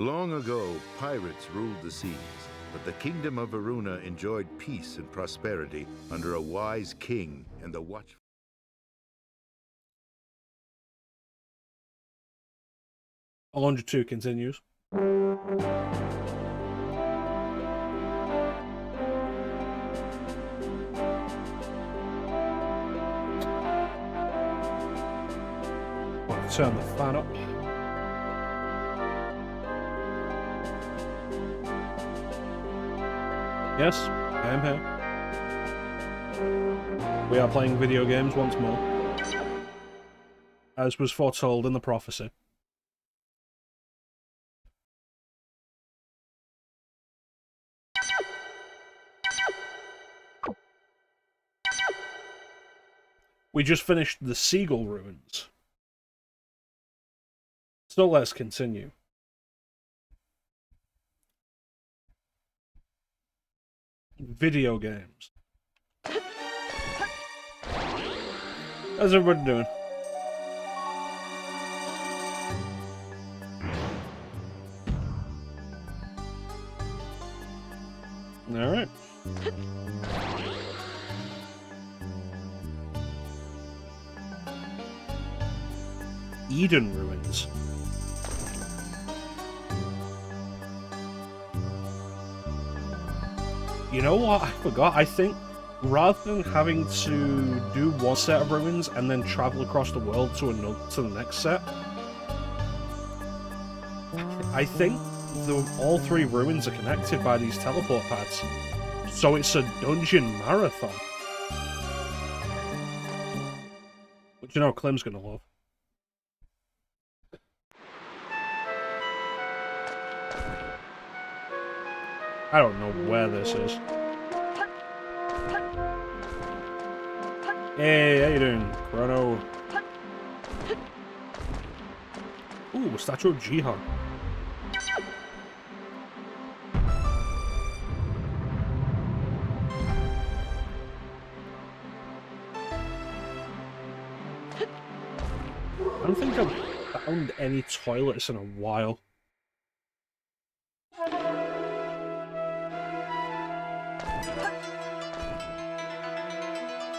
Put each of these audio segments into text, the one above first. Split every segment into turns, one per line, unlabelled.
Long ago, pirates ruled the seas, but the kingdom of Varuna enjoyed peace and prosperity under a wise king and the watchful.
Alundra 2 continues. I'll turn the fan up. Yes, I am here. We are playing video games once more, as was foretold in the prophecy. We just finished the Seagull Ruins. So let's continue. Video games. How's everybody doing? Alright. Eden Ruins. You know what? I forgot. I think rather than having to do one set of ruins and then travel across the world to the next set, I think all three ruins are connected by these teleport pads. So it's a dungeon marathon. Which you know Clem's gonna love. I don't know where this is. Hey, how you doing, Chrono? Ooh, Statue of Jihan. I don't think I've found any toilets in a while.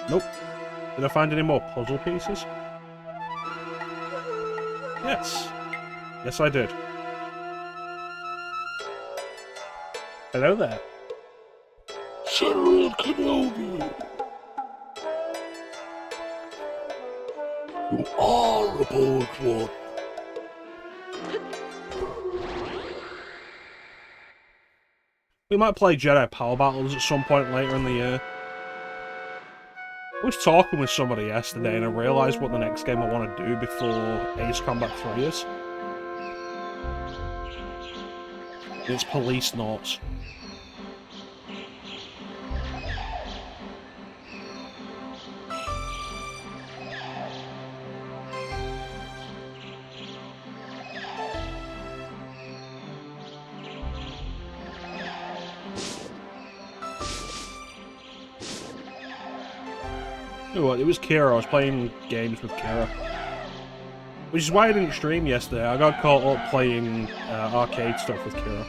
Nope. Did I find any more puzzle pieces? Yes. Yes, I did. Hello there.
General Kenobi! You are a bold one.
We might play Jedi Power Battles at some point later in the year. I was talking with somebody yesterday and I realised what the next game I want to do before Ace Combat 3 is. It's Police Noughts. It was Kira. I was playing games with Kira. Which is why I didn't stream yesterday. I got caught up playing arcade stuff with Kira.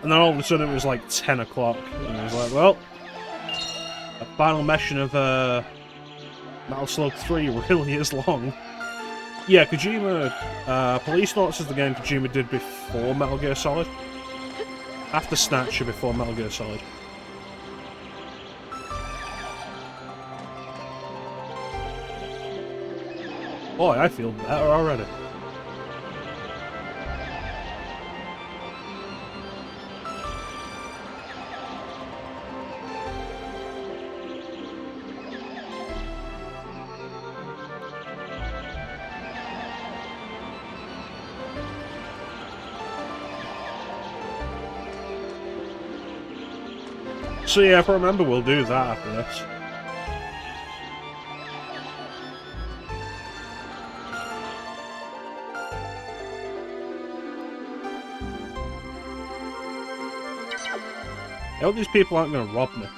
And then all of a sudden it was like 10 o'clock. And I was like, well, the final mission of Metal Slug 3 really is long. Yeah, Kojima... Police Noughts is the game Kojima did before Metal Gear Solid. After Snatcher, before Metal Gear Solid. Boy, I feel better already. So yeah, if I remember, we'll do that after this. I hope these people aren't going to rob me.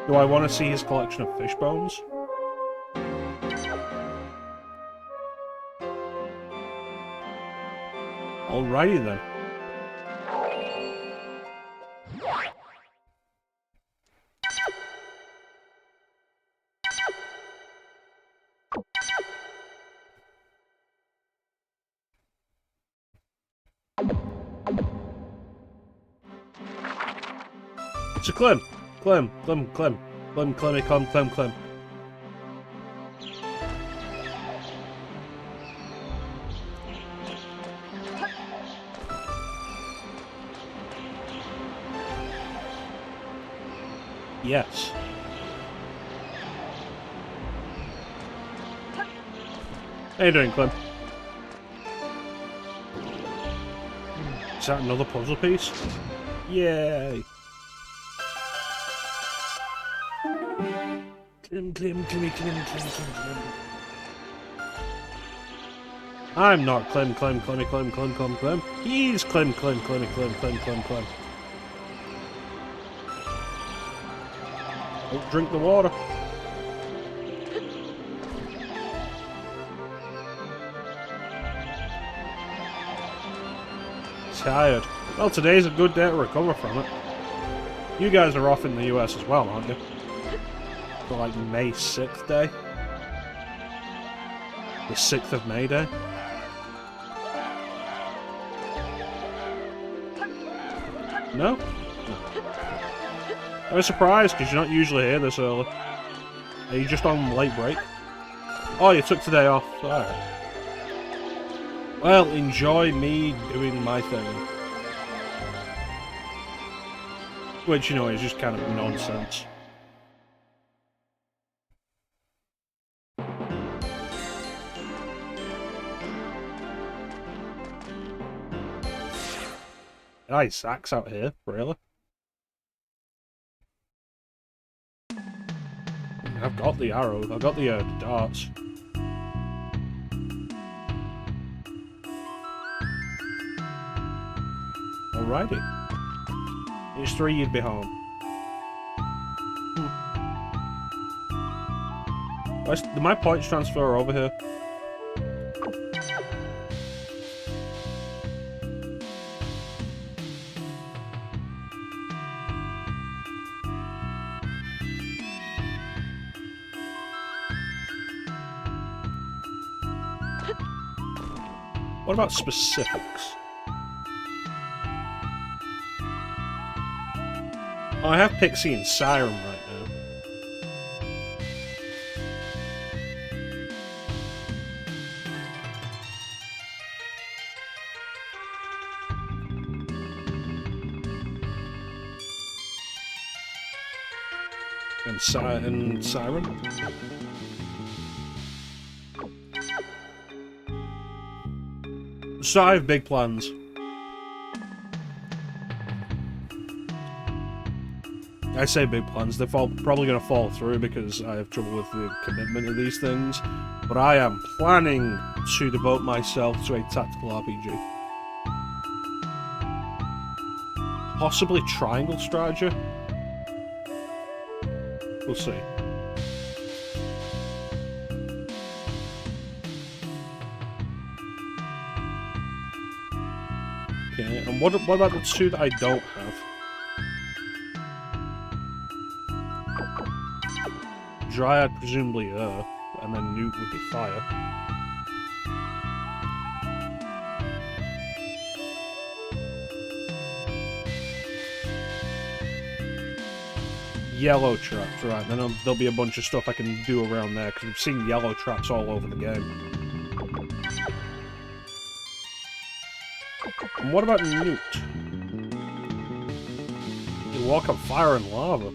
Do I want to see his collection of fish bones? Alrighty then. It's a Clem. Clem. Yes. How you doing, Clem? Is that another puzzle piece? Yay! Clem. I'm not Clem. He's Clem. Don't drink the water. Tired. Well, today's a good day to recover from it. You guys are off in the US as well, aren't you? For like May 6th day? The 6th of May day? No? I was surprised because you're not usually here this early. Are you just on late break? Oh, you took today off. Alright. Well, enjoy me doing my thing. Which, you know, is just kind of nonsense. Nice axe out here, really? I've got the arrow, I've got the darts. Alrighty. It's 3, you'd be home. Do my points transfer over here? What about specifics? Oh, I have Pixie and Siren right now. And Siren? So I have big plans. I say big plans, they're probably going to fall through because I have trouble with the commitment of these things. But I am planning to devote myself to a tactical RPG. Possibly triangle strategy? We'll see. Okay, and what about the 2 that I don't have? Dryad, presumably Earth, and then Newt would be Fire. Yellow traps, right, then there'll be a bunch of stuff I can do around there, because I've seen yellow traps all over the game. And what about Newt? You walk on fire and lava.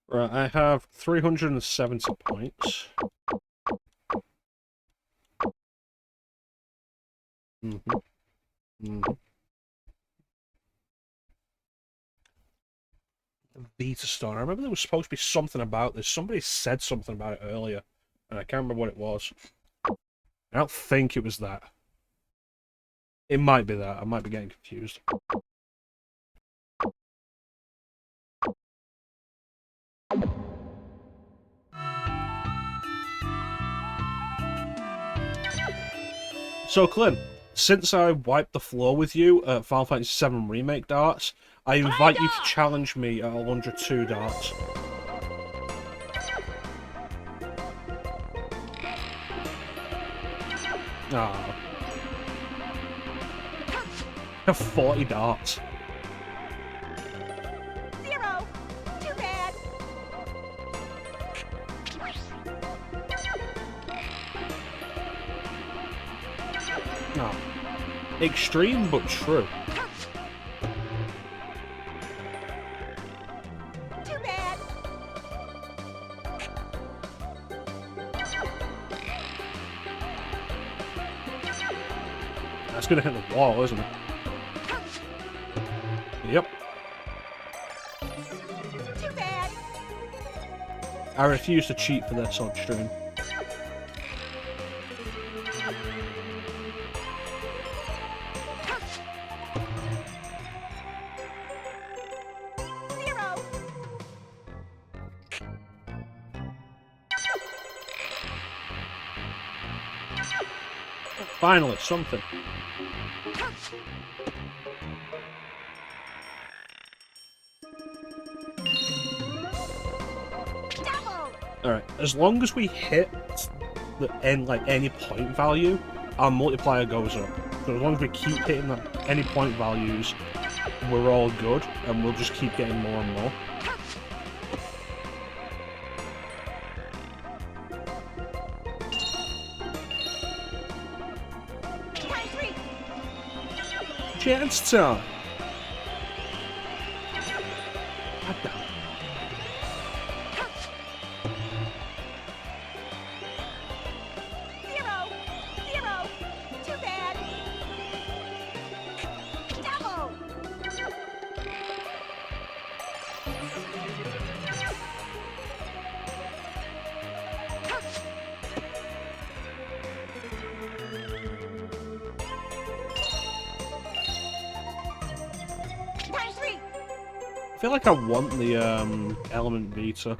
Right, I have 370 points. Vita Stone. I remember there was supposed to be something about this. Somebody said something about it earlier. And I can't remember what it was. I don't think it was that. It might be that. I might be getting confused. So, Clint, since I wiped the floor with you at Final Fantasy VII Remake darts, I invite you to challenge me at Alundra 2 darts. Ah. I have 40 darts.
0. Too bad.
No. Extreme, but true.
Too bad.
That's gonna hit the wall, isn't it? Yep.
Too bad.
I refuse to cheat for this on stream. Finally, something. Alright, as long as we hit the end, like any point value, our multiplier goes up. So as long as we keep hitting any point values, we're all good, and we'll just keep getting more and more. Chance time! God damn it.
Too bad. Double. Times 3.
I feel like I want the element beta.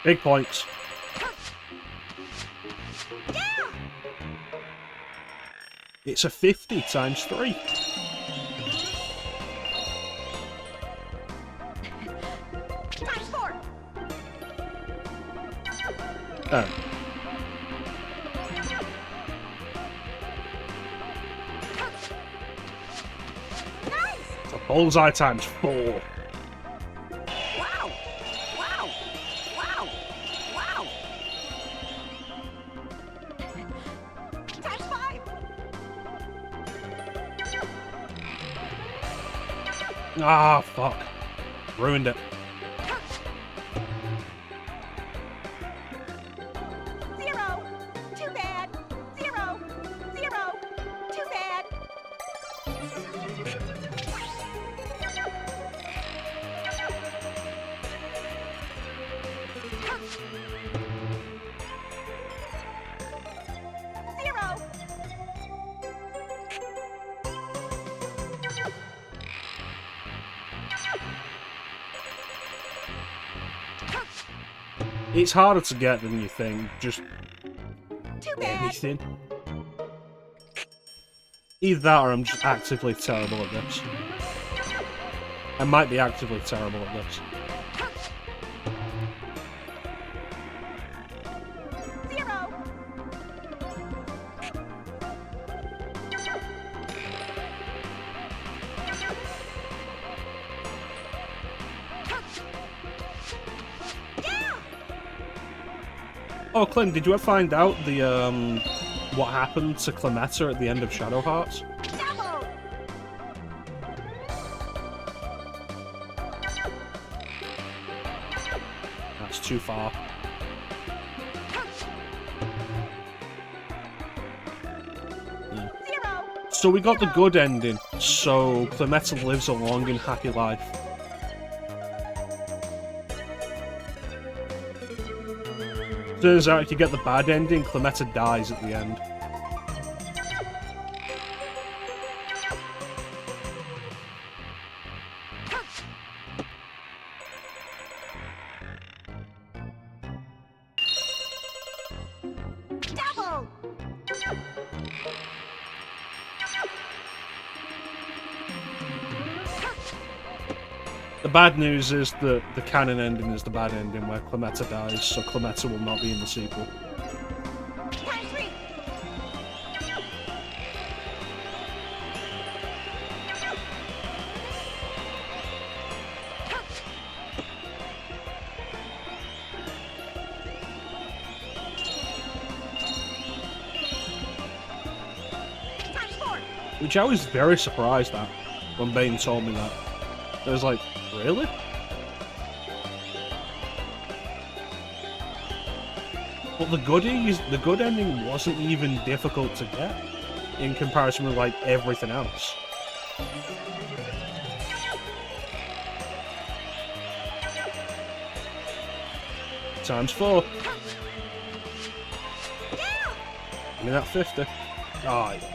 Big points.
Yeah.
It's a 50 times 3.
Times 4.
Oh.
Nice.
It's a bullseye times 4.
Wow. Wow. Wow. Wow. Times 5.
Ah, fuck. Ruined it.
Zero. Too bad. 0. 0. Too bad. Zero.
It's harder to get than you think, just
Too bad.
anything. Either that or I'm just actively terrible at this. I might be actively terrible at this.
Zero. Yeah.
Oh, Clint, did you ever find out the what happened to Clemetta at the end of Shadow Hearts?
Double.
That's too far.
Zero.
So we got the good ending, so Clemetta lives a long and happy life. Turns out if you get the bad ending, Clemetta dies at the end.
Double.
The bad news is that the canon ending is the bad ending where Clemetta dies, so Clemetta will not be in the sequel.
Times 3. Times 4.
Which I was very surprised at when Bane told me that. I was like, really? But the good ending wasn't even difficult to get in comparison with like everything else. Times 4. Give me that 50. Oh, yeah.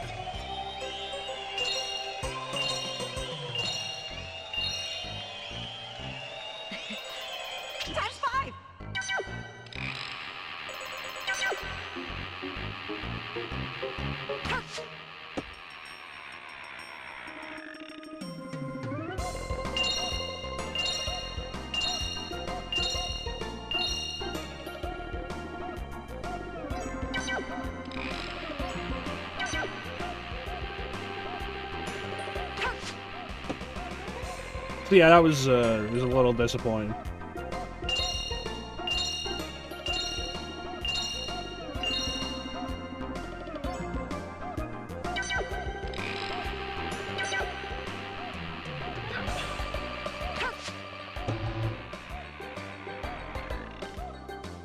Times 5.
So yeah, that was a little disappointing.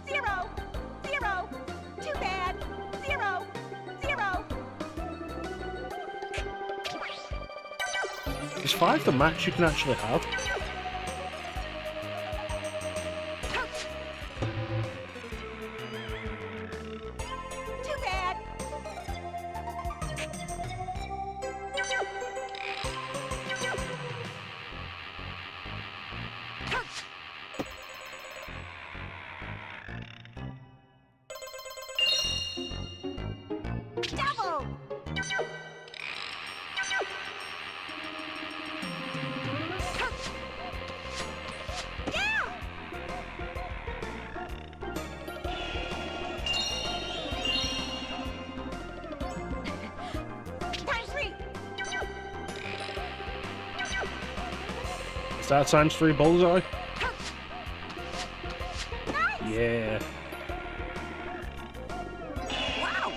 Zero. Zero. Too bad. Zero. Zero.
Is 5 the max you can actually have?
Too bad. Double. Yeah. Times 3.
Is that times 3 bullseye?
Nice.
Yeah.
Wow.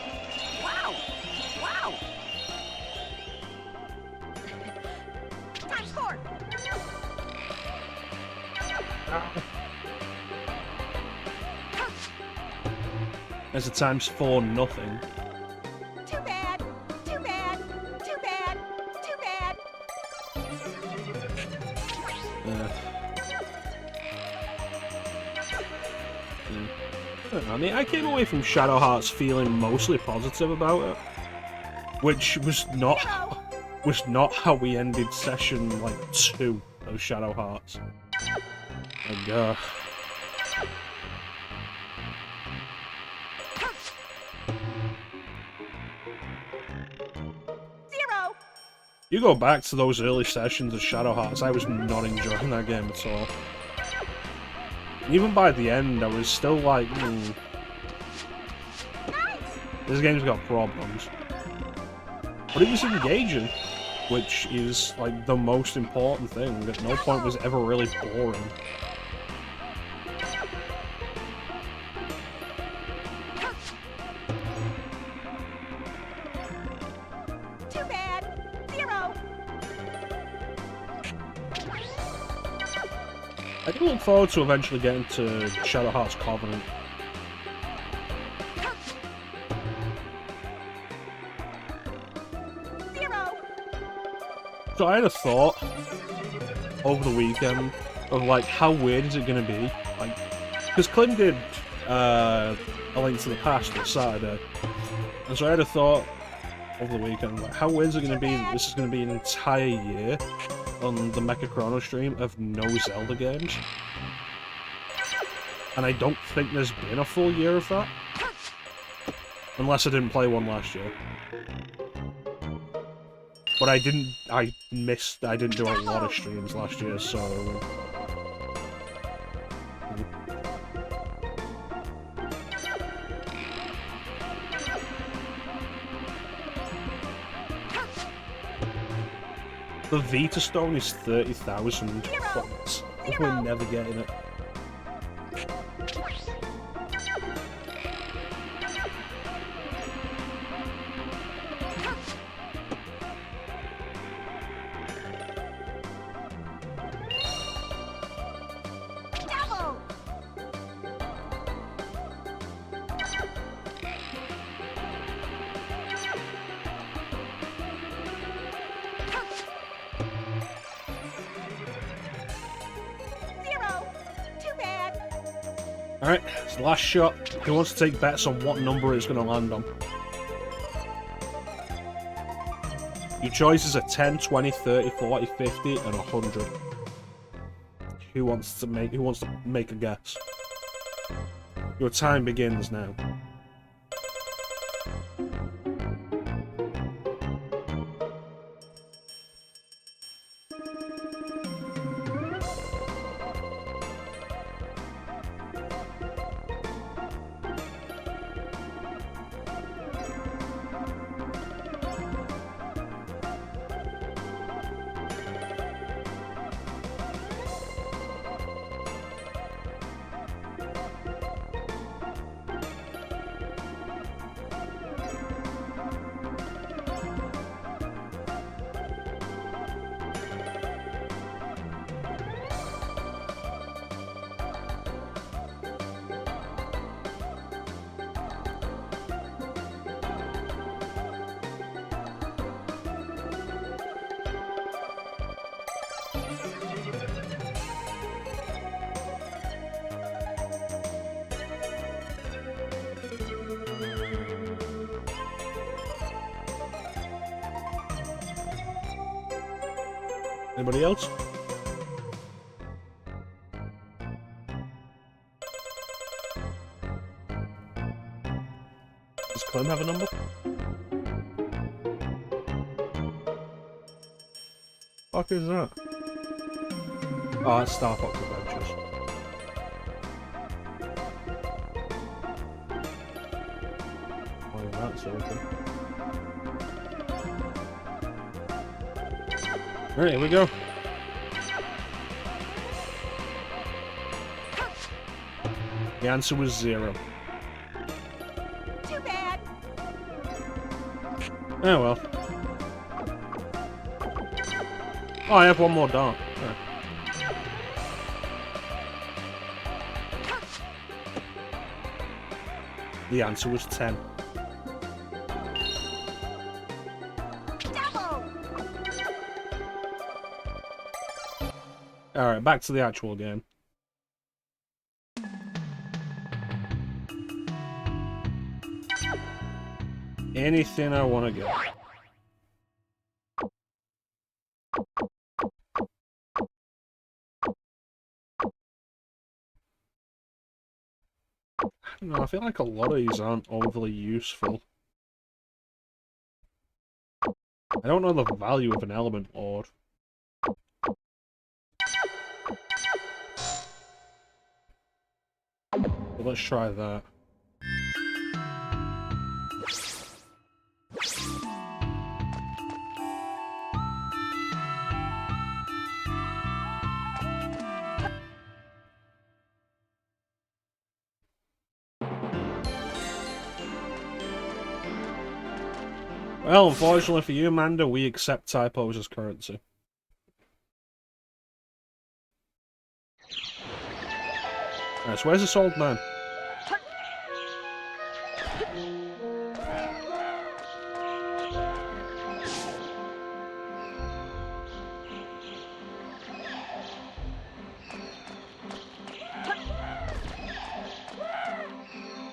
Wow. Wow. Times 4.
There's a times 4 nothing.
Too bad. Too bad. Too bad. Too bad.
I mean, I came away from Shadow Hearts feeling mostly positive about it, which was not how we ended session like 2 of Shadow Hearts. And
Zero.
you go back to those early sessions of Shadow Hearts, I was not enjoying that game at all. Even by the end, I was still like,
Nice.
this game's got problems. But it was engaging, which is like the most important thing. At no point was ever really boring.
Too bad. Zero.
I do look forward to eventually getting to Shadow Hearts Covenant.
Zero.
So I had a thought over the weekend of like, how weird is it going to be? Like, because Clint did A Link to the Past on Saturday. And so I had a thought over the weekend, like, how weird is it going to be that this is going to be an entire year on the mecha-chrono stream of no Zelda games? And I don't think there's been a full year of that. Unless I didn't play one last year. But I didn't do a lot of streams last year, so... The Vita Stone is 30,000 points. We're never getting it. Alright, it's the last shot. Who wants to take bets on what number it's going to land on? Your choices are 10, 20, 30, 40, 50, and 100. Who wants to make a guess? Your time begins now. Anybody else? Does Clem have a number? Fuck is that? Oh, that's Star Fox Adventures. Why is that so open? Alright, here we go. The answer was 0.
Too bad.
Oh well. Oh, I have one more dart. Oh. The answer was 10. Alright, back to the actual game. Anything I want to get. I don't know, I feel like a lot of these aren't overly useful. I don't know the value of an element ore. But let's try that. Well, unfortunately for you, Amanda, we accept typos as currency. Alright, so where's this old man?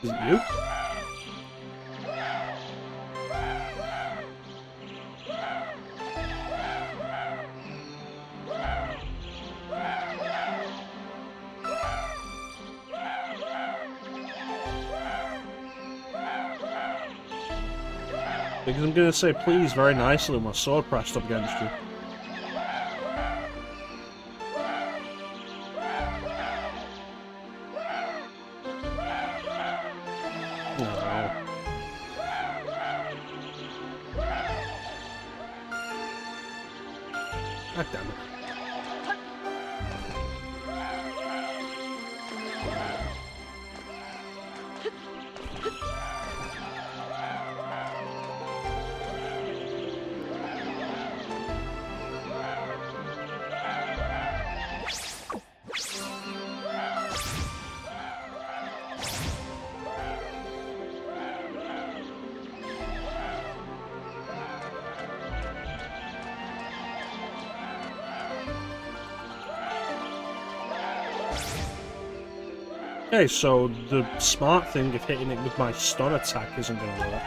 Is it you? Because I'm gonna say please very nicely with my sword pressed up against you. Oh. God damn it. Okay, so the smart thing of hitting it with my stun attack isn't going to work.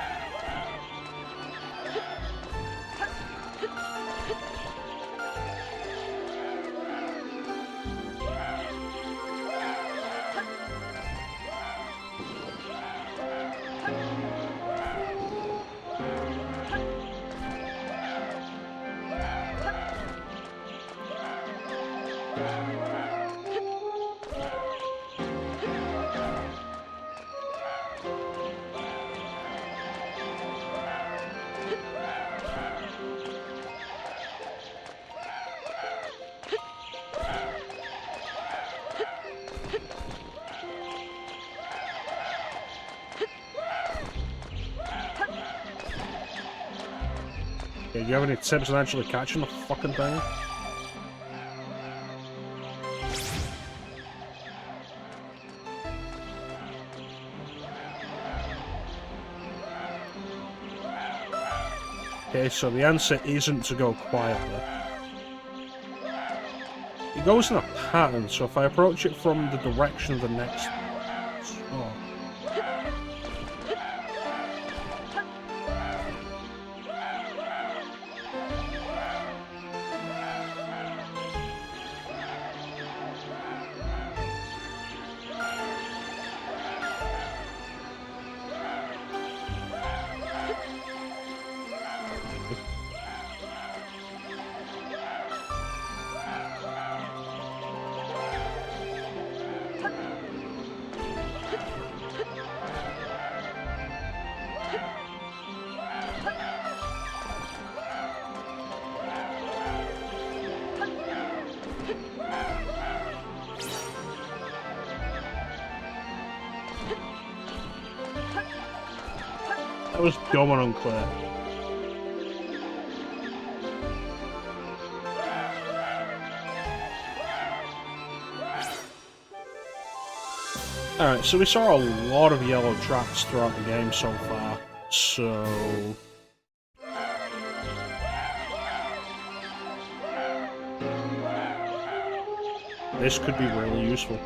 Okay, do you have any tips on actually catching the fucking thing? Okay, so the answer isn't to go quietly. It goes in a pattern, so if I approach it from the direction of the next... Oh. That was dumb and unclear. Alright, so we saw a lot of yellow traps throughout the game so far, so... this could be really useful.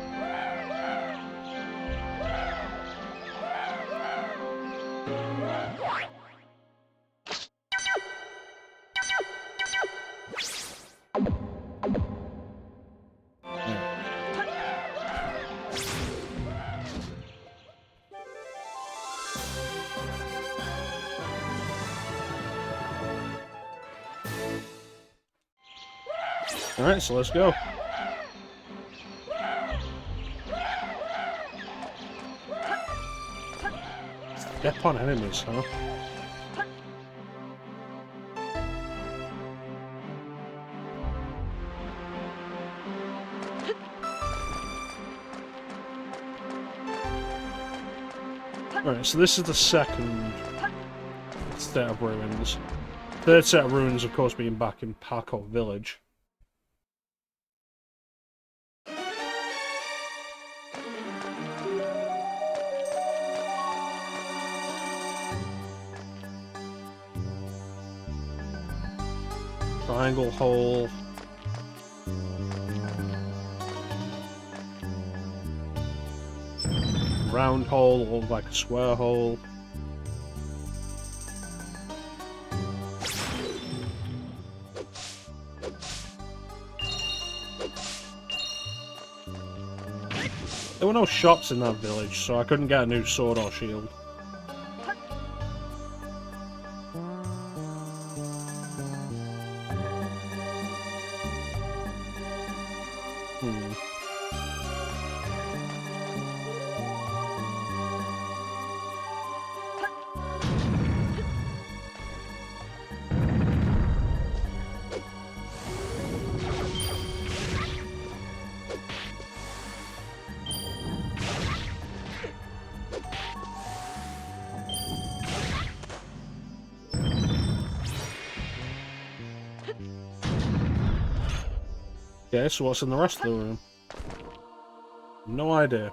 Alright, so let's go. Step on enemies, huh? Alright, so this is the second set of ruins. Third set of ruins, of course, being back in Parkour Village. Triangle hole. round hole or like a square hole. There were no shops in that village, so I couldn't get a new sword or shield. Okay, so what's in the rest of the room? No idea.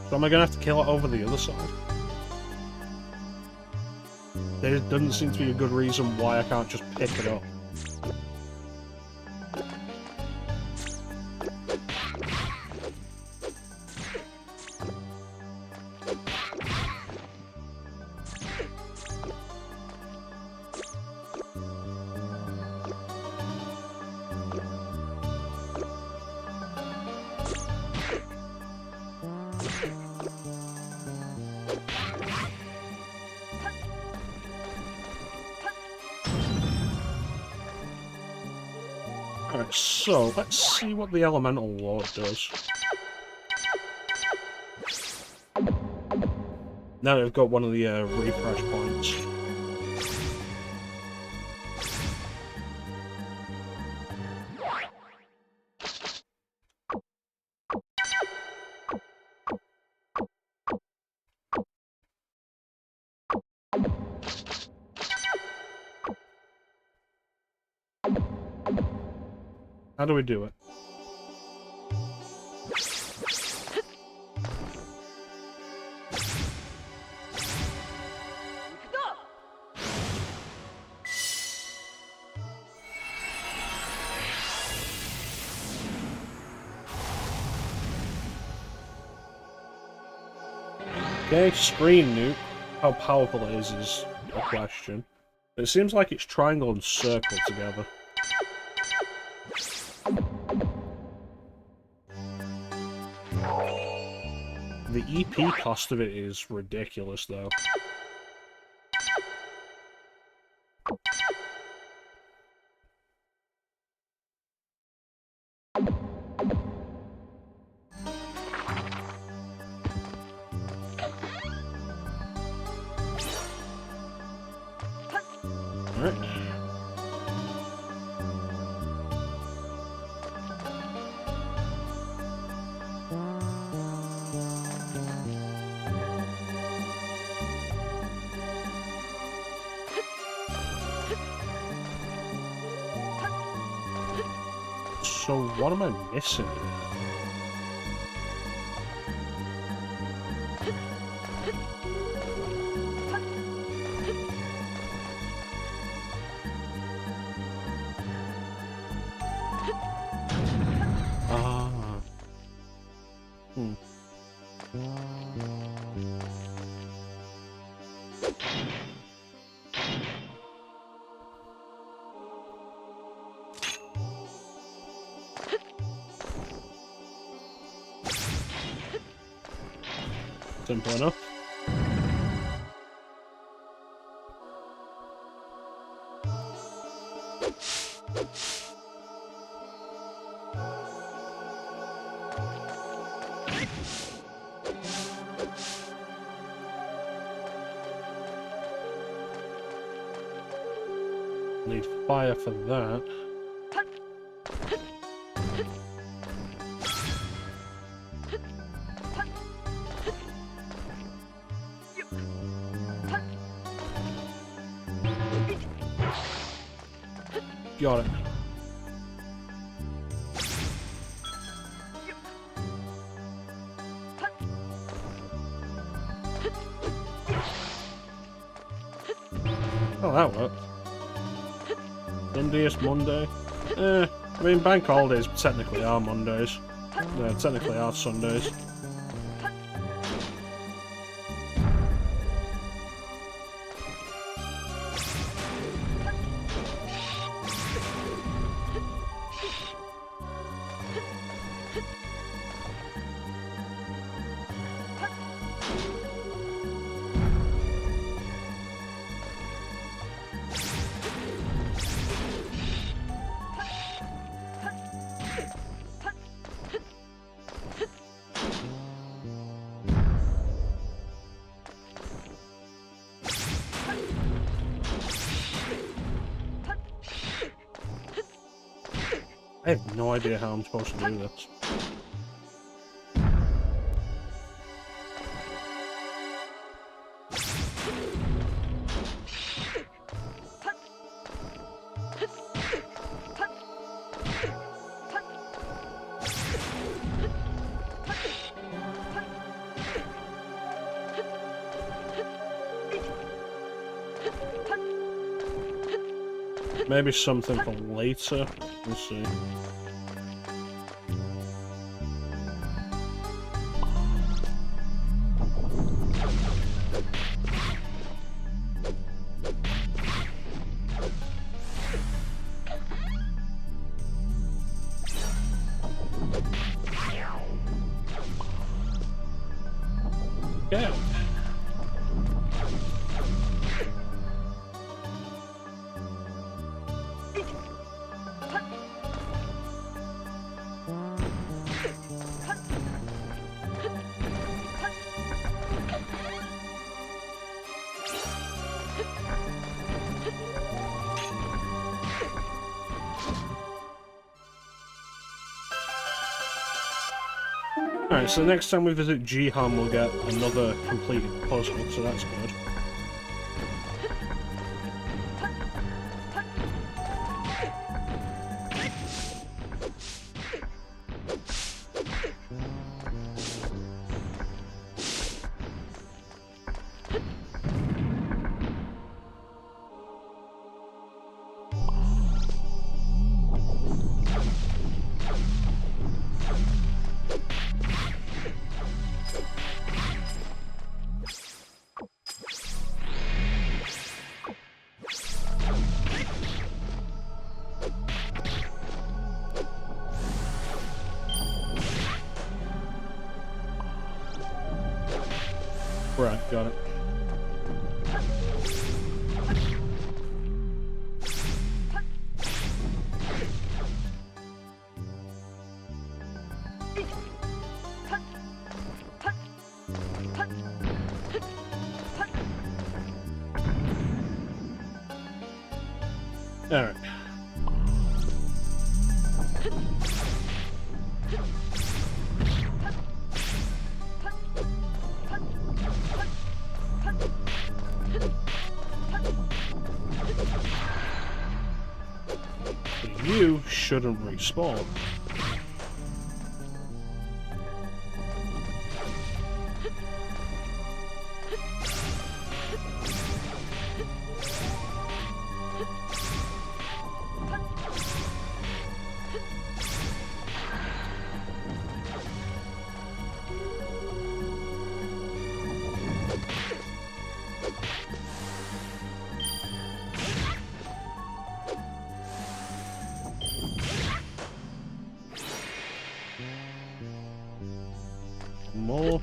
So am I gonna have to kill it over the other side? There doesn't seem to be a good reason why I can't just pick it up. Alright, so let's see what the Elemental Lord does. Now that we've got one of the refresh points. How do we do it? Okay, screen nuke. How powerful it is a question. It seems like it's triangle and circle together. The EP cost of it is ridiculous, though. Alright. So what am I missing here? Simple enough. Need fire for that. got it. Oh, that worked. Indiest Monday. I mean, bank holidays technically are Mondays. Yeah, technically are Sundays. I have no idea how I'm supposed to do this. Maybe something for later. We'll see. Yeah. Alright, so next time we visit Jihan we'll get another completed puzzle, so that's good. Right, got it. All right. You shouldn't respawn. More.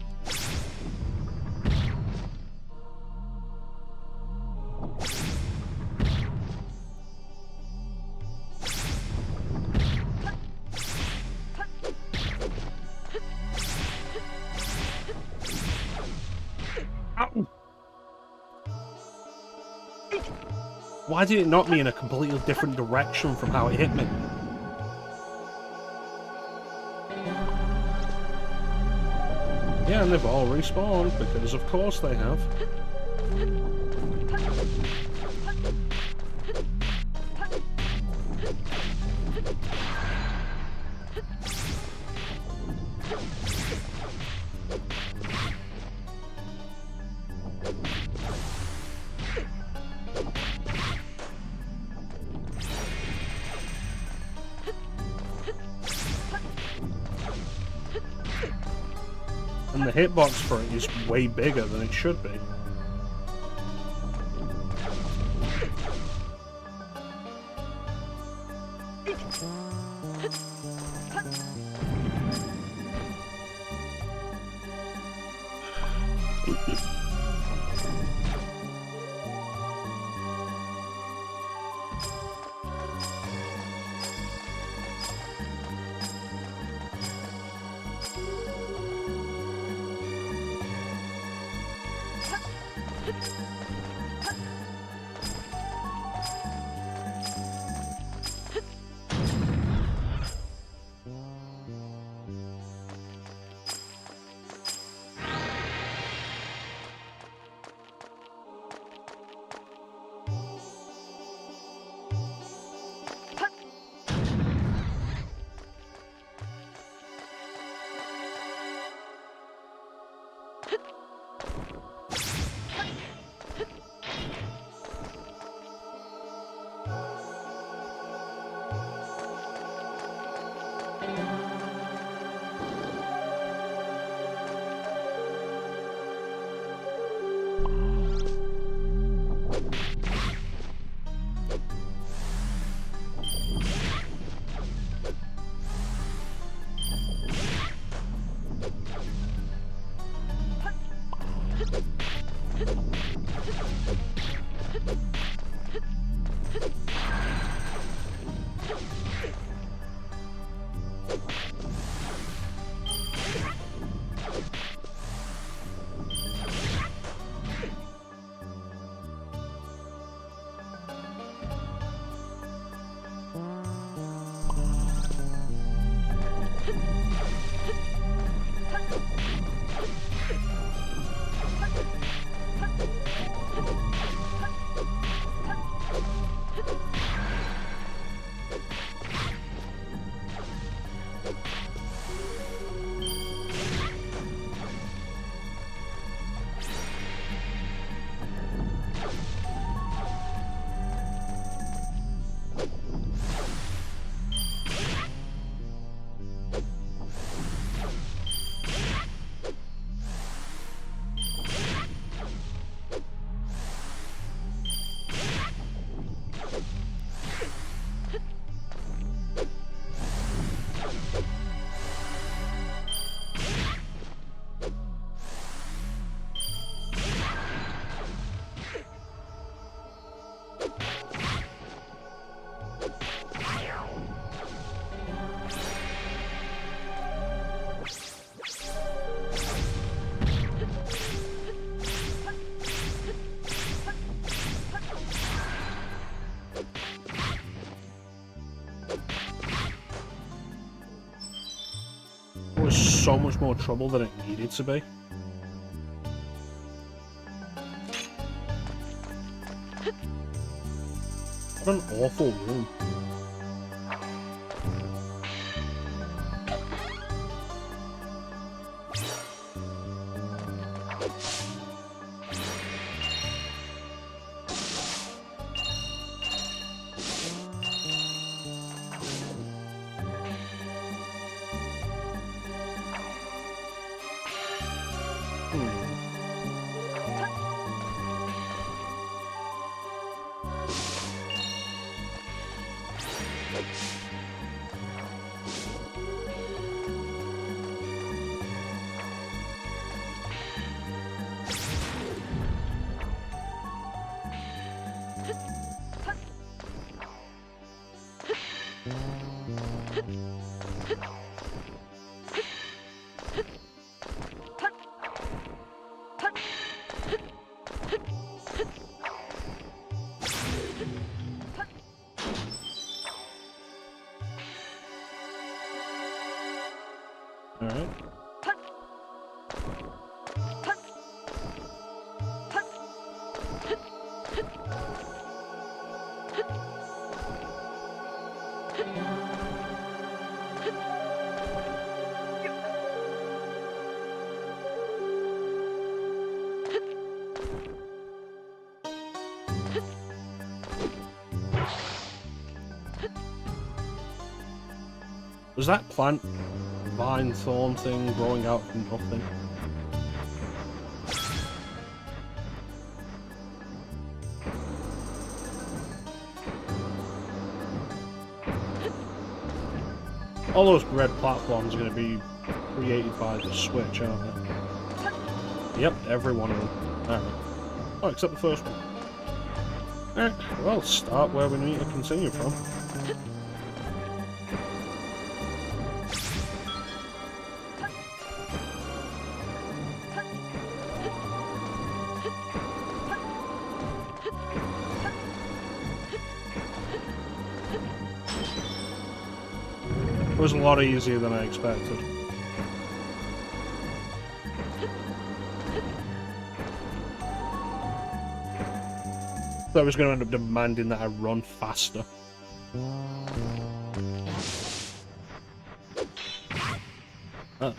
Ow. Why did it knock me in a completely different direction from how it hit me? Yeah, and they've all respawned, because of course they have. and the hitbox for it is way bigger than it should be. So much more trouble than it needed to be. What an awful room. Alright. Was that plant vine thorn thing growing out from nothing? All those red platforms are going to be created by the Switch, aren't they? Yep, every one of them. Alright. Oh, except the first one. Alright, well, start where we need to continue from. It was a lot easier than I expected. I was going to end up demanding that I run faster. Oh.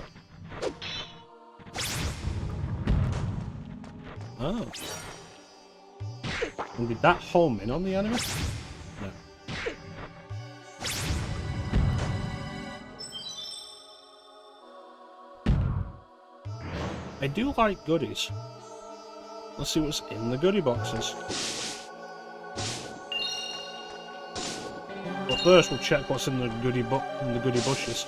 Oh. And did that home in on the enemy? No. I do like goodies. Let's see what's in the goodie boxes. But first, we'll check what's in the goodie bushes.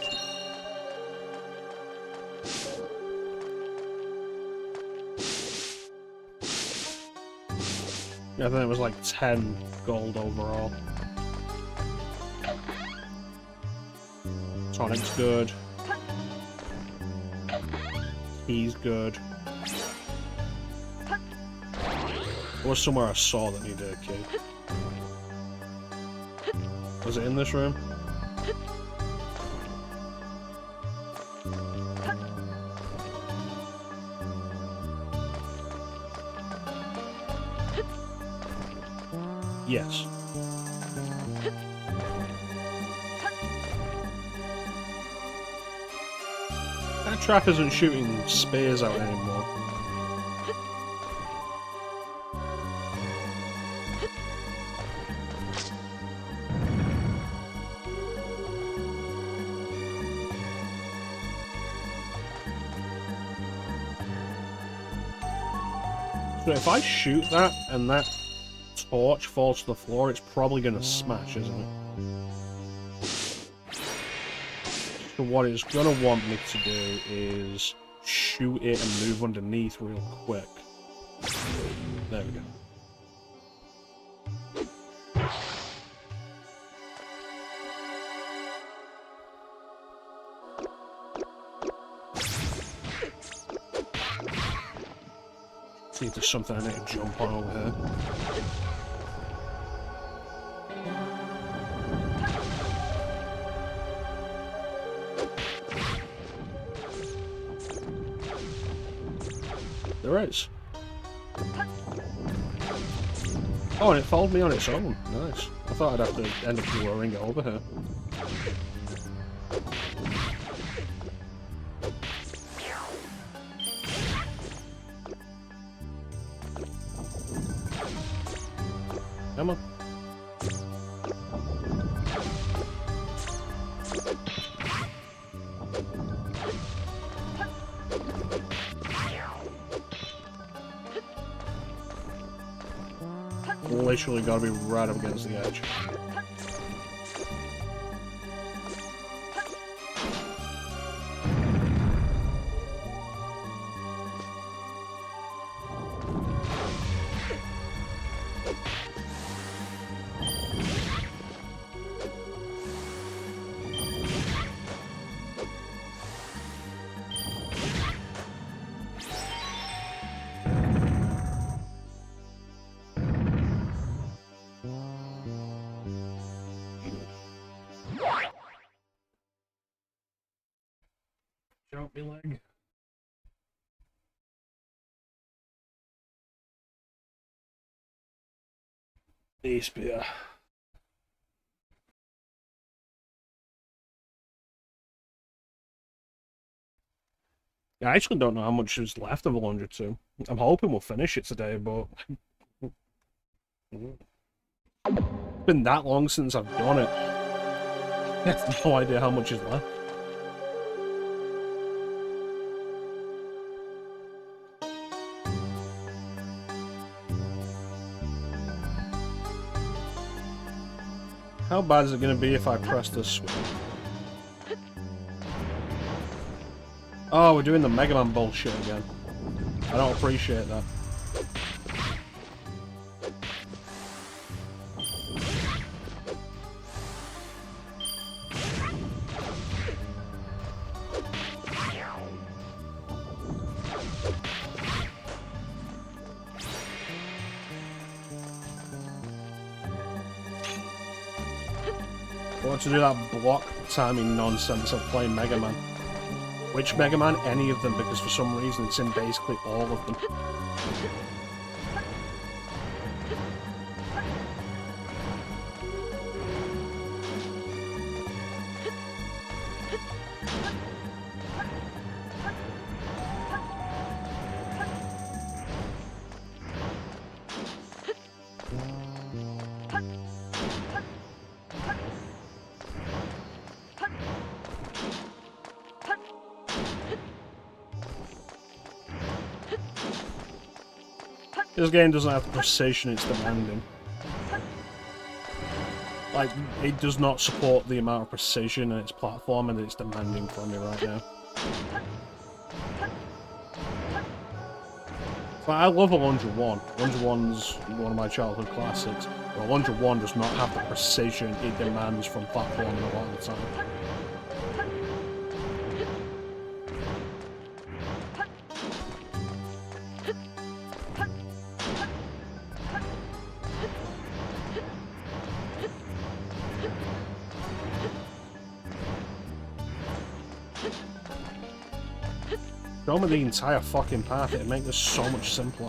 Yeah, I think it was like 10 gold overall. Sonic's good. He's good. There was somewhere I saw that needed a key. Was it in this room? Yes. That trap isn't shooting spears out anymore. So if I shoot that and that torch falls to the floor, it's probably going to smash, isn't it? So what it's going to want me to do is shoot it and move underneath real quick. There we go. See if there's something I need to jump on over here. There is. Oh, and it followed me on its own. Nice. I thought I'd have to end up lowering it over here. Come on. Literally gotta be right up against the edge. Drop me leg. Spear. I actually don't know how much is left of Alundra 2. I'm hoping we'll finish it today, but it's been that long since I've done it. I have no idea how much is left. How bad is it going to be if I press this switch? Oh, we're doing the Mega Man bullshit again. I don't appreciate that. I want to do that block timing nonsense of playing Mega Man. Which Mega Man? Any of them, because for some reason it's in basically all of them. This game doesn't have the precision it's demanding. Like, it does not support the amount of precision in its platform that it's demanding from me right now. Like, I love Alundra 1. Alundra 1's one of my childhood classics, but Alundra 1 does not have the precision it demands from platforming a lot of the time. Show me the entire fucking path, it'd make this so much simpler.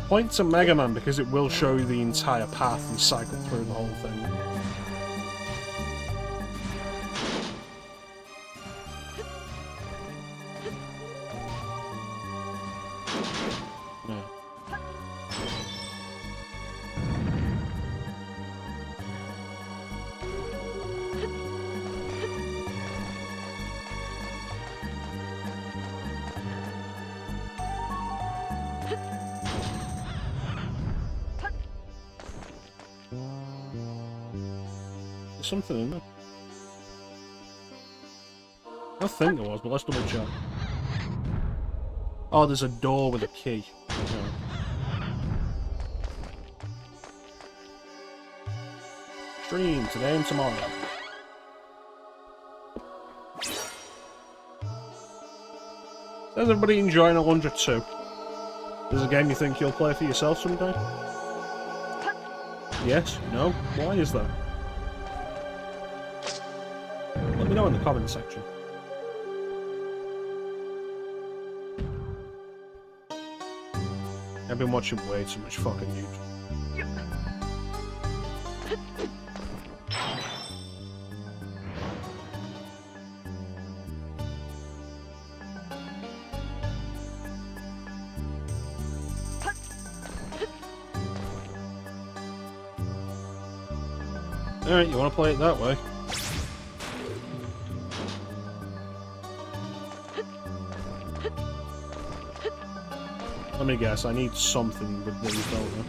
Point to Mega Man because it will show you the entire path and cycle through the whole thing. Something in there. I think there was, but let's double check. Oh, there's a door with a key. Yeah. Stream today and tomorrow. Is everybody enjoying Alundra 2? Is it a game you think you'll play for yourself someday? Yes? No? Why is that? Let me know in the comment section. I've been watching way too much fucking YouTube. Alright, you want to play it that way? Let me guess, I need something with these, don't I?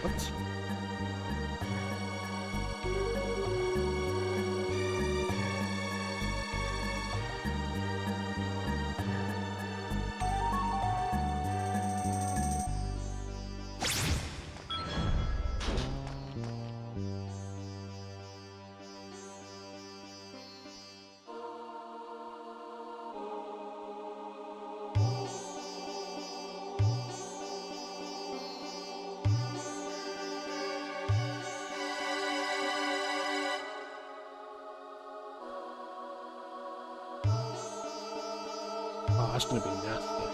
What? Oh, that's gonna be nasty.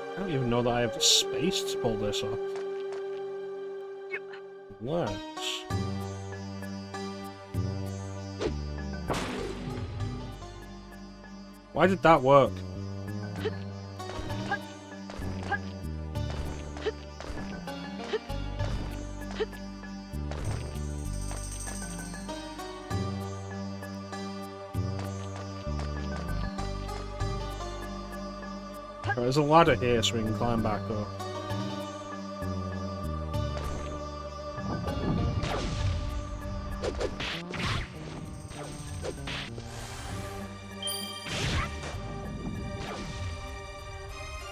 I don't even know that I have the space to pull this off. Let's... Why did that work? There's a ladder here so we can climb back up.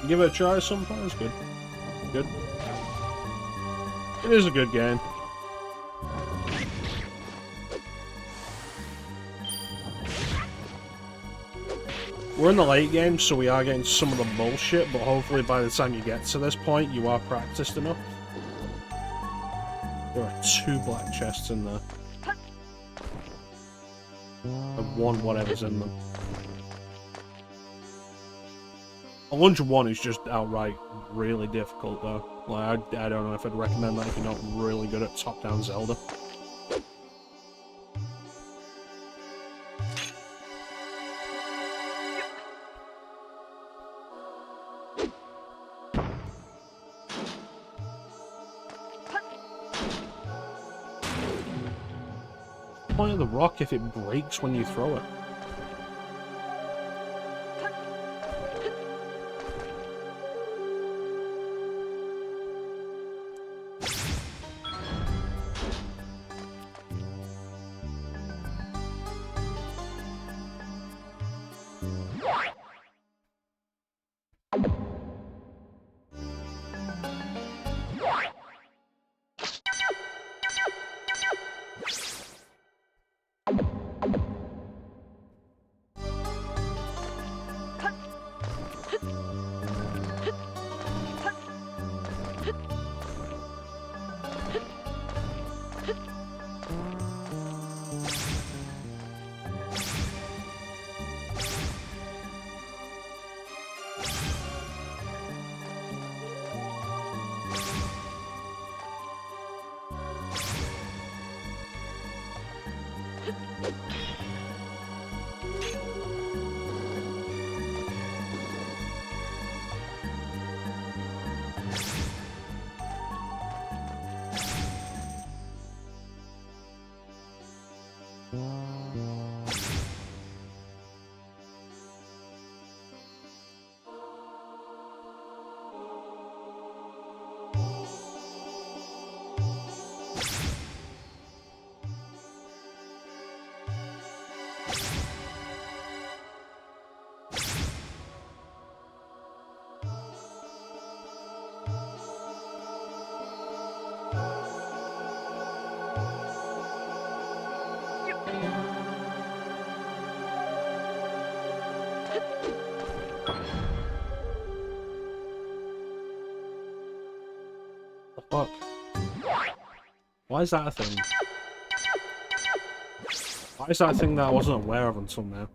Give it a try sometime, it's good. Good. It is a good game. We're in the late game, so we are getting some of the bullshit, but hopefully by the time you get to this point, you are practiced enough. There are 2 black chests in there. And 1 whatever's in them. Alundra 1 is just outright really difficult, though. Like, I don't know if I'd recommend that if you're not really good at top-down Zelda. Point of the rock if it breaks when you throw it. Fuck. Why is that a thing? Why is that a thing that I wasn't aware of until now?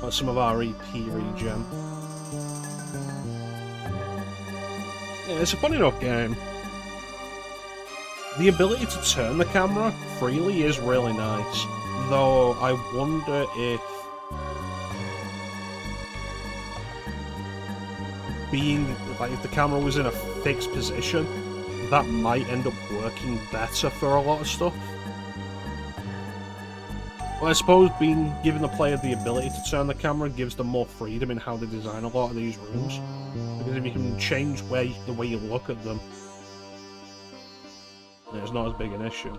Some of our EP regen. Yeah, it's a fun enough game. The ability to turn the camera freely is really nice, though I wonder if if the camera was in a fixed position, that might end up working better for a lot of stuff. Well, I suppose giving the player the ability to turn the camera gives them more freedom in how they design a lot of these rooms. Because if you can change the way you look at them, then it's not as big an issue.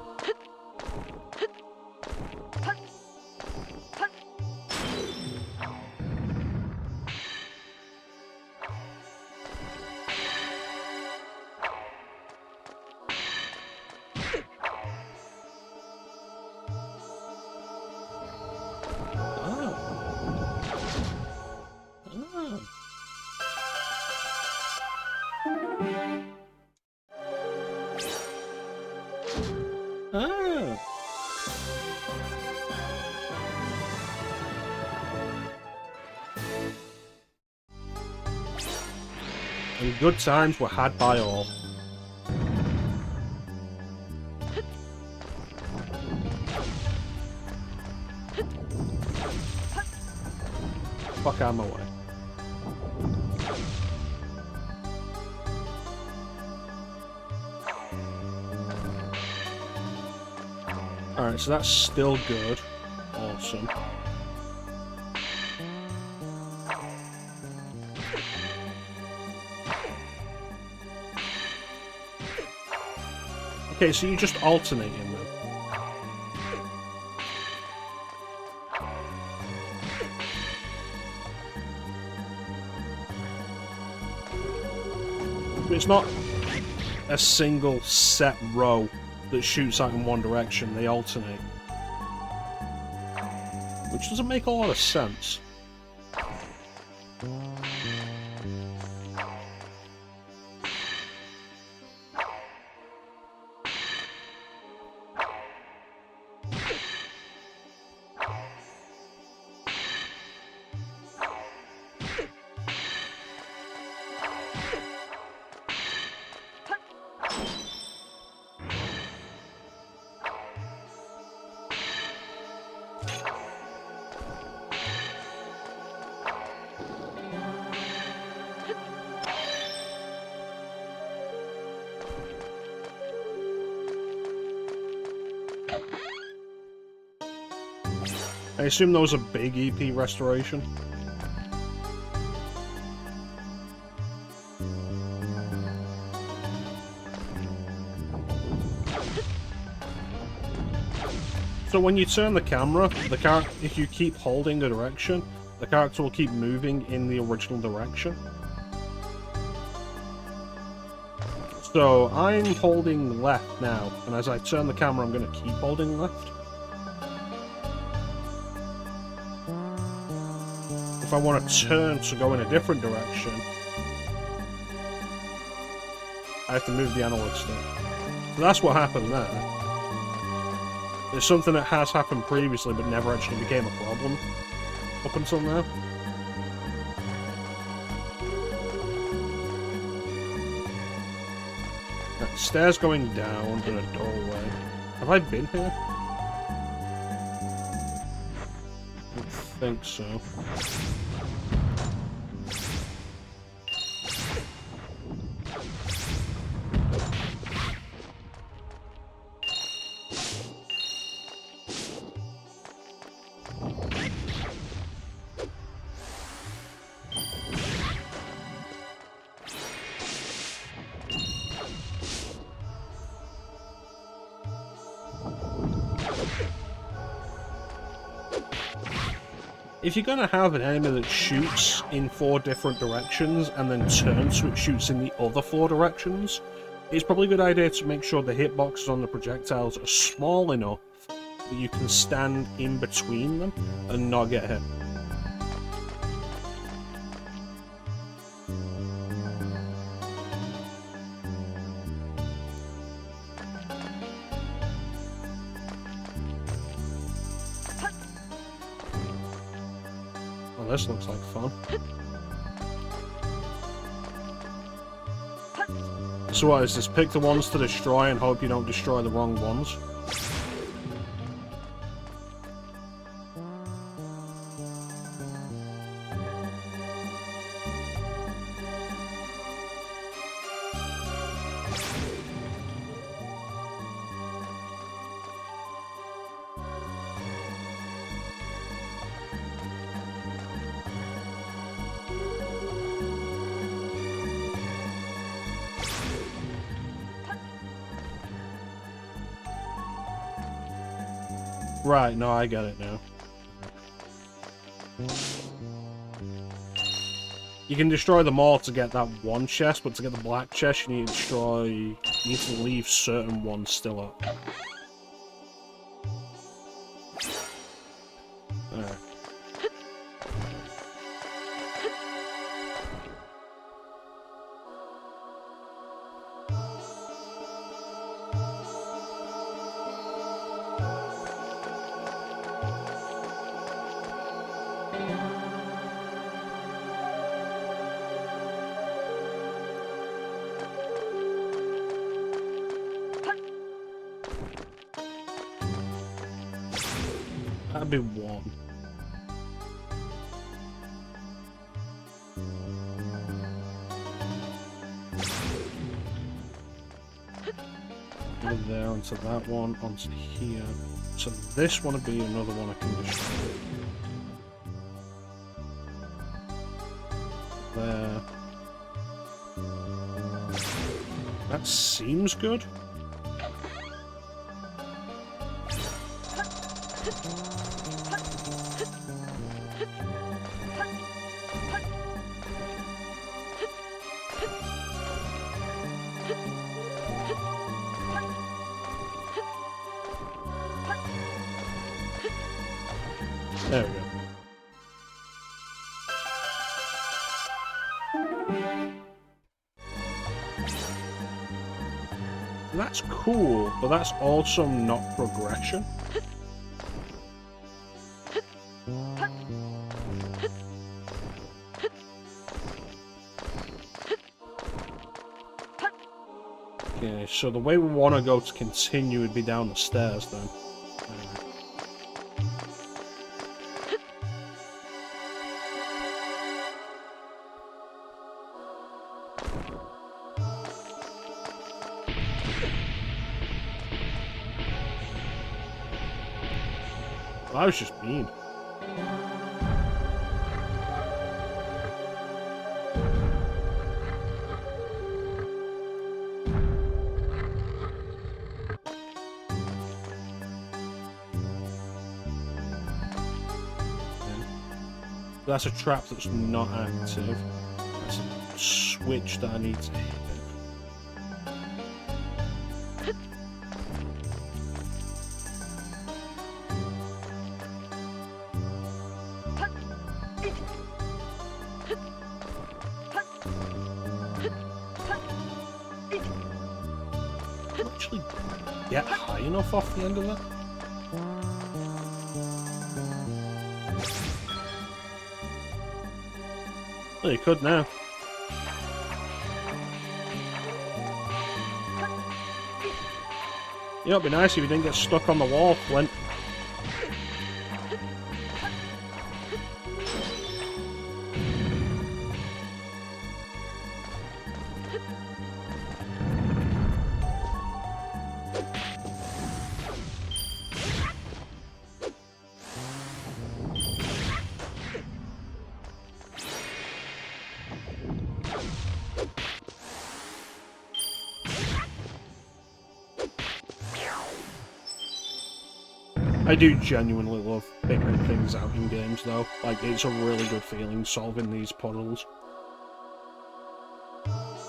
and good times were had by all. Fuck out of my way. Alright, so that's still good. Awesome. Okay, so you're just alternating them. It's not a single set row that shoots out in one direction, they alternate. Which doesn't make a lot of sense. I assume that was a big EP restoration. So when you turn the camera, if you keep holding a direction, the character will keep moving in the original direction. So I'm holding left now, and as I turn the camera, I'm going to keep holding left. If I want to turn to go in a different direction, I have to move the analog stick. So that's what happened there. It's something that has happened previously but never actually became a problem up until now. Right, stairs going down and a doorway. Have I been here? I don't think so. If you're going to have an enemy that shoots in 4 different directions and then turns so it shoots in the other 4 directions, it's probably a good idea to make sure the hitboxes on the projectiles are small enough that you can stand in between them and not get hit. This looks like fun. So what is this? Pick the ones to destroy and hope you don't destroy the wrong ones? Right, no, I get it now. You can destroy them all to get that one chest, but to get the black chest, you need to destroy... You need to leave certain ones still up. Alright. That'd be one. Over there, onto that one, onto here. So this one would be another one I can destroy. There. That seems good. There we go. That's cool, but that's also not progression. Okay, so the way we want to go to continue would be down the stairs then. I was just mean. That's a trap that's not active. That's a switch that I need to hit. Actually get high enough off the end of that? Well, you could now. You know, it'd be nice if you didn't get stuck on the wall, Flint. I do genuinely love figuring things out in games, though. Like, it's a really good feeling solving these puzzles.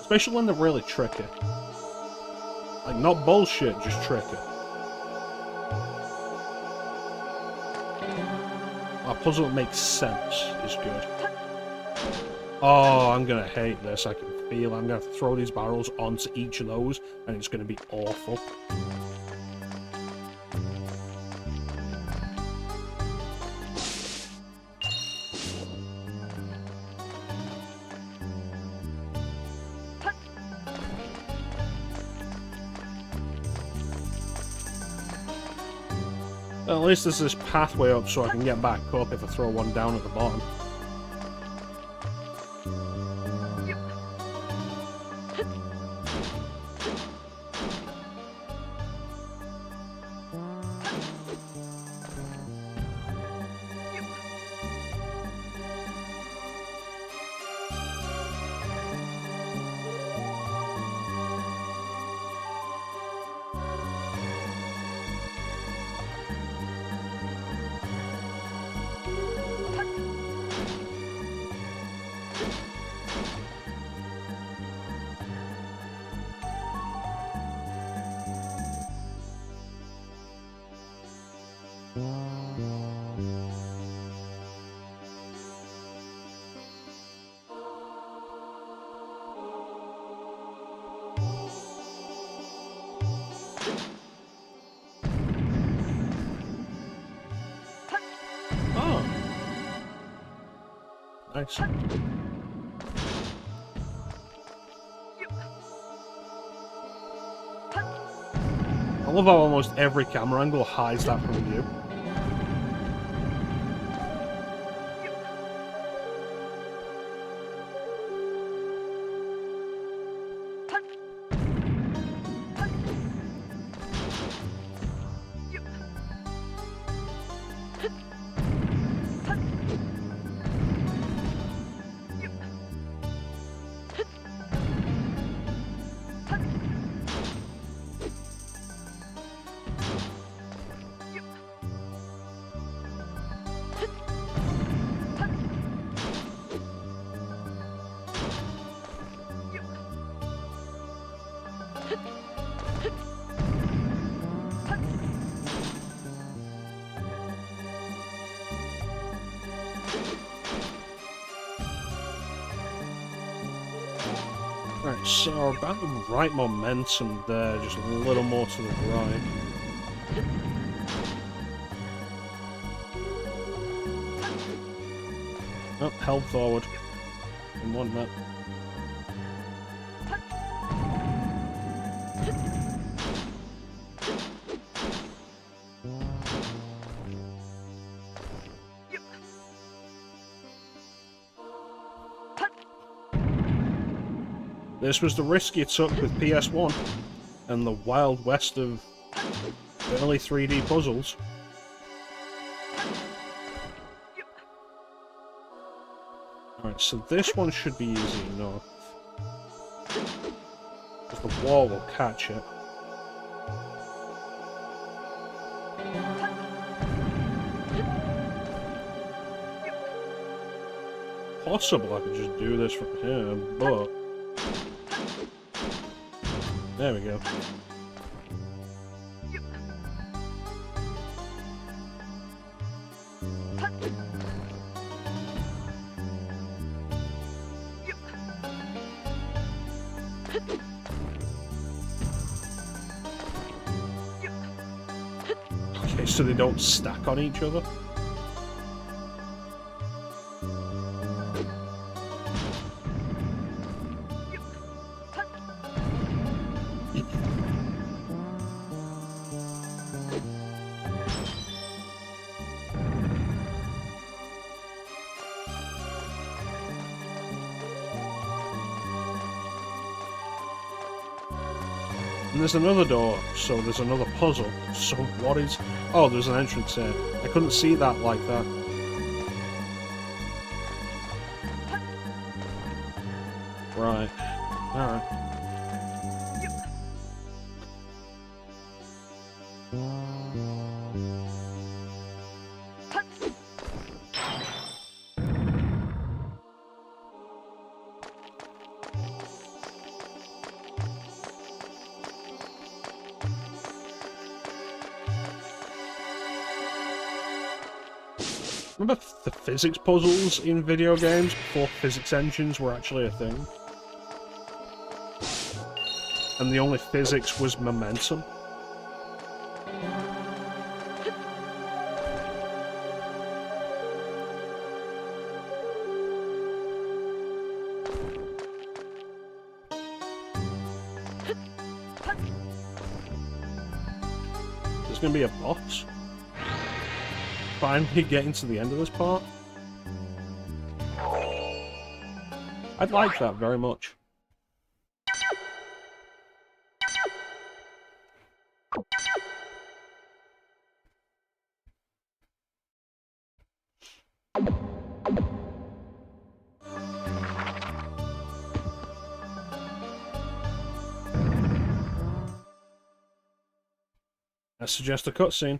Especially when they're really tricky. Like, not bullshit, just tricky. A puzzle that makes sense is good. Oh, I'm gonna hate this, I can feel it. I'm gonna have to throw these barrels onto each of those, and it's gonna be awful. At least there's this pathway up so I can get back up if I throw one down at the bottom. Nice. I love how almost every camera angle hides that from view. Right, so about the right momentum there, just a little more to the right. Oh, held forward. Didn't want that. This was the risk you took with PS1 and the wild west of early 3D puzzles. Alright, so this one should be easy enough. Because the wall will catch it. Possible I could just do this from here, but... There we go. Okay, so they don't stack on each other? And there's another door, so there's another puzzle. So what is... Oh, there's an entrance here. I couldn't see that like that. Right. Alright. Remember the physics puzzles in video games before physics engines were actually a thing? And the only physics was momentum? There's gonna be a boss? Finally getting to the end of this part. I'd like that very much. I suggest a cutscene.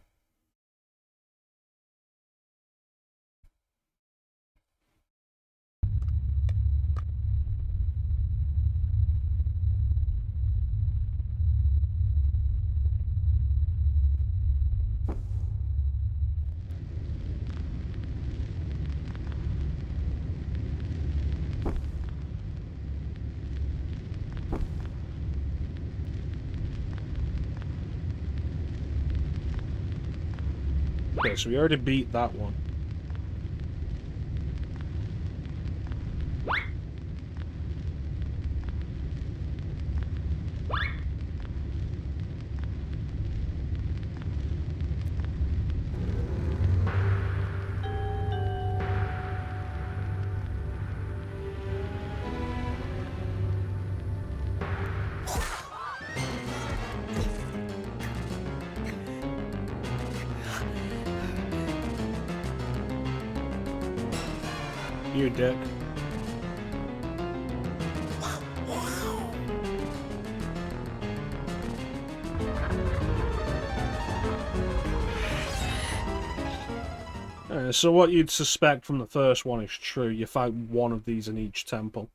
Okay, so we already beat that one. You dick. So what you'd suspect from the first one is true. You found one of these in each temple.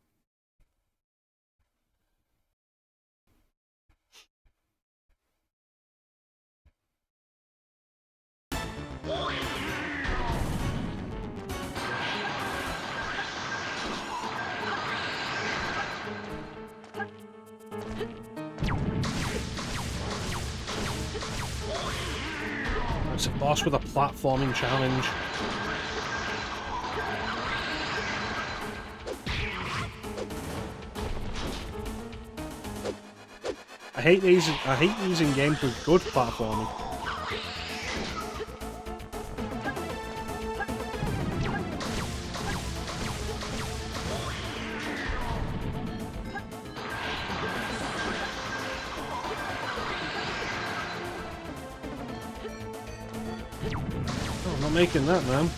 It's a boss with a platforming challenge. I hate these in games with good platforming. Oh, I'm not making that, man.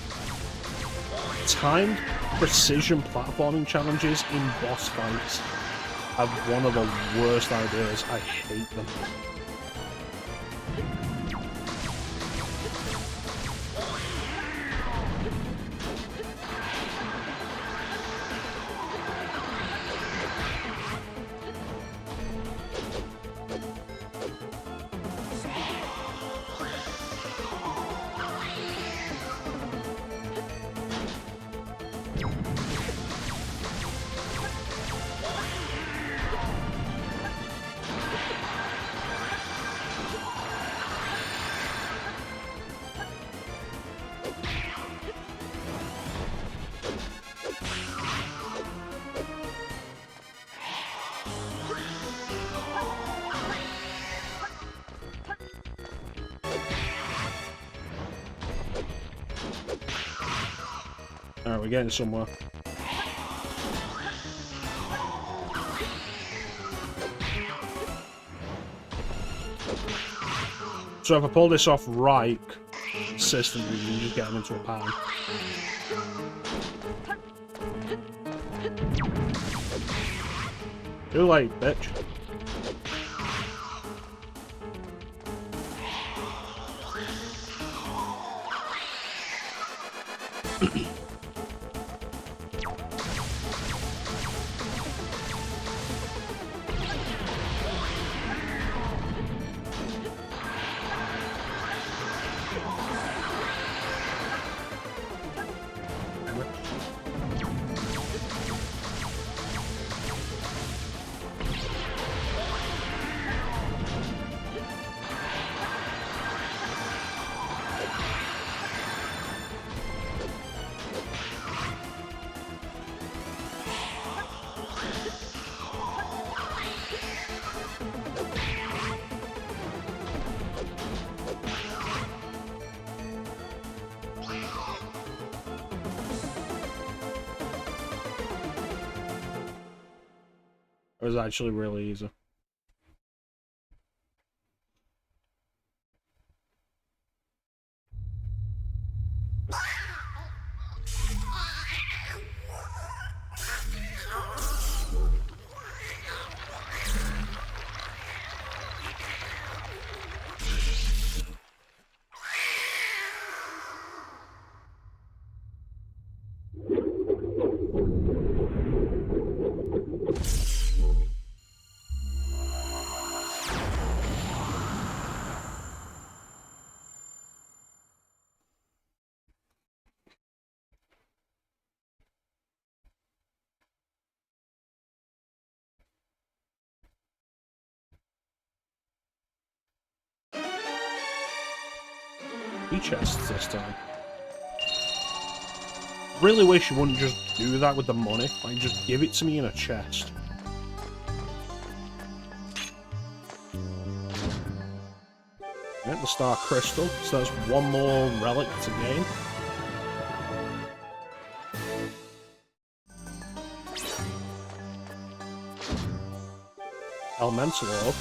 Timed precision platforming challenges in boss fights have one of the worst ideas. I hate them. Alright, we're getting somewhere. So if I pull this off right, consistently, you can just get him into a pan. Too late, bitch. It was actually really easy. Chests this time. Really wish you wouldn't just do that with the money. Like, just give it to me in a chest. Get the star crystal, so that's one more relic to gain. Elemental orb.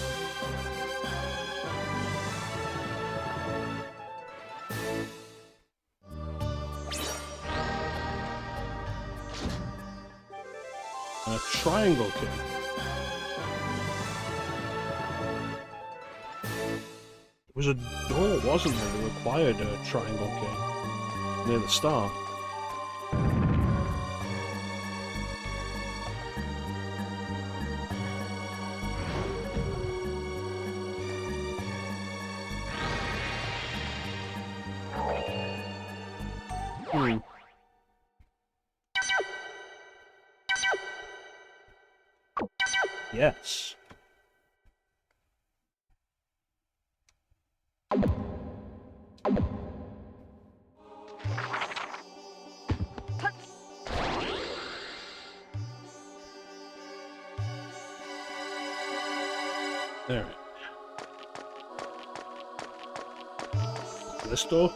Triangle key. It was a door, wasn't there, that required a triangle key near the start. Yes. There. This door?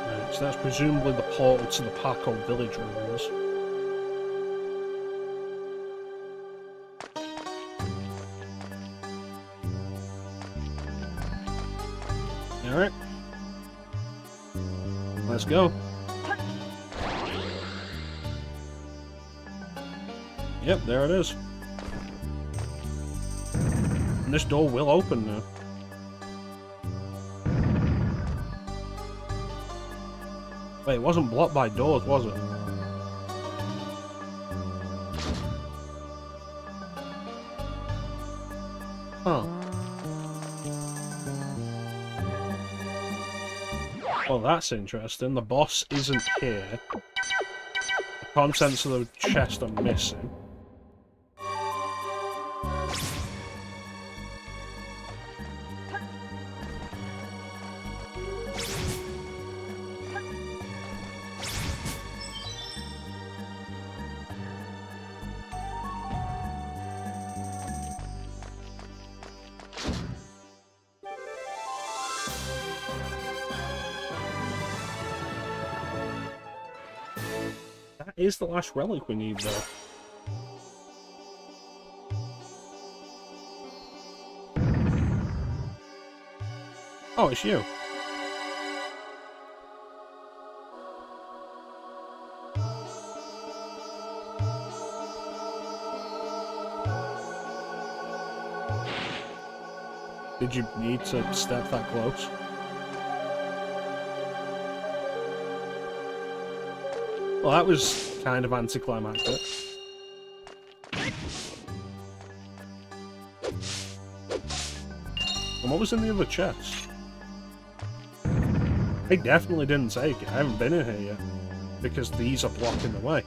Right, so that's presumably the portal to the park or village ruins. Alright. Let's go. Yep, there it is. And this door will open now. Wait, it wasn't blocked by doors, was it? Huh. Well, that's interesting. The boss isn't here. The contents of the chest are missing. That is the last relic we need, though. Oh, it's you. Did you need to step that close? Well, that was kind of anticlimactic. And what was in the other chest? I definitely didn't take it. I haven't been in here yet. Because these are blocking the way.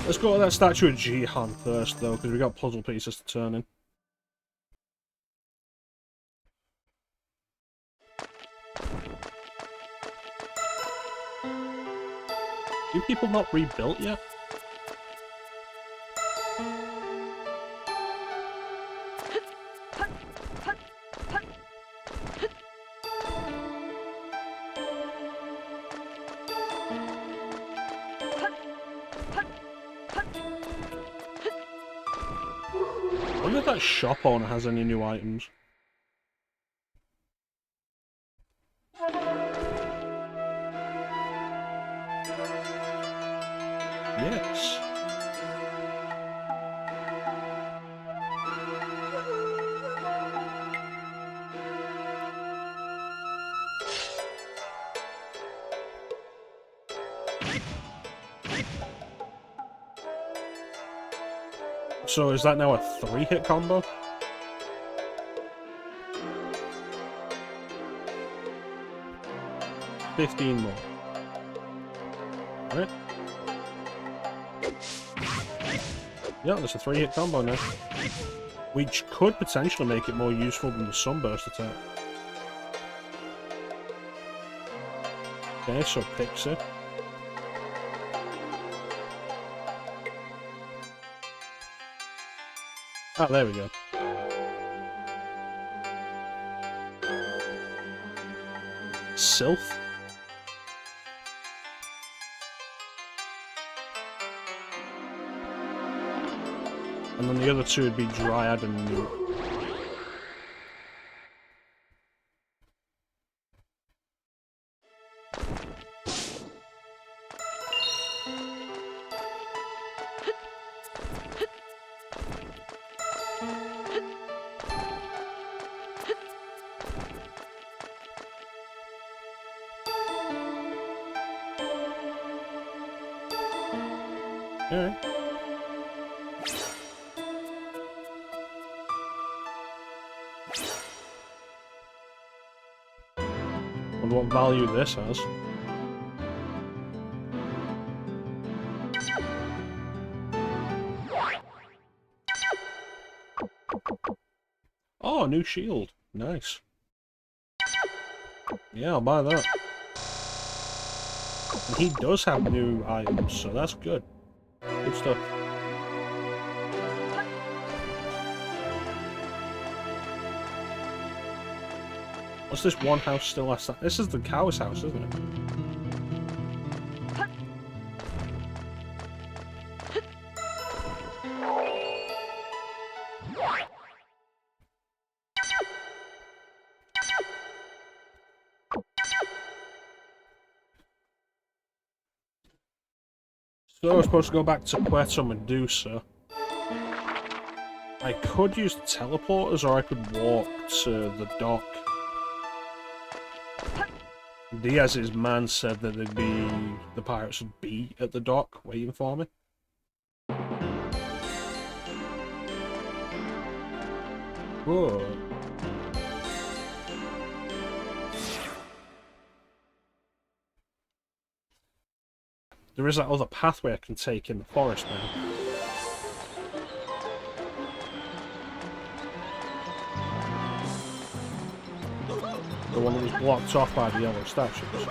Let's go to that statue of Jihan first, though, because we got puzzle pieces to turn in. Do people not rebuilt yet? I wonder if that shop owner has any new items. Yes. So is that now a 3-hit combo? $15 more. Alright. Yeah, that's a 3-hit combo now. Which could potentially make it more useful than the Sunburst attack. Okay, so Pixie. Oh, there we go. Sylph? And then the other two would be Dryad and Newt. Alright. Wonder what value this has. Oh, new shield. Nice. Yeah, I'll buy that. And he does have new items, so that's good. Good stuff. What's this one house still last time? This is the cow's house, isn't it? So we're supposed to go back to Puerto Medusa. I could use the teleporters, or I could walk to the dock. Diaz's man said that the pirates would be at the dock waiting for me. Whoa. There is that other pathway I can take in the forest now. The one that was blocked off by the yellow statues.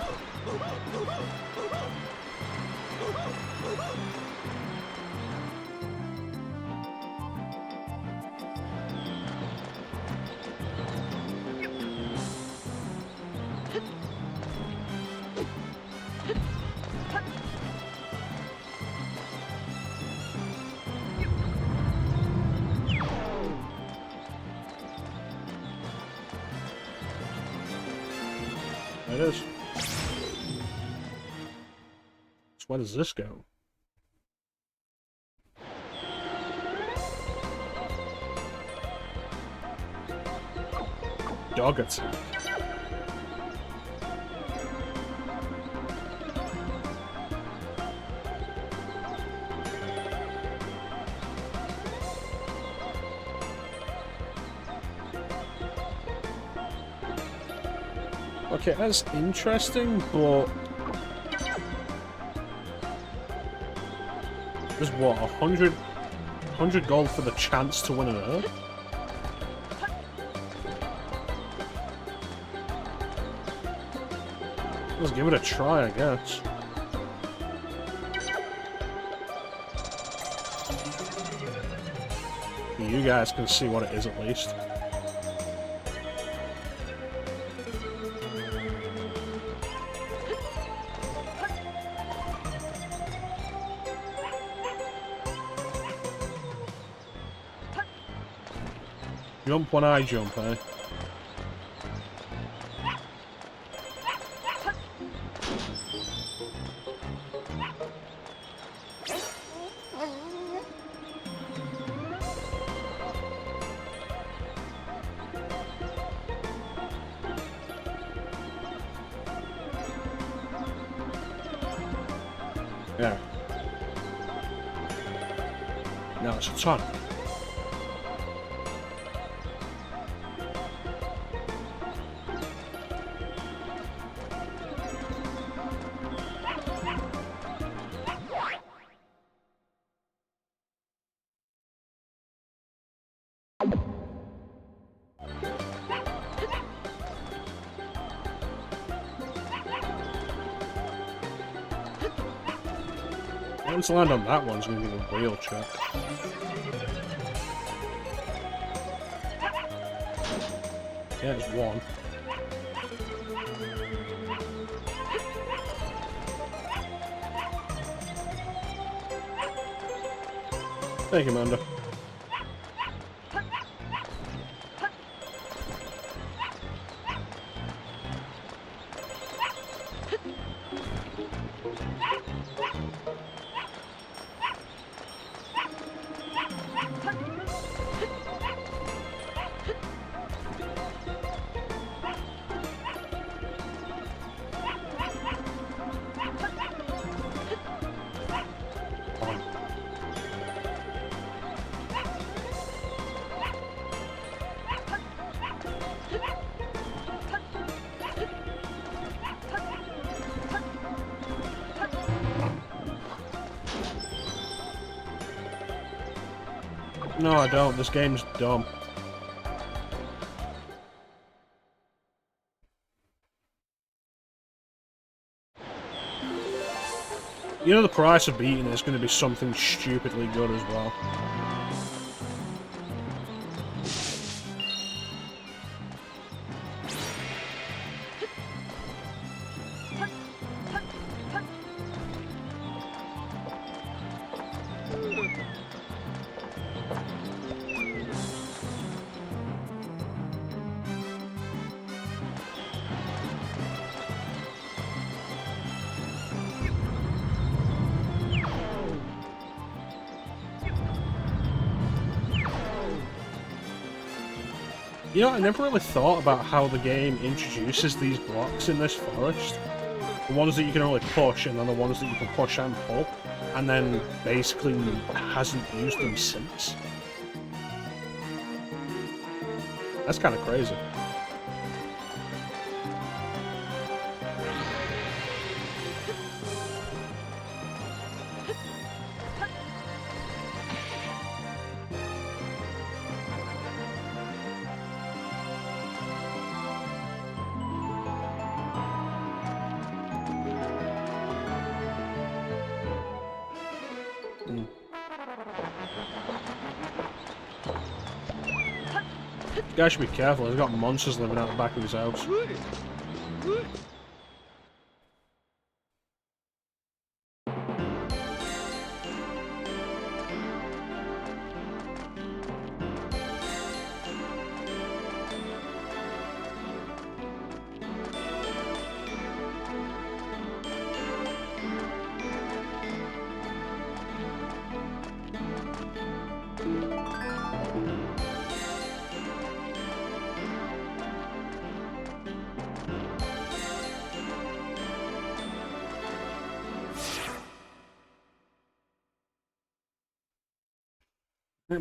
It is. So where does this go? Dog attack. Okay, that's interesting, but there's what, 100 gold for the chance to win an Earth? Let's give it a try, I guess. You guys can see what it is at least. Jump when I jump, eh? Yeah. Now it's a ton. Once I land on that one's gonna be a real check. Yeah, it's one. Thank you, Amanda. No, I don't. This game's dumb. You know the price of beating it is going to be something stupidly good as well. You know, I never really thought about how the game introduces these blocks in this forest. The ones that you can only push, and then the ones that you can push and pull, and then basically hasn't used them since. That's kind of crazy. Guy should be careful, he's got monsters living out the back of his house.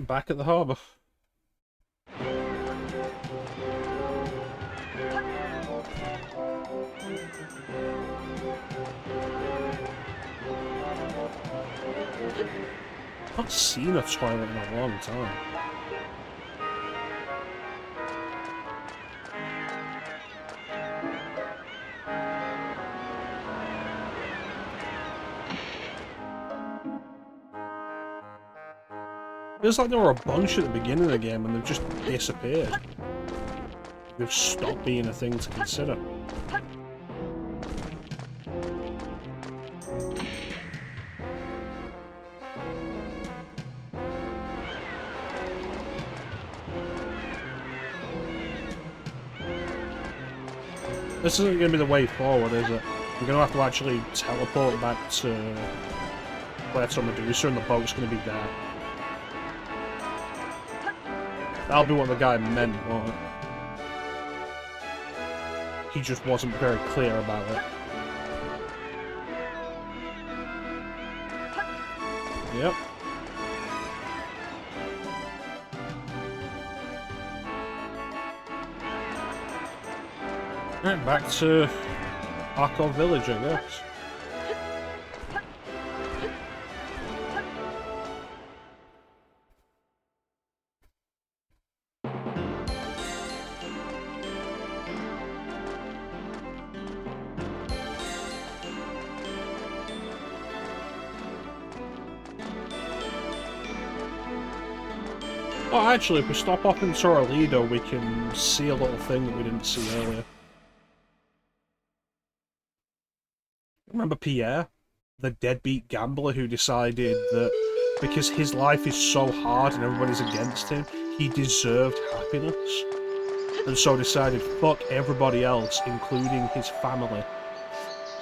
Back at the harbour. I've not seen a toilet in a long time. Feels like there were a bunch at the beginning of the game and they've just disappeared. They've stopped being a thing to consider. This isn't going to be the way forward, is it? We're going to have to actually teleport back to Puerto Medusa and the boat's going to be there. That'll be what the guy meant, won't it? He just wasn't very clear about it. Yep. Right, back to Arco Village, I guess. Oh, actually, if we stop off in Torrelido, we can see a little thing that we didn't see earlier. Remember Pierre? The deadbeat gambler who decided that because his life is so hard and everybody's against him, he deserved happiness. And so decided, fuck everybody else, including his family.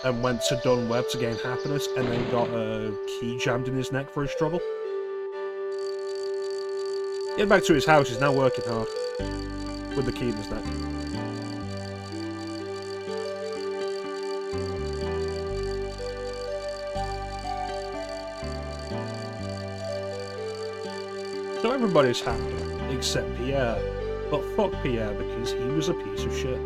And went to Dunweb to gain happiness, and then got a key jammed in his neck for his trouble. Getting back to his house, he's now working hard. With the key in his neck. So everybody's happy, except Pierre. But fuck Pierre, because he was a piece of shit.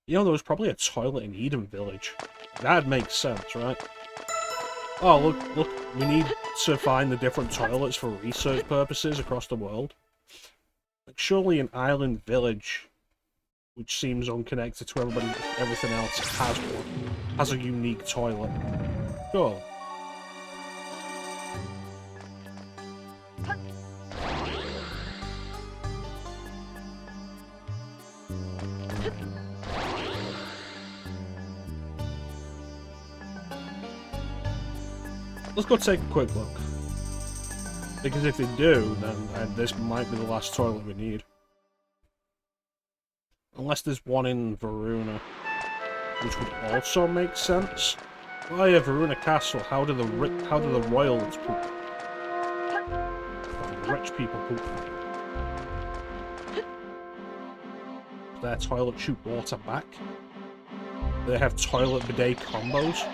You know, there was probably a toilet in Eden Village. That'd make sense, right? Oh, look, we need to find the different toilets for research purposes across the world. Like, surely an island village, which seems unconnected to everything else, has one. Has a unique toilet. Sure. Let's go take a quick look. Because if they do, then this might be the last toilet we need. Unless there's one in Verona. Which would also make sense. Oh yeah, Verona Castle. How do the royals poop? How do the rich people poop? Does their toilet shoot water back? Do they have toilet bidet combos?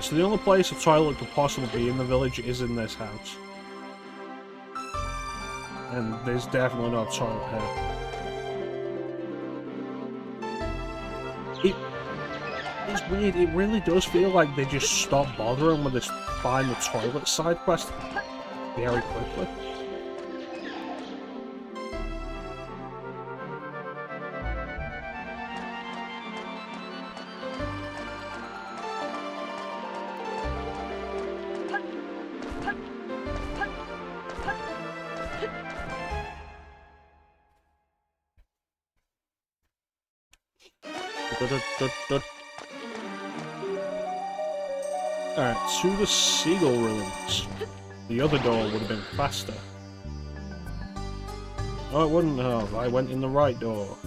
So the only place a toilet could possibly be in the village is in this house. And there's definitely no toilet here. It's weird, it really does feel like they just stopped bothering with this find the toilet side quest very quickly. Alright, to the Seagull Ruins. The other door would have been faster. Oh, it wouldn't have. I went in the right door.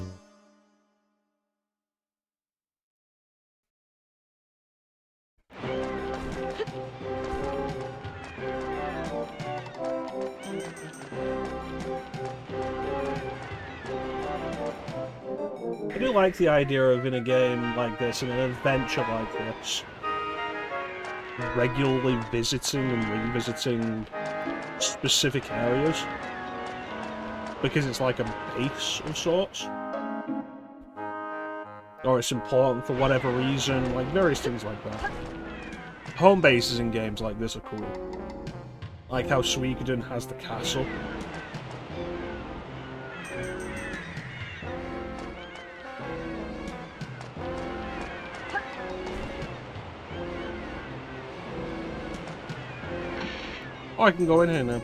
I do like the idea of, in a game like this, in an adventure like this, regularly visiting and revisiting specific areas. Because it's like a base of sorts. Or it's important for whatever reason, like various things like that. Home bases in games like this are cool. Like how Suikoden has the castle. Oh, I can go in here now.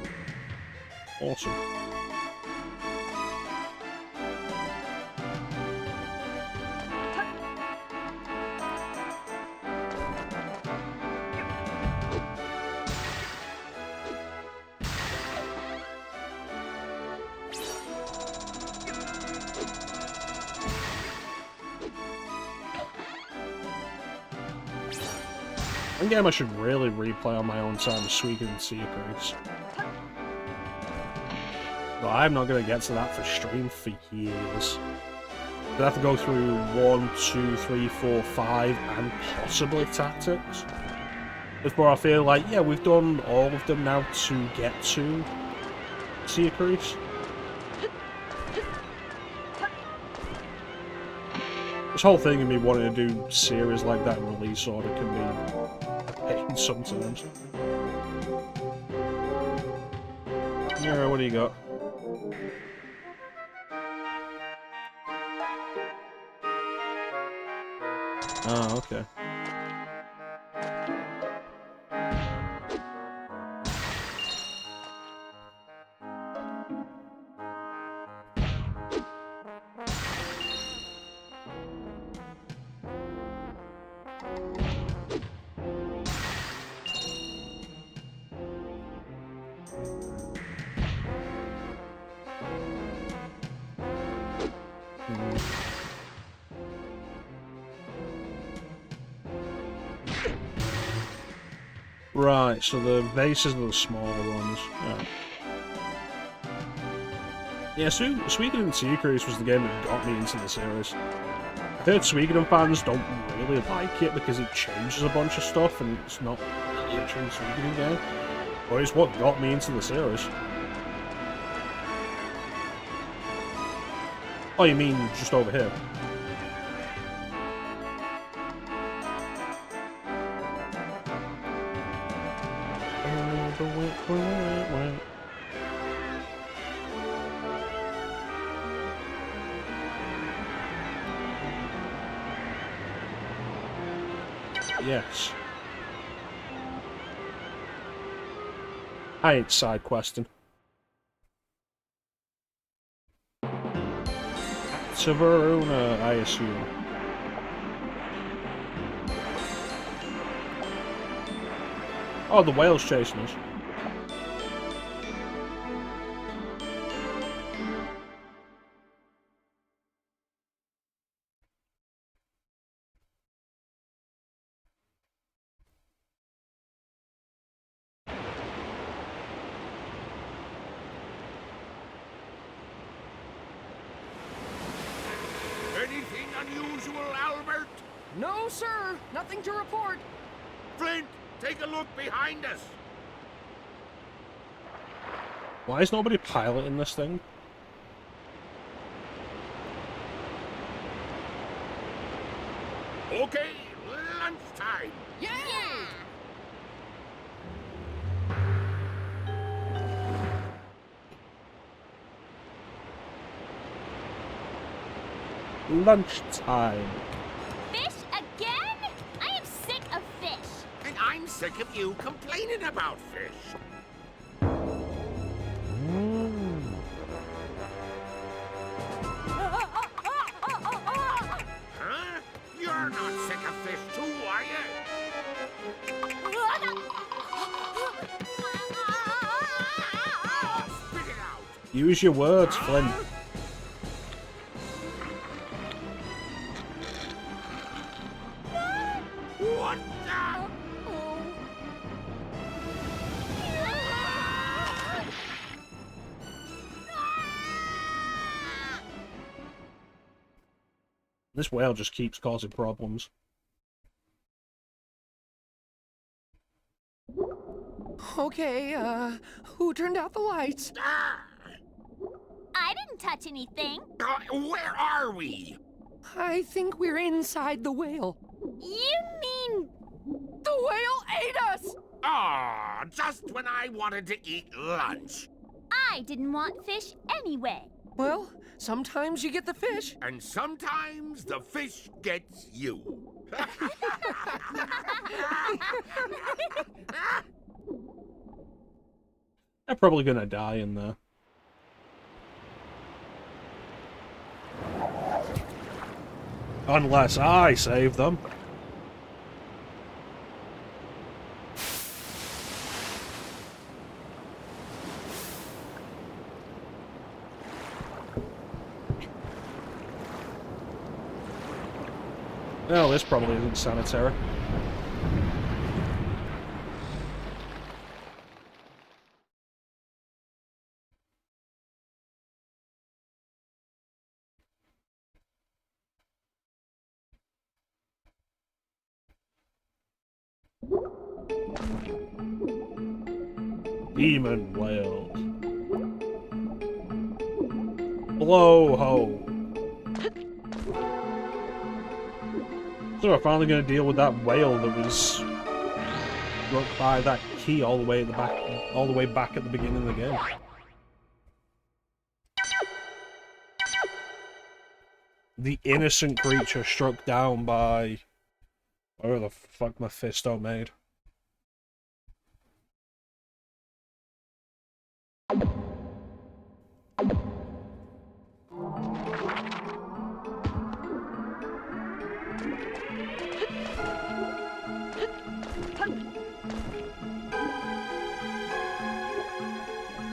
Awesome. One game I should really replay on my own time is Suikoden Sea Cruise. But I'm not going to get to that for stream for years. I'd have to go through 1, 2, 3, 4, 5, and possibly Tactics. Before I feel like, yeah, we've done all of them now to get to Sea Cruise. This whole thing of me wanting to do series like that in release order can be a pain sometimes. Yeah, what do you got? Oh, okay. Right, so the bases are the smaller ones. Oh. Yeah, Suikoden Sea Cruise was the game that got me into the series. I've heard Suikoden fans don't really like it because it changes a bunch of stuff and it's not really a true Suikoden game. But it's what got me into the series. Oh, you mean just over here? Yes. I ain't side questing. To Verona, I assume. Oh, the whale's chasing us.
Anything unusual, Albert?
No, sir. Nothing to report.
Flint, take a look behind us.
Why is nobody piloting this thing?
Okay, lunchtime.
Yeah!
Lunchtime.
Fish again? I am sick of fish.
And I'm sick of you complaining about fish. Huh? You're not sick of fish too, are you? Oh, spit it out.
Use your words, Flint.
What the?
This whale just keeps causing problems.
Okay, who turned out the lights?
I didn't touch anything.
Where are we?
I think we're inside the whale.
You mean...
The whale ate us!
Ah, just when I wanted to eat lunch.
I didn't want fish anyway.
Well, sometimes you get the fish.
And sometimes the fish gets you.
They're probably gonna die in there. Unless I save them. Well, this probably isn't sanitary. Demon whale. Blowhole. So we're finally going to deal with that whale that was struck by that key all the way at the back, all the way back at the beginning of the game. The innocent creature struck down by whatever the fuck Mephisto made.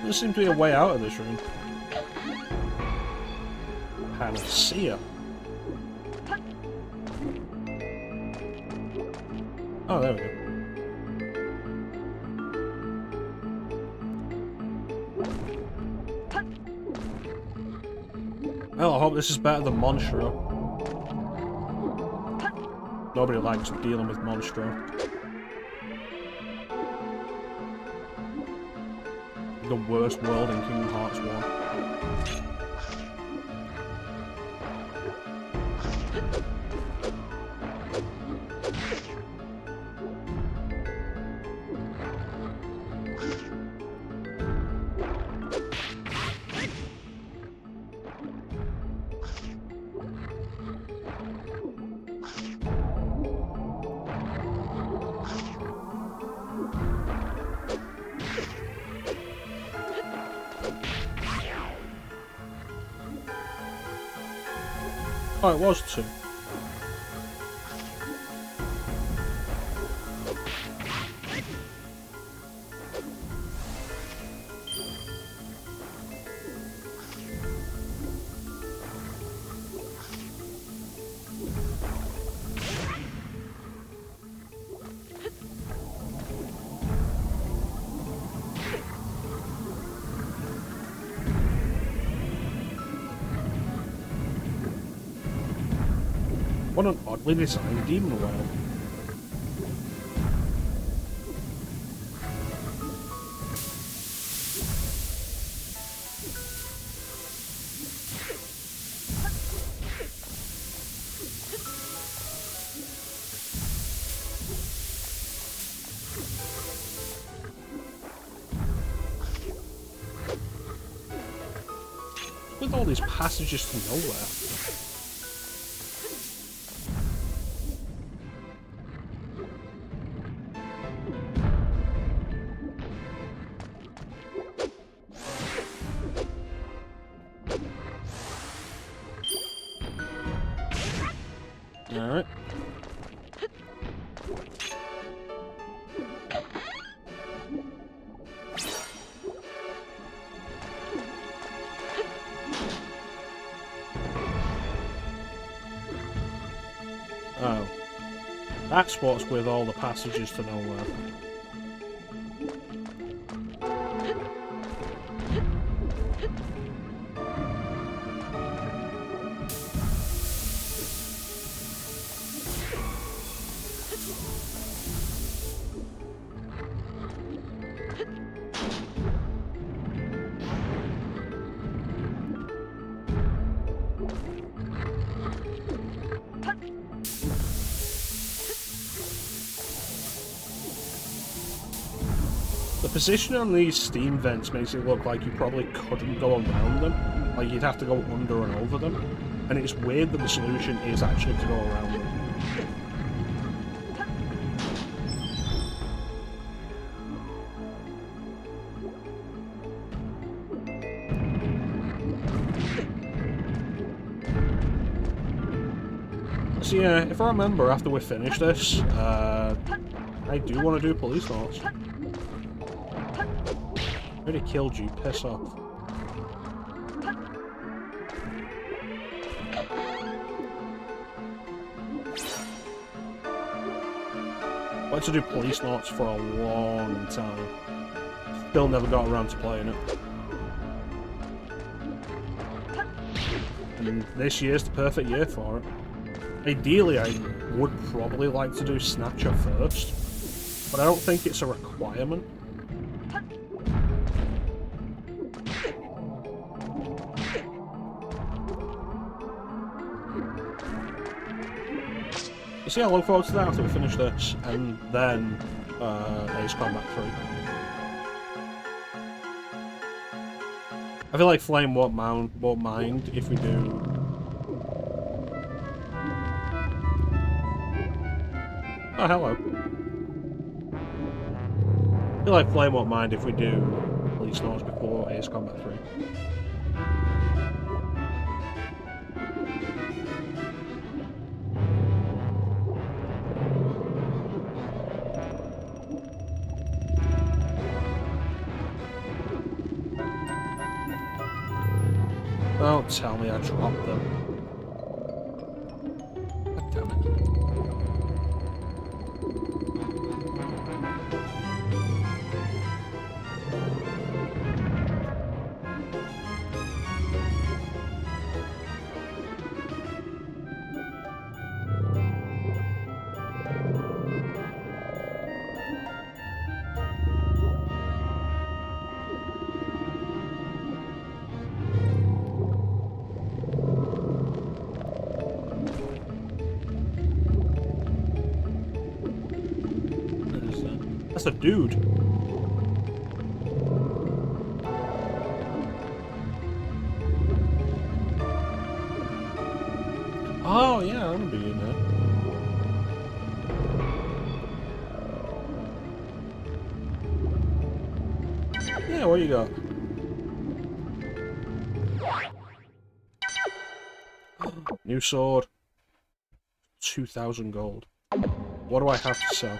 There seems to be a way out of this room. Panacea. Oh, there we go. Well, I hope this is better than Monstro. Nobody likes dealing with Monstro. The worst world in Kingdom Hearts 1. Oh, it was 2. What an oddly designed demon whale. With all these passages to nowhere. Alright. Oh. That's what's with all the passages to nowhere. The position on these steam vents makes it look like you probably couldn't go around them. Like you'd have to go under and over them. And it's weird that the solution is actually to go around them. So yeah, if I remember after we finish this, I do want to do police notes. I already killed you, piss off. I wanted to do police notes for a long time. Still never got around to playing it. And this year's the perfect year for it. Ideally, I would probably like to do Snatcher first. but I don't think it's a requirement. You see, I look forward to that after we finish this, and then Ace Combat 3. I feel like Flame won't mind if we do. Oh, hello. I feel like Flame won't mind if we do Police Notes before Ace Combat 3. Don't tell me I dropped them. God damn it. That's a dude. Oh yeah, I remember you now. Yeah, what you got? New sword. 2,000 gold. What do I have to sell?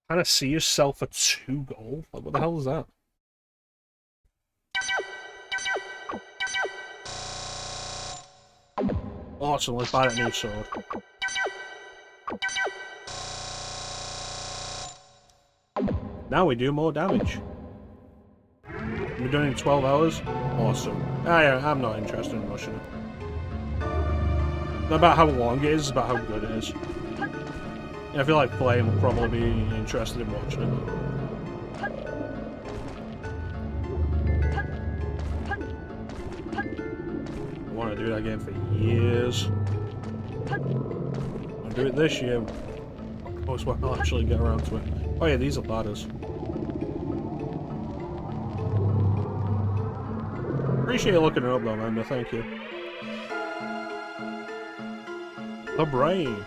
Trying to see yourself for 2 gold? Like, what the hell is that? Awesome, let's buy that new sword. Now we do more damage. We're doing it in 12 hours? Awesome. Yeah, I'm not interested in rushing it. Not about how long it is, it's about how good it is. I feel like Flame will probably be interested in watching it. I want to do that game for years. I'll do it this year. Of course, I'll actually get around to it. Oh yeah, these are ladders. Appreciate you looking it up though, Amanda, thank you. The brain.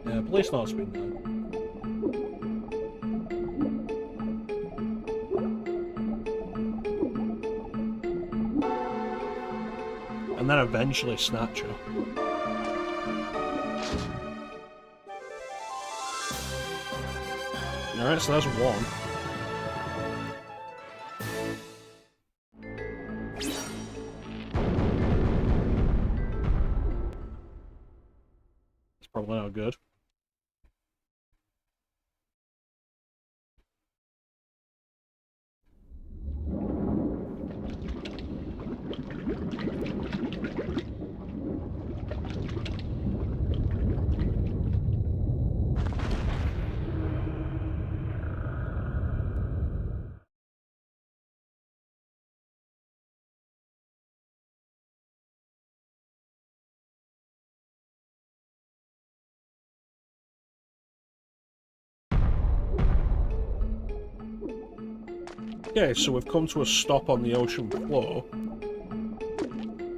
Yeah, police note's been done. And then eventually Snatcher. Alright, so that's 1. It's probably not good. Okay, so we've come to a stop on the ocean floor.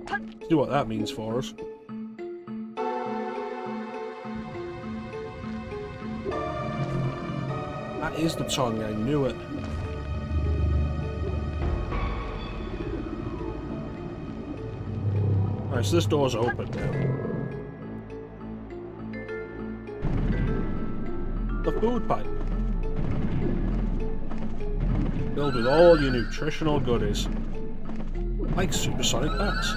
Let's see what that means for us. That is the tongue, I knew it. Alright, so this door's open now. The food pipe. Filled with all your nutritional goodies. Like supersonic bats.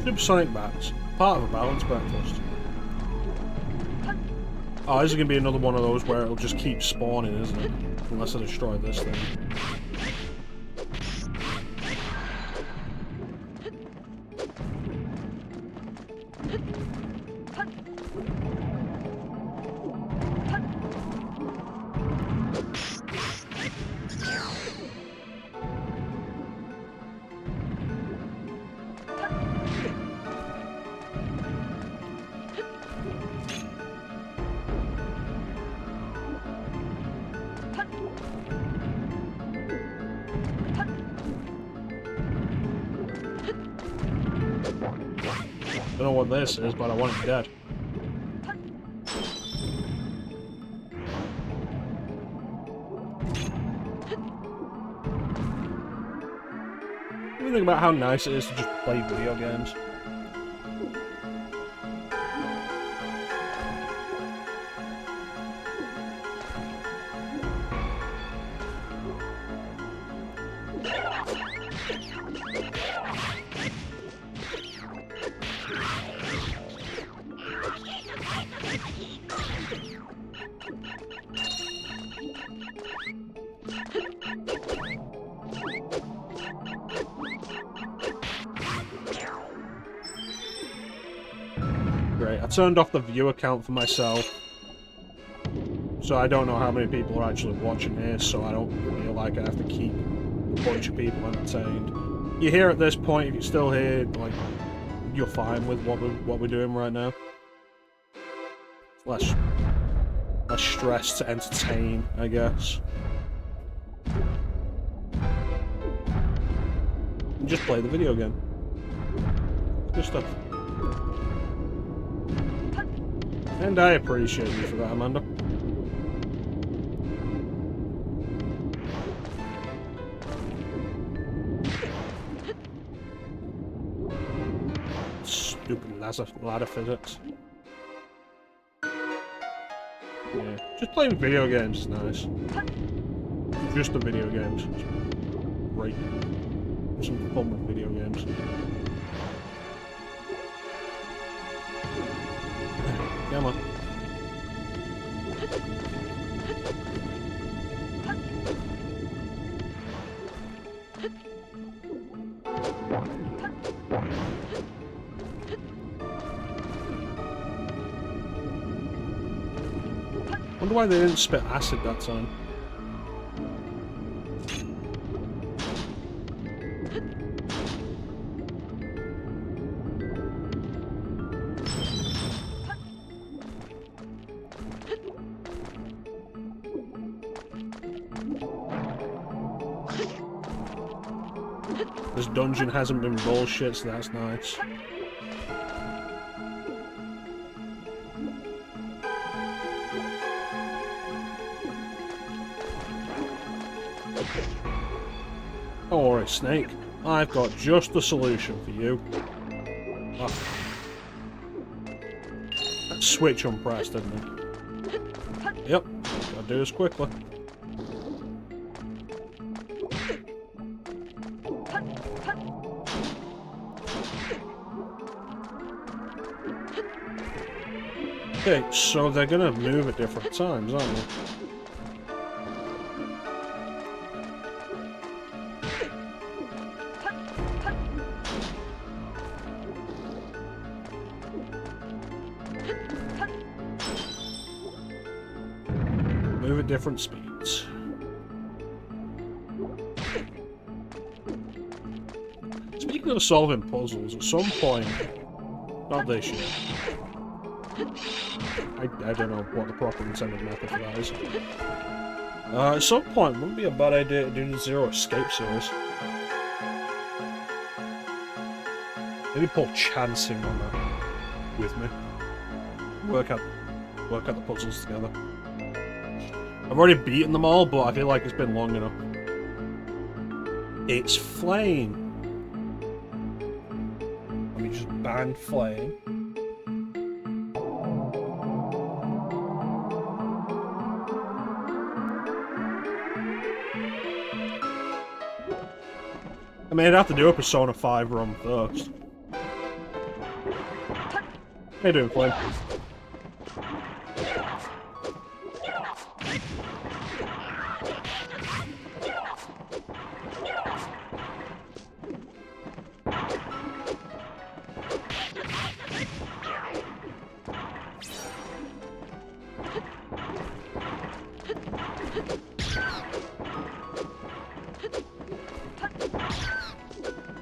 Supersonic bats. Part of a balanced breakfast. Oh, this is going to be another one of those where it'll just keep spawning, isn't it? Unless I destroy this thing. Don't know what this is, but I want it dead. What do you think about how nice it is to just play video games? Great, I turned off the viewer count for myself. So I don't know how many people are actually watching this, so I don't feel like I have to keep a bunch of people entertained. You're here at this point, if you're still here, like, you're fine with what we're doing right now. Less stress to entertain, I guess. And just play the video game. Good stuff. And I appreciate you for that, Amanda. Stupid ladder physics. Yeah, just playing video games is nice. Just the video games. It's great. Have some fun with video games. Come on. Wonder why they didn't spit acid that time. This dungeon hasn't been bullshit, so that's nice. Don't worry, Snake. I've got just the solution for you. Oh. That switch unpressed, didn't it? Yep. Gotta do this quickly. Okay, so they're gonna move at different times, aren't they? Move at different speeds. Speaking of solving puzzles, at some point, not this year, I don't know what the proper intended method for that is. At some point, it wouldn't be a bad idea to do the Zero Escape series. Maybe pull Chancing on that with me. Work out the puzzles together. I've already beaten them all, but I feel like it's been long enough. It's Flame. Let me just ban Flame. I mean, I'd have to do a Persona 5 run first. How you doing, Flame?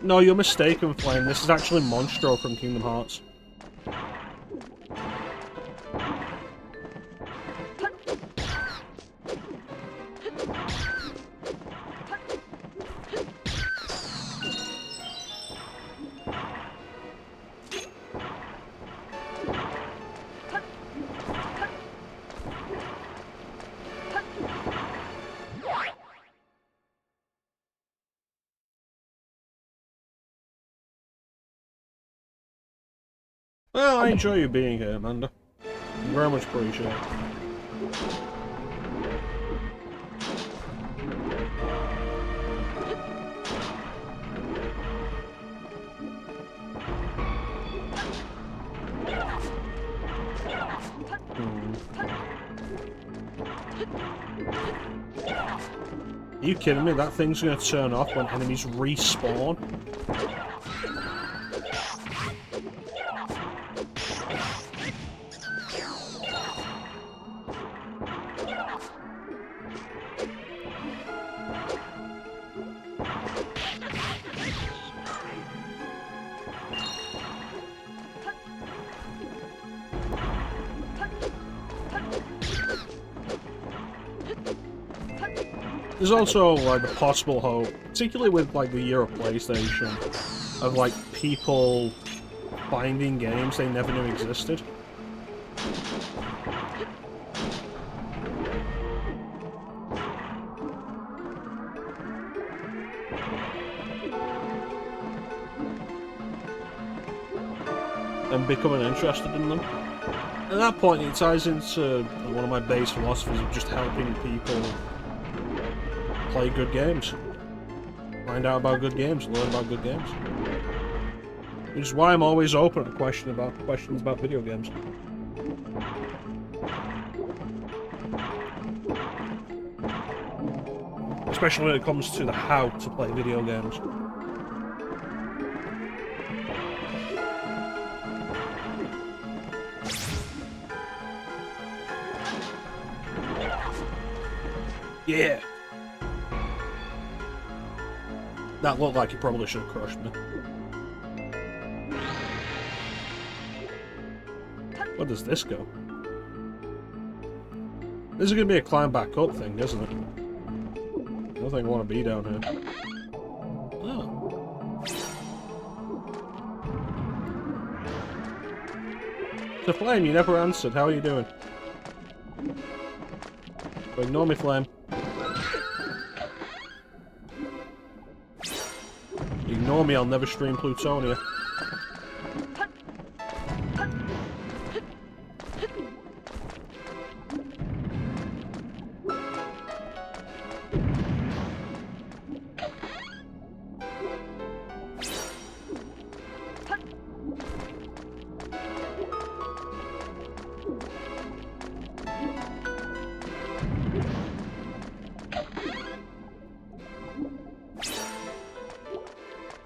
No, you're mistaken, Flame. This is actually Monstro from Kingdom Hearts. Well, I enjoy you being here, Amanda. Very much appreciate it. Are you kidding me? That thing's gonna turn off when enemies respawn? There's also, like, the possible hope, particularly with, like, the year of PlayStation, of, like, people finding games they never knew existed. And becoming interested in them. At that point, it ties into one of my base philosophies of just helping people play good games. Find out about good games, learn about good games. Which is why I'm always open to questions about video games. Especially when it comes to the how to play video games. Yeah! That looked like it probably should have crushed me. Where does this go? This is going to be a climb back up thing, isn't it? I don't think I want to be down here. Oh. So Flame, you never answered. How are you doing? So ignore me, Flame. Ignore me, I'll never stream Plutonia.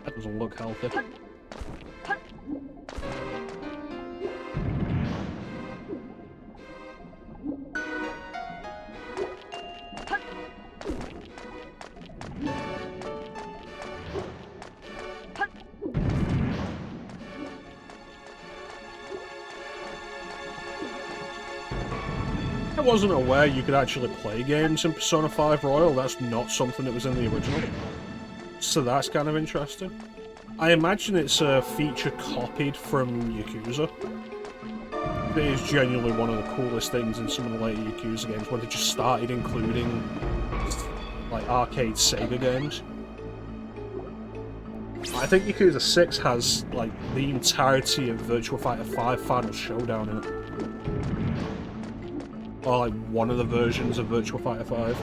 That doesn't look healthy. I wasn't aware you could actually play games in Persona 5 Royal. That's not something that was in the original. So that's kind of interesting. I imagine it's a feature copied from Yakuza. It is genuinely one of the coolest things in some of the later Yakuza games when they just started including like arcade Sega games. I think Yakuza 6 has like the entirety of Virtua Fighter 5 Final Showdown in it. Or like one of the versions of Virtua Fighter 5.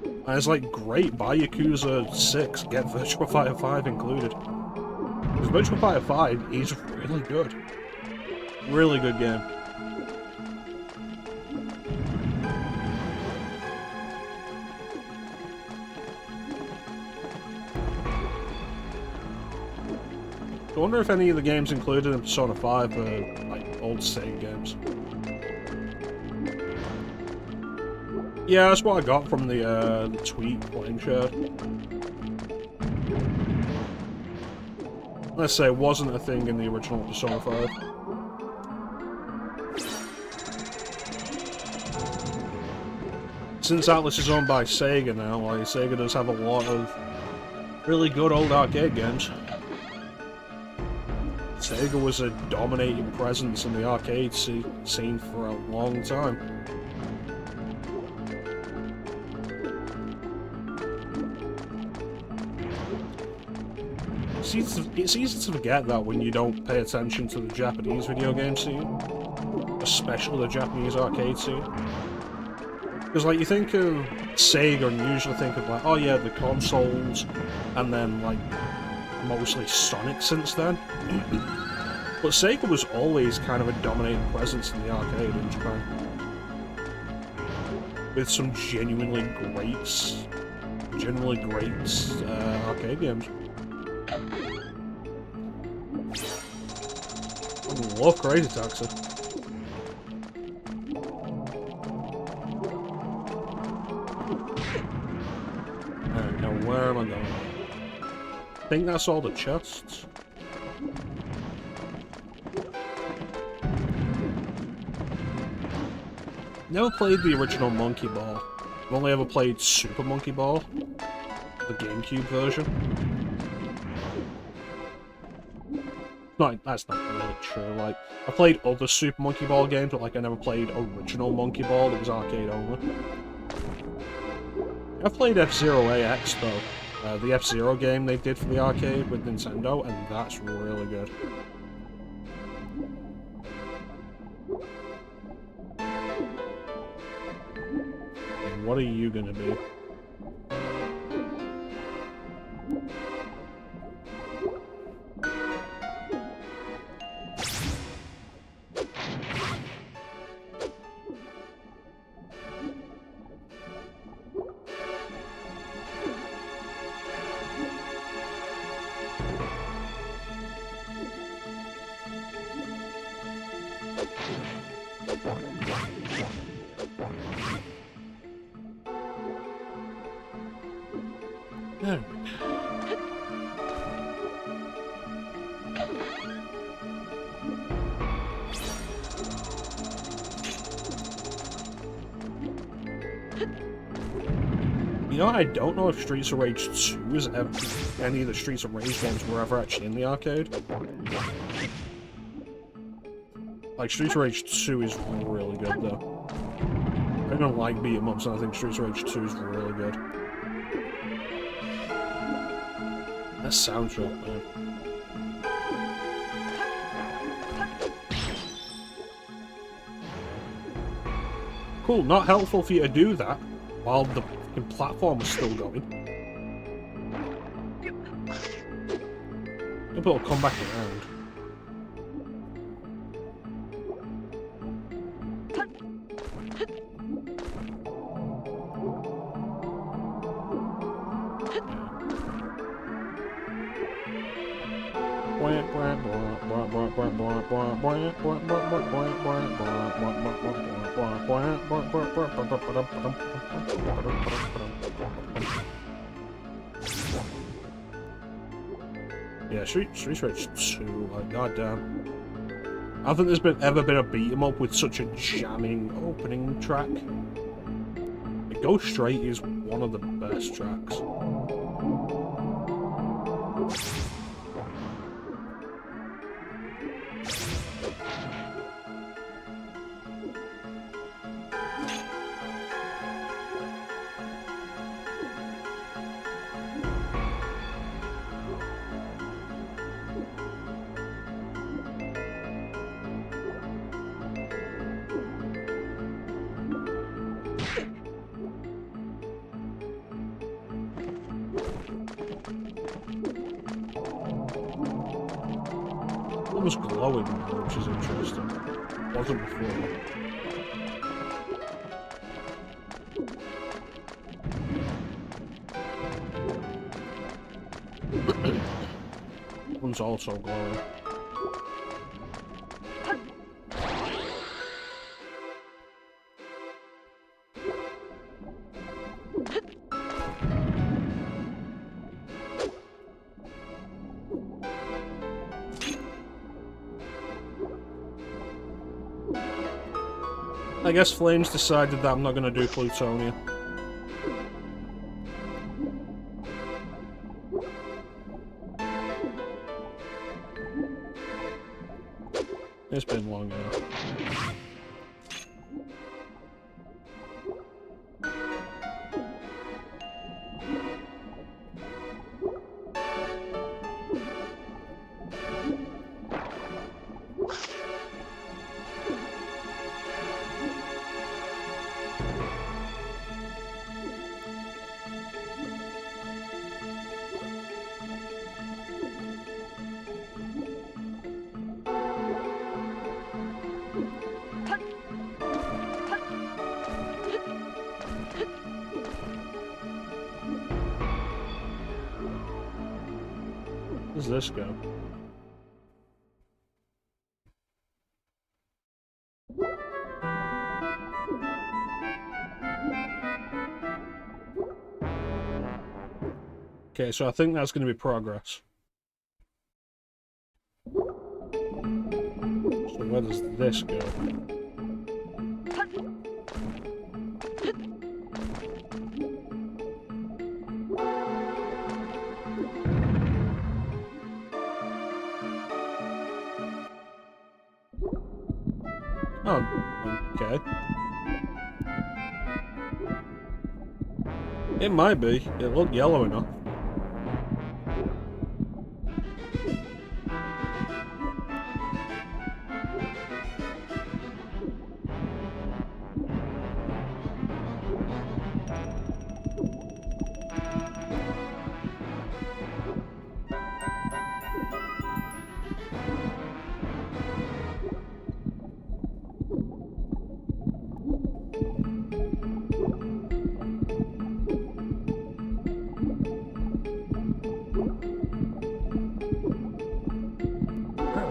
And it's like, great, buy Yakuza 6, get Virtua Fighter 5 included. Because Virtua Fighter 5 is really good. Really good game. I wonder if any of the games included in Persona 5 are like old Sega games. Yeah, that's what I got from the tweet playing shared. Let's say it wasn't a thing in the original Persona 5. Since Atlas is owned by Sega now, like, Sega does have a lot of really good old arcade games. Sega was a dominating presence in the arcade scene for a long time. It's easy to forget that when you don't pay attention to the Japanese video game scene, especially the Japanese arcade scene. Because, like, you think of Sega and you usually think of, like, oh yeah, the consoles, and then, like, mostly Sonic since then. But Sega was always kind of a dominating presence in the arcade in Japan. With some genuinely great arcade games. I love Crazy Taxi. Alright, now where am I going? I think that's all the chests. Never played the original Monkey Ball. I've only ever played Super Monkey Ball, the GameCube version. No, that's not really true. Like, I played other Super Monkey Ball games, but like I never played original Monkey Ball that was arcade only. I've played F-Zero AX though, the F-Zero game they did for the arcade with Nintendo, and that's really good. And what are you gonna be? No. You know, I don't know if Streets of Rage 2 is ever, any of the Streets of Rage games were ever actually in the arcade. Like, Streets of Rage 2 is really good, though. I don't like beat 'em ups, and I think Streets of Rage 2 is really good. That soundtrack, man. Cool, not helpful for you to do that while the fucking platform was still going. Maybe it'll come back around. Yeah, Streets Rage 2, like, goddamn. I think there's ever been a beat 'em up with such a jamming opening track. Go Straight is one of the best tracks. Almost glowing now, which is interesting. Wasn't before. One's also glowing. I guess Flames decided that I'm not going to do Plutonia. It's been long enough. Where does this go? Okay, so I think that's going to be progress. So where does this go? Oh, okay. It might be. It looked yellow enough.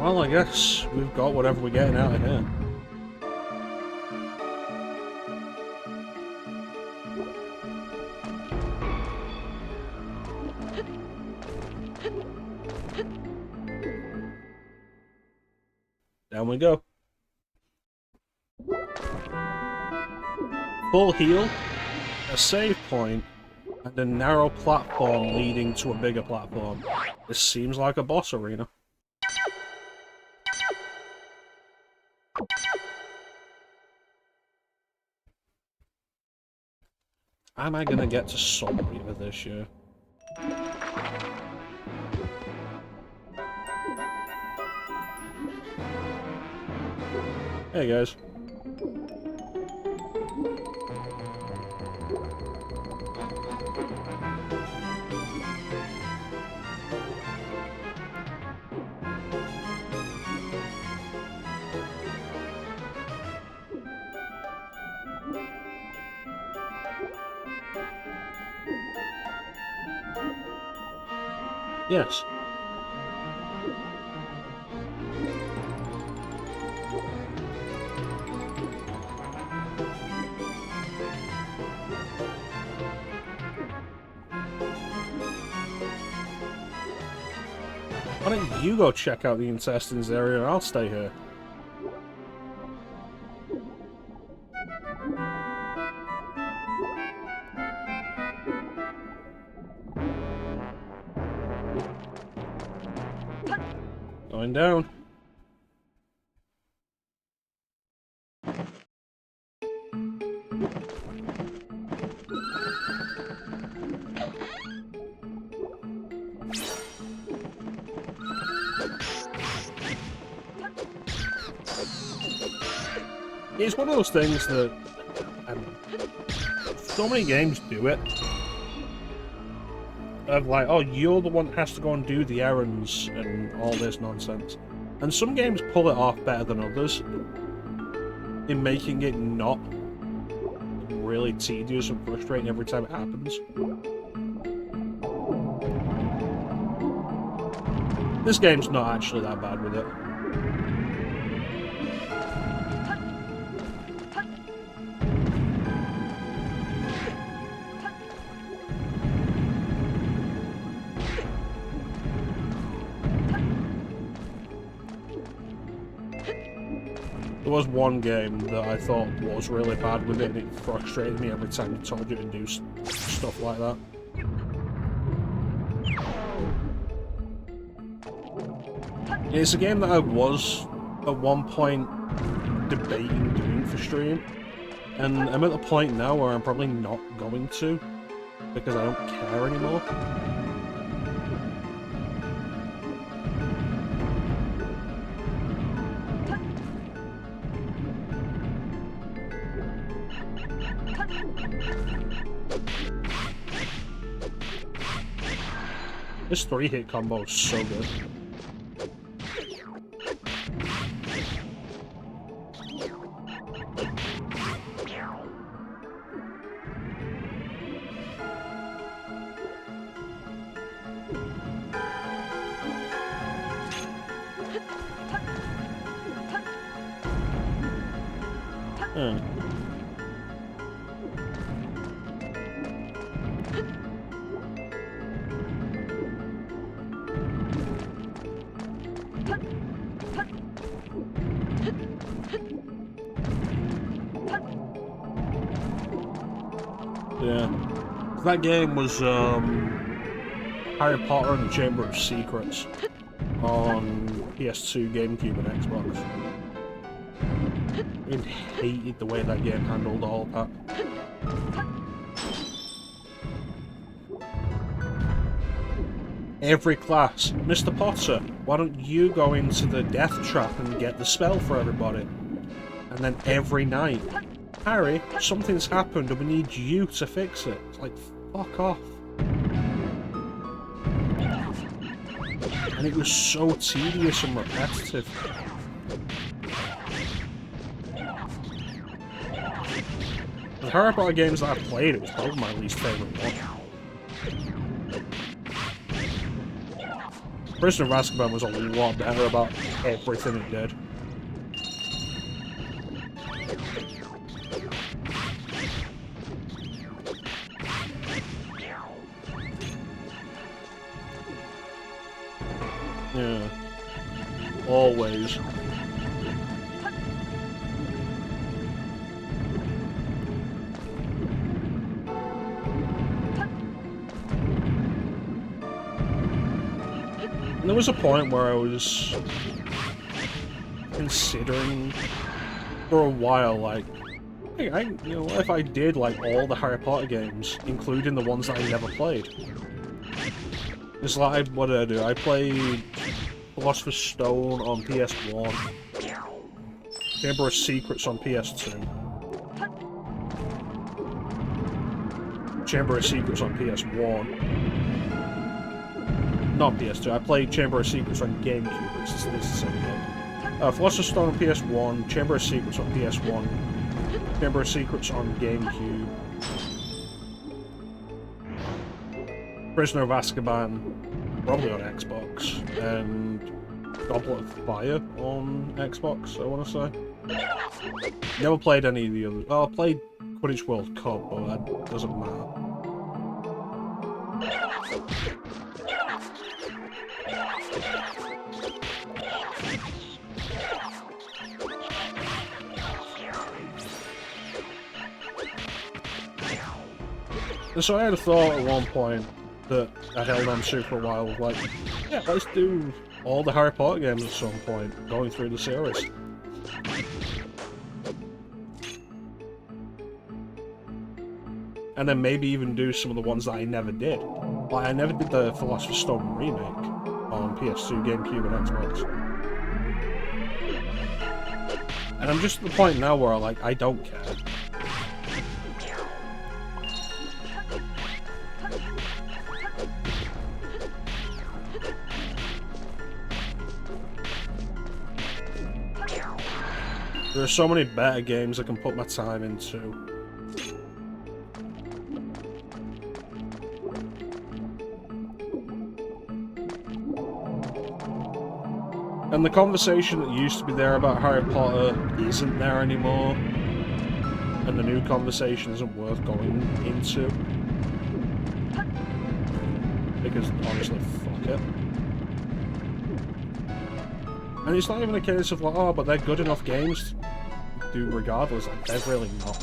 Well, I guess we've got whatever we're getting out of here. Down we go. Full heal, a save point, and a narrow platform leading to a bigger platform. This seems like a boss arena. Am I gonna get to Sombria with this year? Hey guys. Yes. Why don't you go check out the intestines area and I'll stay here? Going down. It's one of those things that so many games do it. Of like, oh, you're the one that has to go and do the errands and all this nonsense. And some games pull it off better than others in making it not really tedious and frustrating every time it happens. This game's not actually that bad with it. There was one game that I thought was really bad with it, and it frustrated me every time you told you to do stuff like that. It's a game that I was, at one point, debating doing for stream, and I'm at the point now where I'm probably not going to, because I don't care anymore. This 3-hit combo is so good. Yeah. That game was Harry Potter and the Chamber of Secrets on PS2, GameCube, and Xbox. I hated the way that game handled all of that. Every class, Mr. Potter, why don't you go into the death trap and get the spell for everybody? And then every night, Harry, something's happened and we need you to fix it. It's like, fuck off. And it was so tedious and repetitive. The Harry Potter games that I played, it was probably my least favourite one. Prisoner of Azkaban was a lot better about everything it did. Yeah. Always. There was a point where I was considering for a while, like, hey, you know, if I did like all the Harry Potter games, including the ones that I never played. It's like, what did I do? I played Philosopher's Stone on PS1, Chamber of Secrets on PS2, Chamber of Secrets on PS1. Not PS2, I played Chamber of Secrets on GameCube, it's the same game. Philosopher's Stone on PS1, Chamber of Secrets on PS1, Chamber of Secrets on GameCube, Prisoner of Azkaban, probably on Xbox, and Goblet of Fire on Xbox, I want to say. Never played any of the others. Well, I played Quidditch World Cup, but that doesn't matter. So I had a thought at one point that I held on to for a while, like, yeah, let's do all the Harry Potter games at some point, going through the series. And then maybe even do some of the ones that I never did. Like, I never did the Philosopher's Stone remake on PS2, GameCube, and Xbox. And I'm just at the point now where, like, I don't care. There are so many better games I can put my time into. And the conversation that used to be there about Harry Potter isn't there anymore. And the new conversation isn't worth going into. Because, honestly, fuck it. And it's not even a case of like, oh, but they're good enough games to do regardless. Like, they're really not.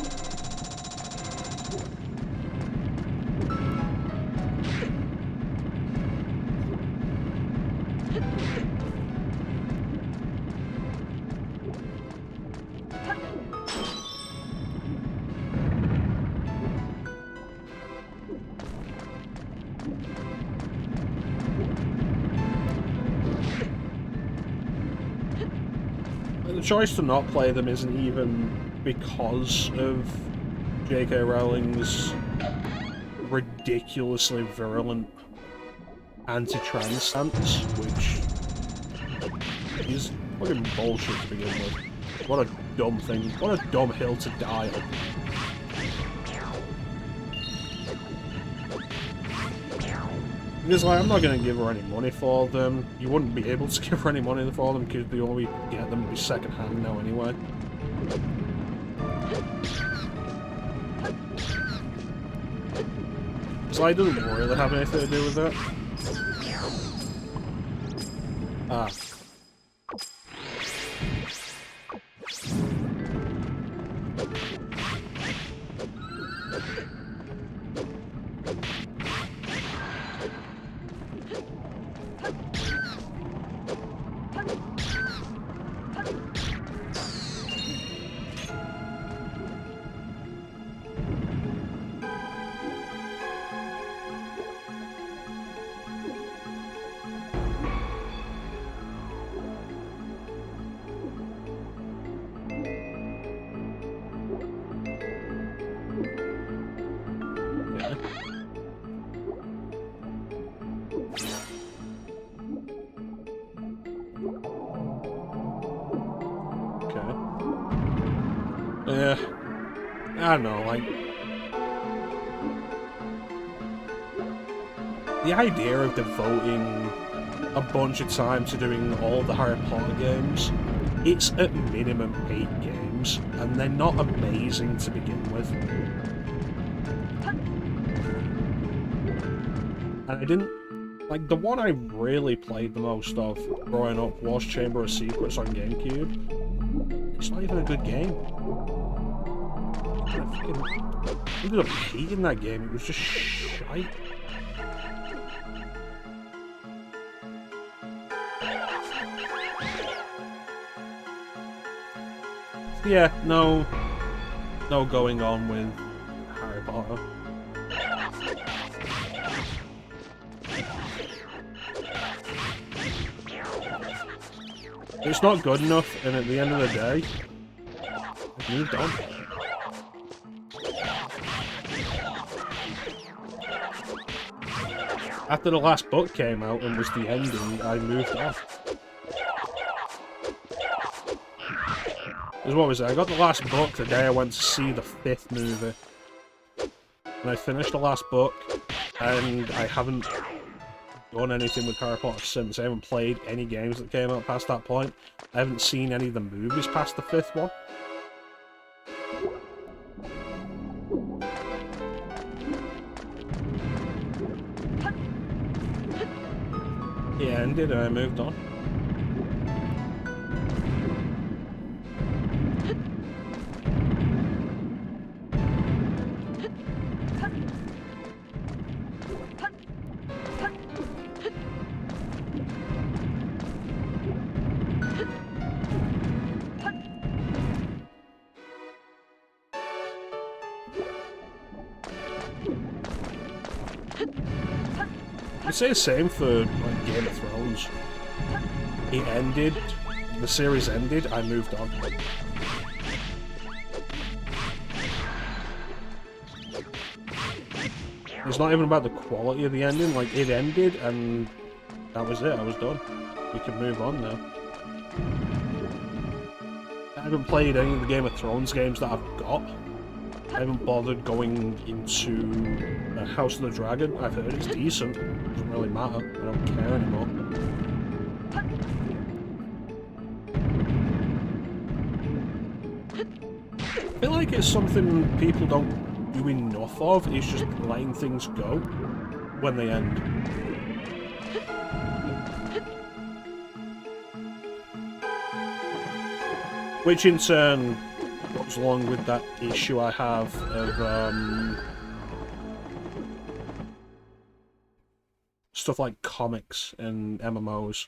The choice to not play them isn't even because of J.K. Rowling's ridiculously virulent anti-trans stance, which is fucking bullshit to begin with. What a dumb thing. What a dumb hill to die on. Because, like, I'm not going to give her any money for them. You wouldn't be able to give her any money for them because the only way you can get them would be second hand now anyway. So it doesn't really have anything to do with that. Ah. Yeah, I don't know, like, the idea of devoting a bunch of time to doing all the Harry Potter games, it's at minimum 8 games, and they're not amazing to begin with. And I didn't, like, the one I really played the most of growing up was Chamber of Secrets on GameCube. It's not even a good game. I ended up hating that game. It was just shite. Yeah, no going on with Harry Potter. It's not good enough, and at the end of the day, I've moved on. After the last book came out and was the ending, I moved on. Because what was it? I got the last book the day I went to see the 5th movie. And I finished the last book, and I haven't done anything with Harry Potter since. I haven't played any games that came out past that point. I haven't seen any of the movies past the 5th one. It ended and I moved on. I'd say the same for like Game of Thrones. It ended, the series ended, I moved on. It's not even about the quality of the ending, like it ended and that was it, I was done. We can move on now. I haven't played any of the Game of Thrones games that I've got. I haven't bothered going into House of the Dragon. I've heard it's decent. It doesn't really matter. I don't care anymore. I feel like it's something people don't do enough of. It's just letting things go when they end. Which in turn goes along with that issue I have of stuff like comics and MMOs,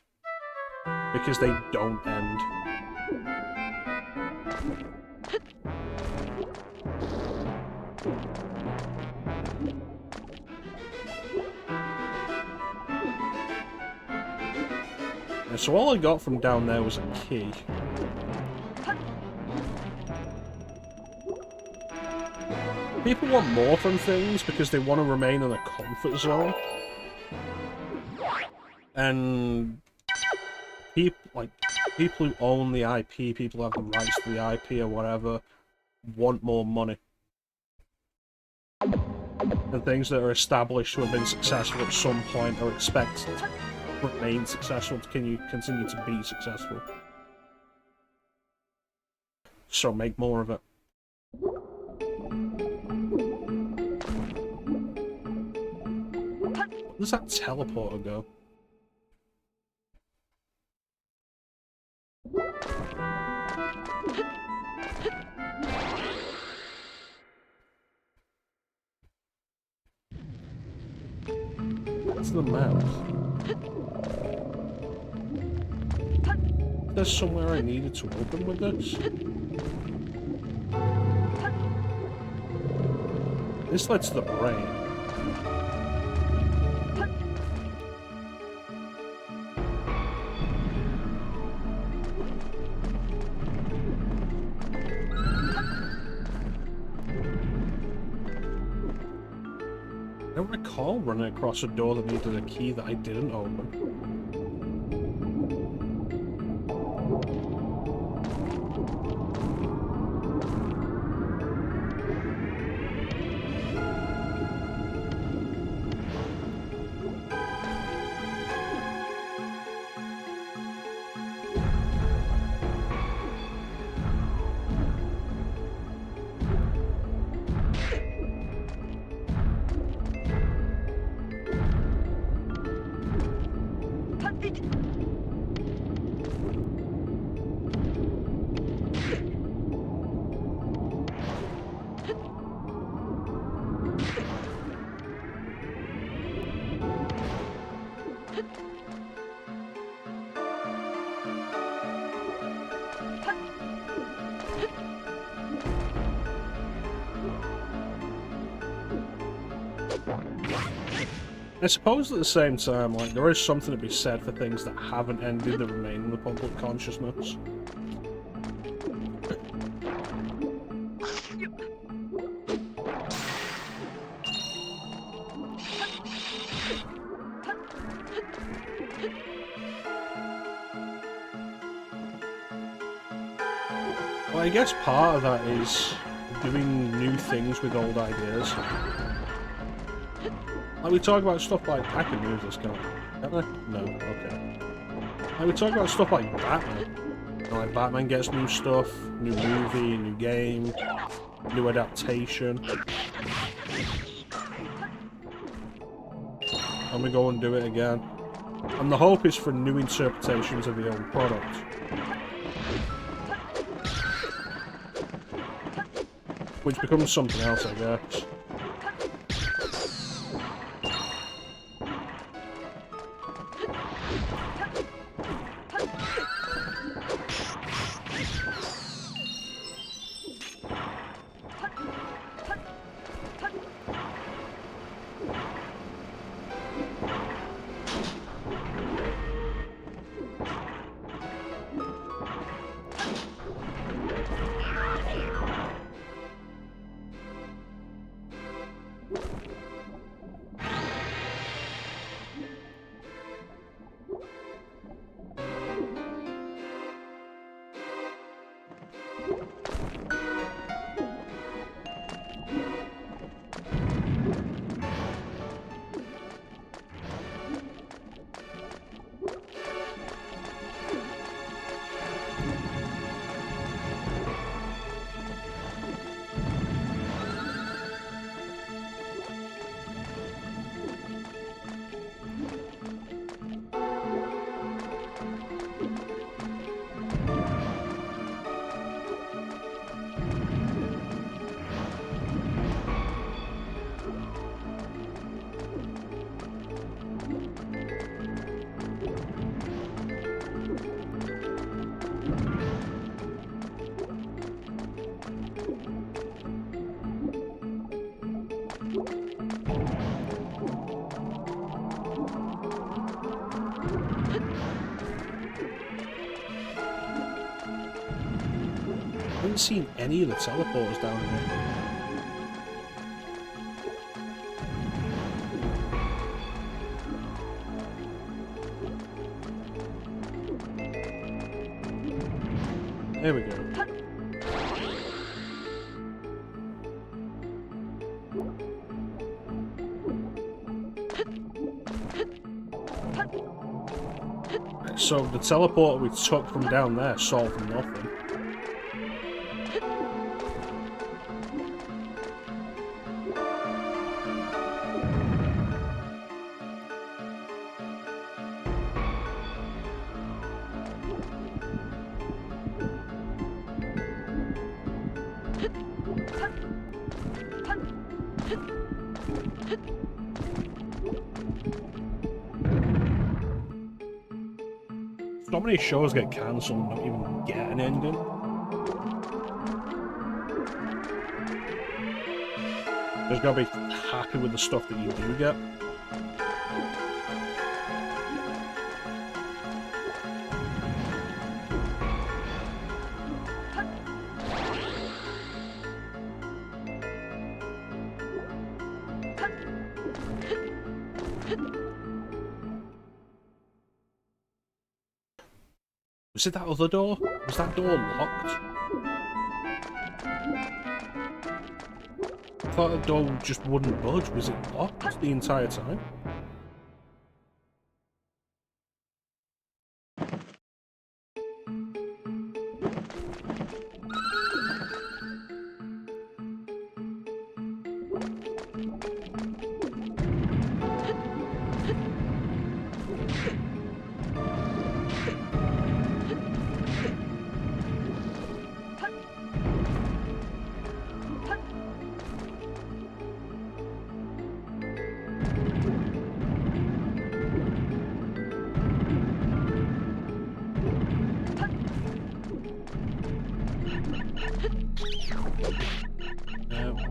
because they don't end. And so all I got from down there was a key. People want more from things because they want to remain in a comfort zone. And people who own the IP, people who have the rights to the IP or whatever, want more money. And things that are established to have been successful at some point are expected to remain successful, to continue to be successful. So make more of it. Where does that teleporter go? That's the mouse. There's somewhere I needed to open with this. This led to the brain. I don't recall running across a door that needed a key that I didn't open. I suppose at the same time, like, there is something to be said for things that haven't ended that remain in the public consciousness. Well, I guess part of that is doing new things with old ideas. Like, we talk about stuff like... I can move this, can't I? No? Okay. Like, we talk about stuff like Batman. You know, like, Batman gets new stuff, new movie, new game, new adaptation. And we go and do it again. And the hope is for new interpretations of the old product. Which becomes something else, I guess. haven't seen any of the teleporters down here. There we go. So the teleporter we took from down there solved nothing. So many shows get cancelled and don't even get an ending. There's gotta be happy with the stuff that you do get. Was it that other door? Was that door locked? I thought the door just wouldn't budge. Was it locked the entire time?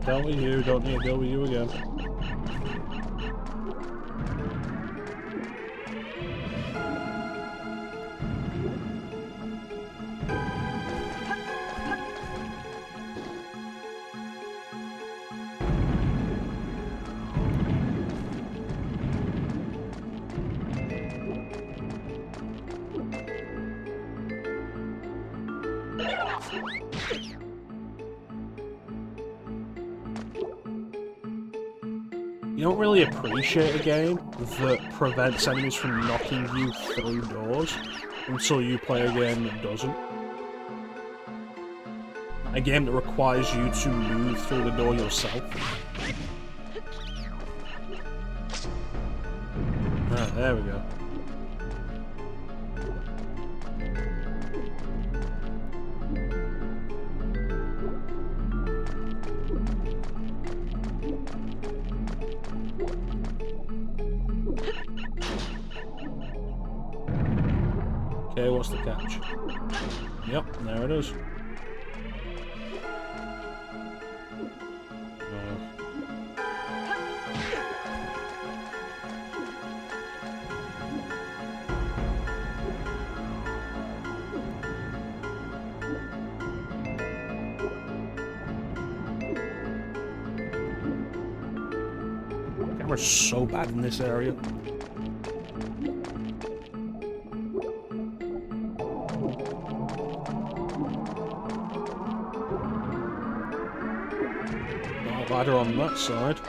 Dealt with you, don't need to deal with you again. You don't really appreciate a game that prevents enemies from knocking you through doors until you play a game that doesn't. A game that requires you to move through the door yourself. Ah, there we go. Okay, what's the catch? Yep, there it is. Camera's so bad in this area. Ladder on that side.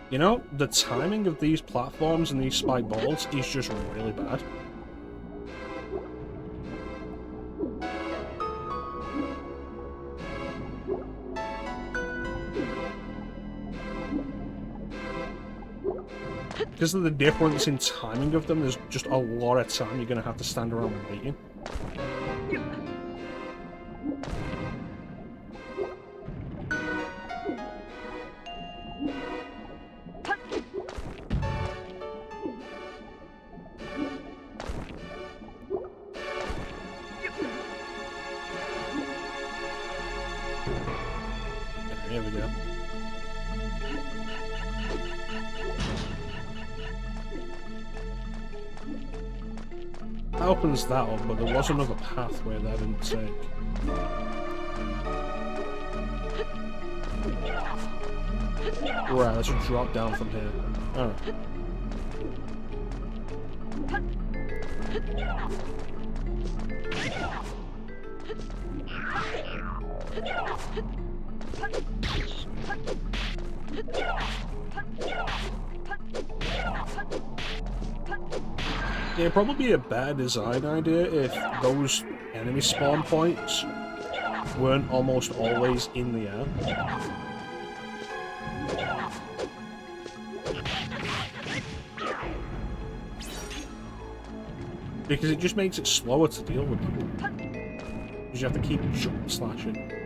You know, the timing of these platforms and these spike balls is just really bad. Because of the difference in timing of them, there's just a lot of time you're going to have to stand around waiting. There we go. That opens that up, but there was another pathway that I didn't take. Right, let's drop down from here. Alright. It'd probably be a bad design idea if those enemy spawn points weren't almost always in the air. Because it just makes it slower to deal with them. Because you have to keep jump slashing.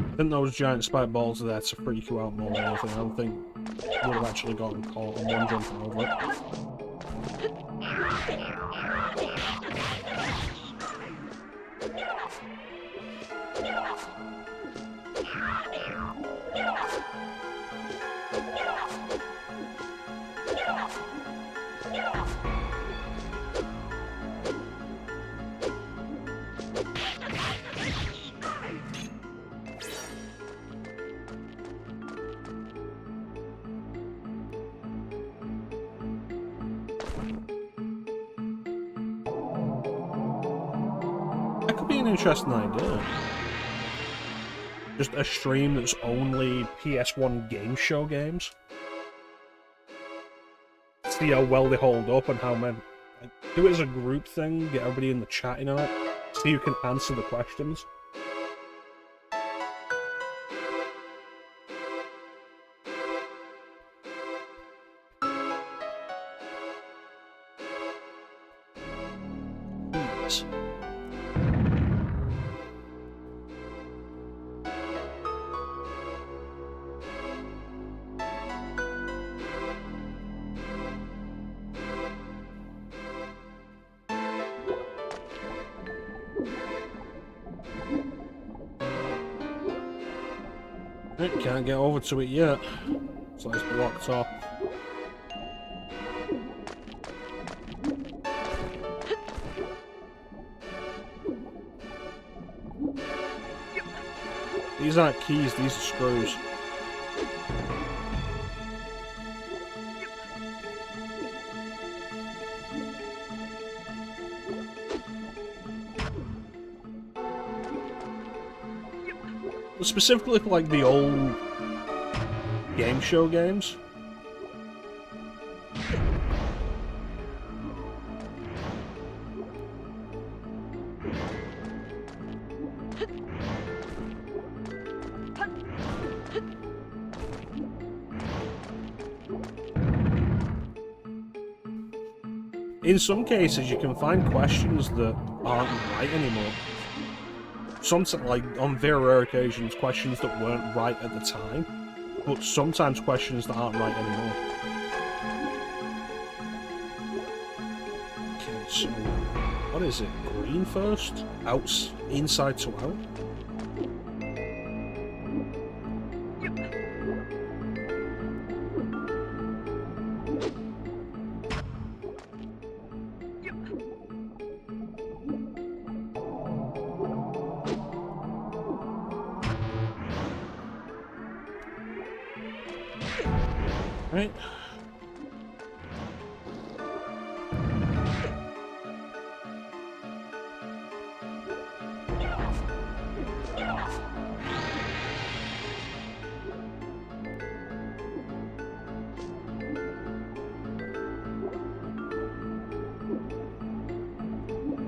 I think those giant spike balls are there to freak you out more than anything. I don't think you would have actually gotten caught on one jumping over it. That could be an interesting idea. Just a stream that's only PS1 game show games. See how well they hold up and how many. Do it as a group thing, get everybody in the chat in on it, see who can answer the questions. Please. Can't get over to it yet, so it's blocked off. These aren't keys, these are screws. Specifically for like the old game show games. In some cases, you can find questions that aren't right anymore. Sometimes, like, on very rare occasions, questions that weren't right at the time, but sometimes questions that aren't right anymore. Okay, so, what is it? Green first? Outs, inside to out? Right.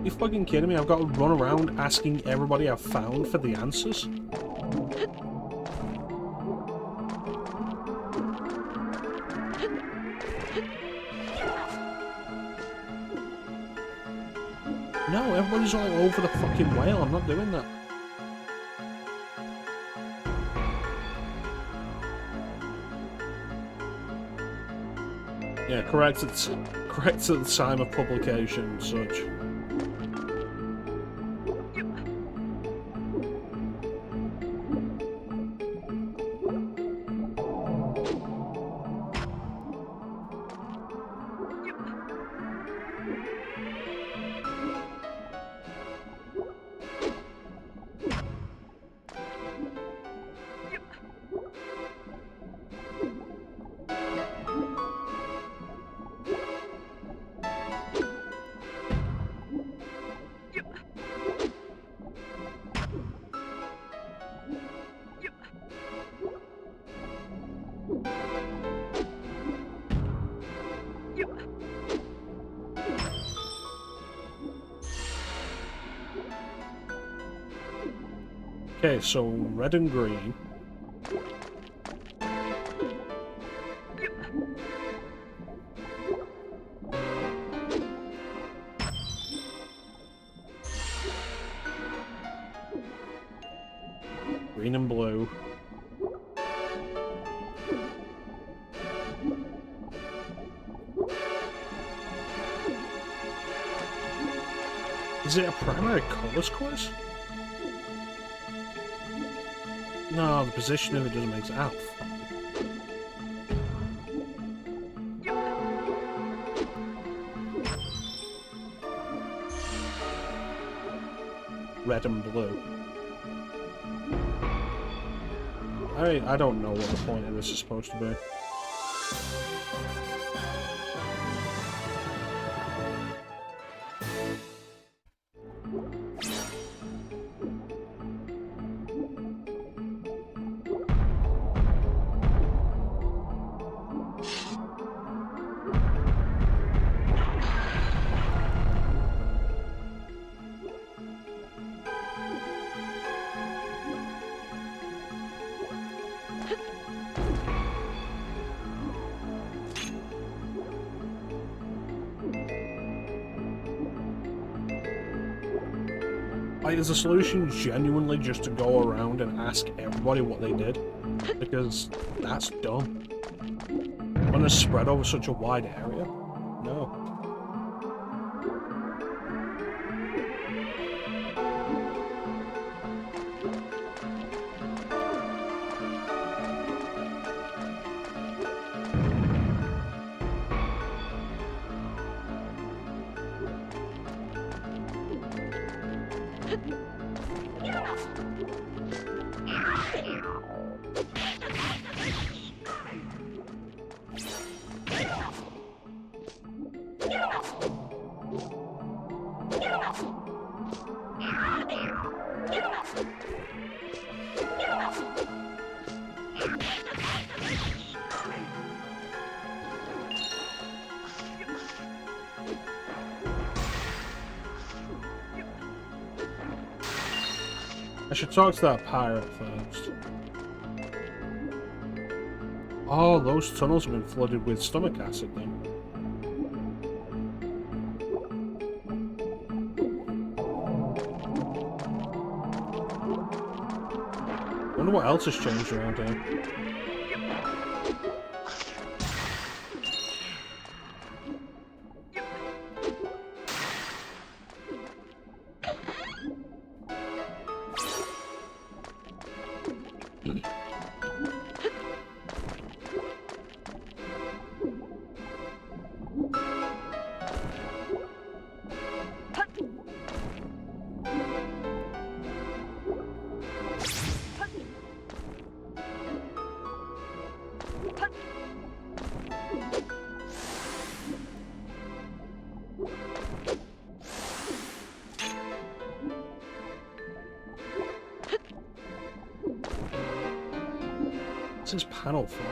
You fucking kidding me? I've got to run around asking everybody I've found for the answers? No, everybody's all over the fucking whale. I'm not doing that. Yeah, correct at the time of publication and such. Okay, so red and green. Green and blue. Is it a primary colours quiz? No, the position of it doesn't make sense. Ow. Red and blue. I don't know what the point of this is supposed to be. Like, is the solution genuinely just to go around and ask everybody what they did? Because that's dumb. When it's spread over such a wide area? No. I should talk to that pirate first. Oh, those tunnels have been flooded with stomach acid then. I wonder what else has changed around here. What's this panel for?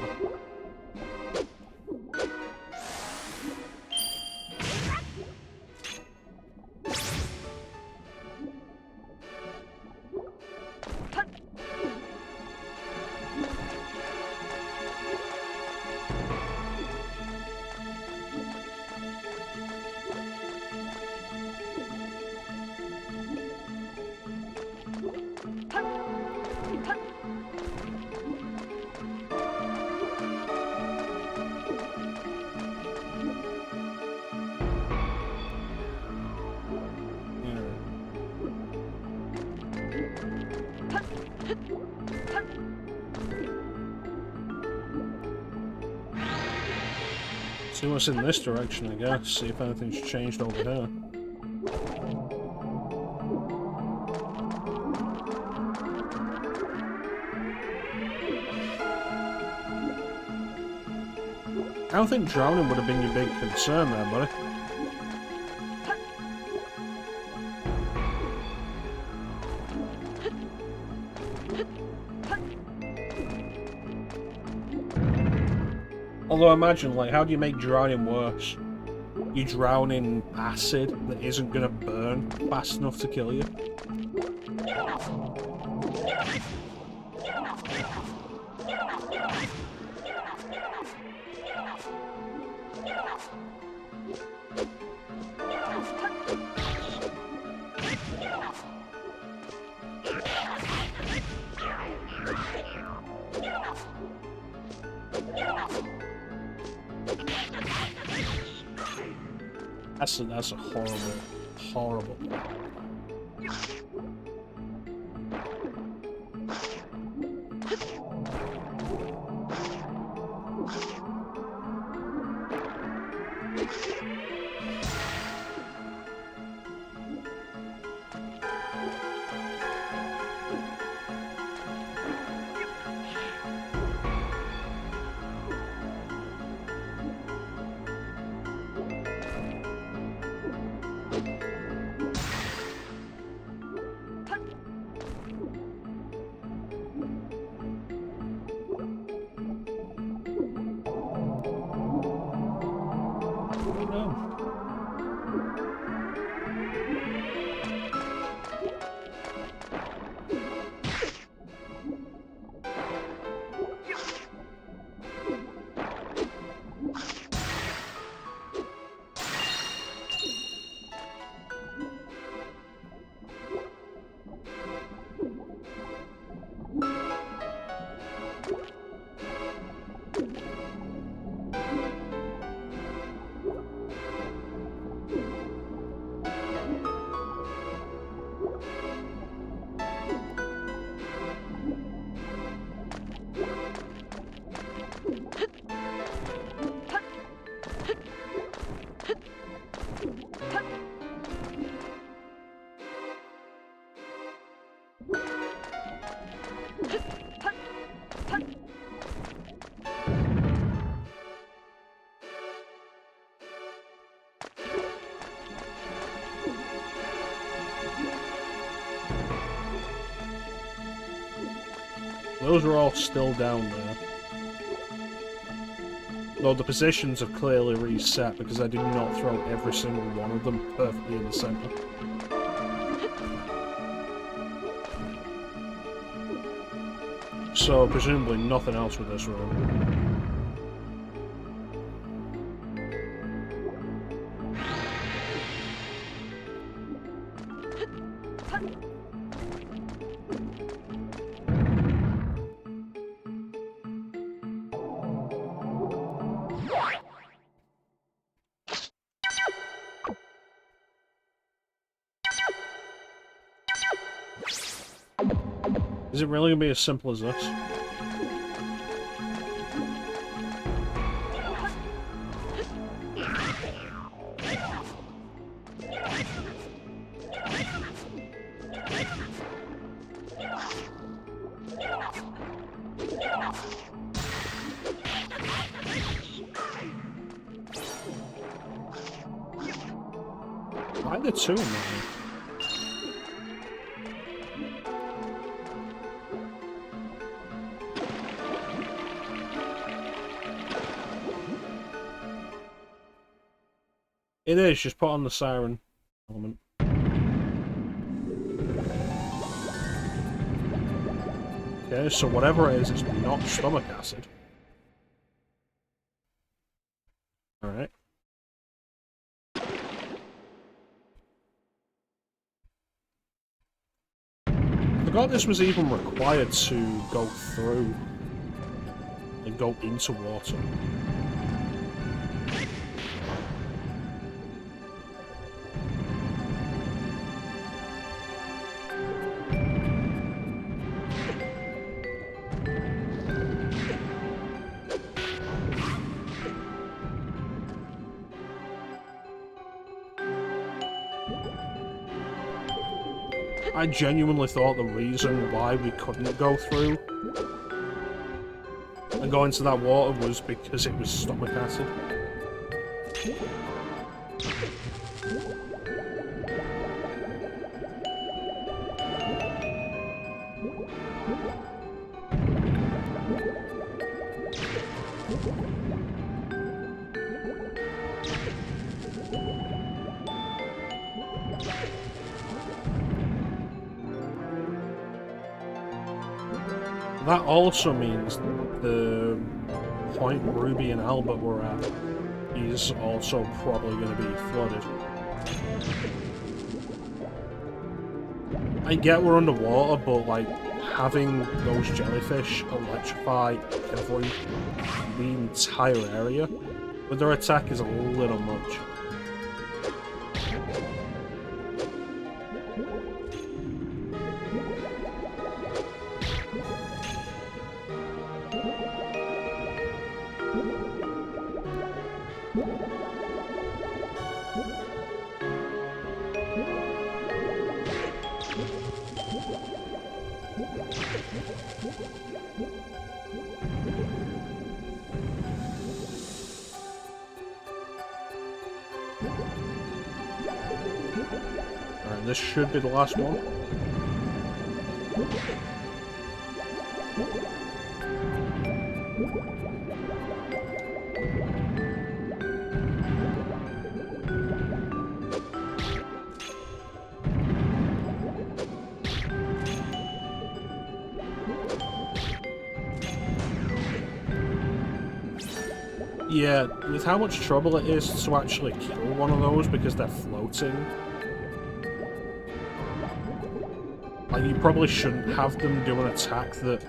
See what's in this direction, I guess. See if anything's changed over here. I don't think drowning would have been your big concern there, buddy. Although imagine, like, how do you make drowning worse? You drown in acid that isn't gonna burn fast enough to kill you. That's a horrible. Those are all still down there. Though the positions have clearly reset because I did not throw every single one of them perfectly in the center. So presumably nothing else with this room. Is it really gonna be as simple as this? Why are there two in there? It is, just put on the siren element. Okay, so whatever it is, it's not stomach acid. Alright. I forgot this was even required to go through and go into water. I genuinely thought the reason why we couldn't go through and go into that water was because it was stomach acid. That also means the point Ruby and Albert were at is also probably going to be flooded. I get we're underwater, but like having those jellyfish electrify the entire area with their attack is a little much. Alright, this should be the last one. Yeah, with how much trouble it is to actually kill one of those because they're floating. Like, you probably shouldn't have them do an attack that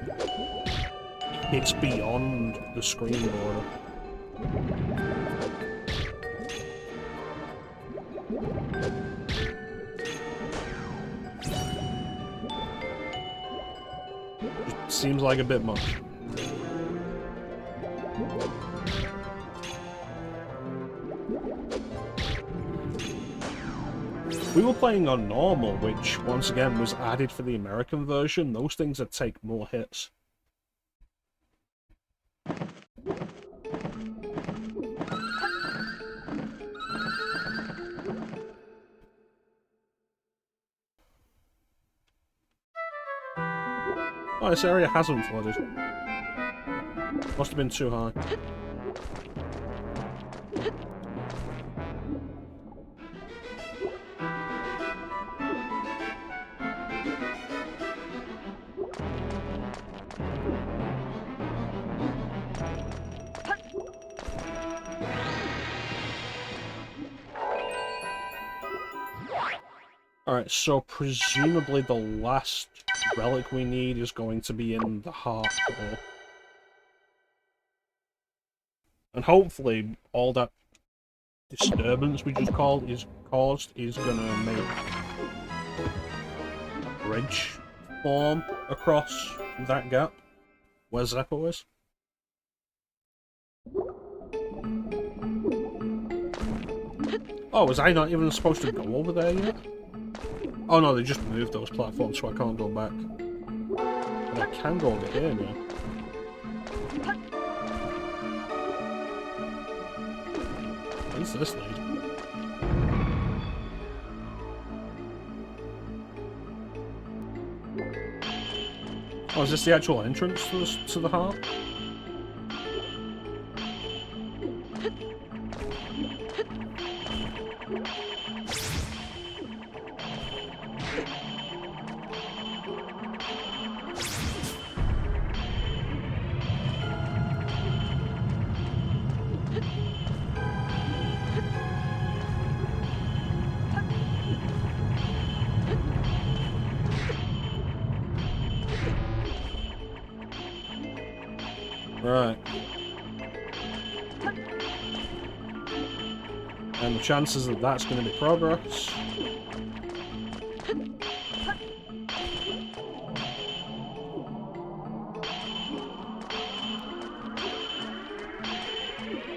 hits beyond the screen border. It seems like a bit much. We were playing on normal, which, once again, was added for the American version. Those things that take more hits. Oh, this area hasn't flooded. Must have been too high. Alright, so presumably the last relic we need is going to be in the heart core. And hopefully all that disturbance we just caused is gonna make a bridge form across that gap where Zeppo is. Oh, was I not even supposed to go over there yet? Oh no, they just moved those platforms, so I can't go back. But I can go over here now. Where's this lead? Oh, is this the actual entrance to the heart? Right. And the chances that that's going to be progress.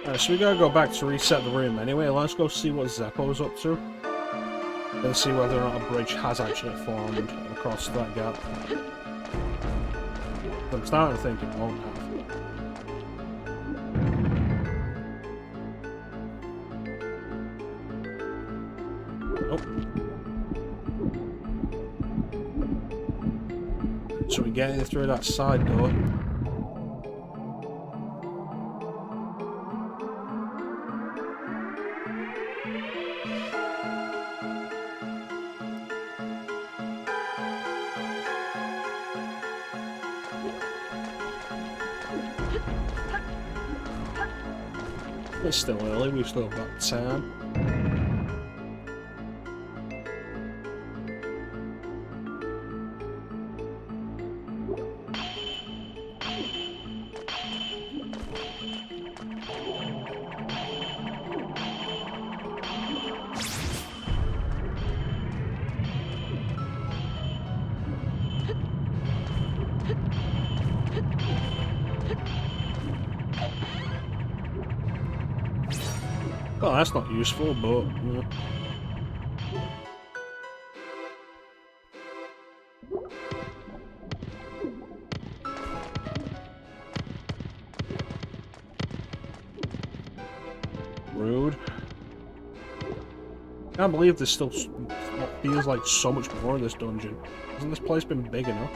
Alright, so we gotta go back to reset the room anyway. Let's go see what Zeppo's up to. Let's see whether or not a bridge has actually formed across that gap. I'm starting to think it won't have. Nope. So we're getting through that side door. It's still early, we've still got time. Oh, that's not useful, but... Yeah. Rude. Can't believe there's still what feels like so much more of this dungeon. Hasn't this place been big enough?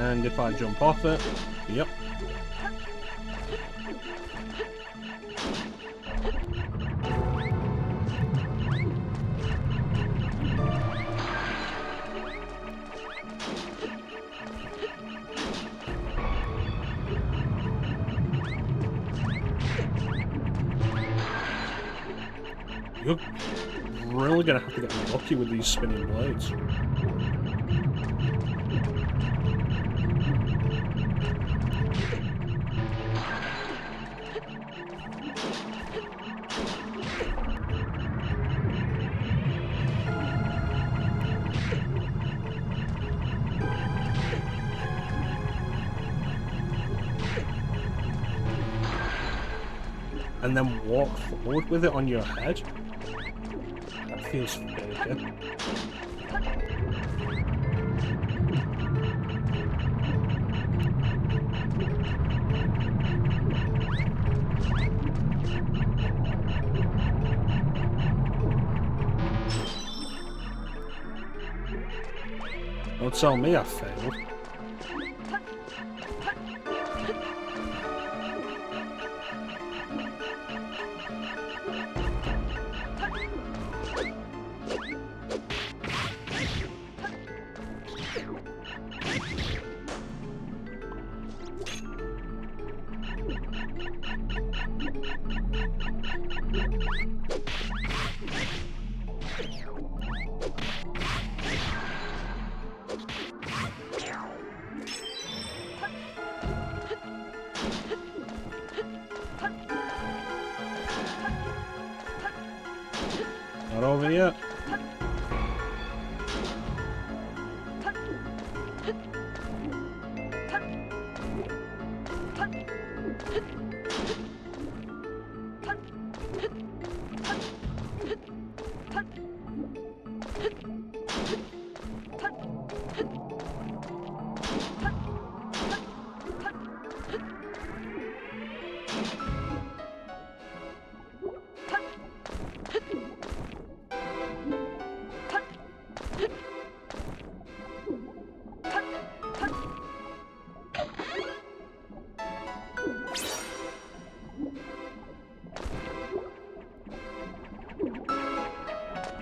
And if I jump off it, yep. You're really gonna have to get lucky with these spinning blades. And then walk forward with it on your head? That feels fake. Don't tell me I failed. Not over yet.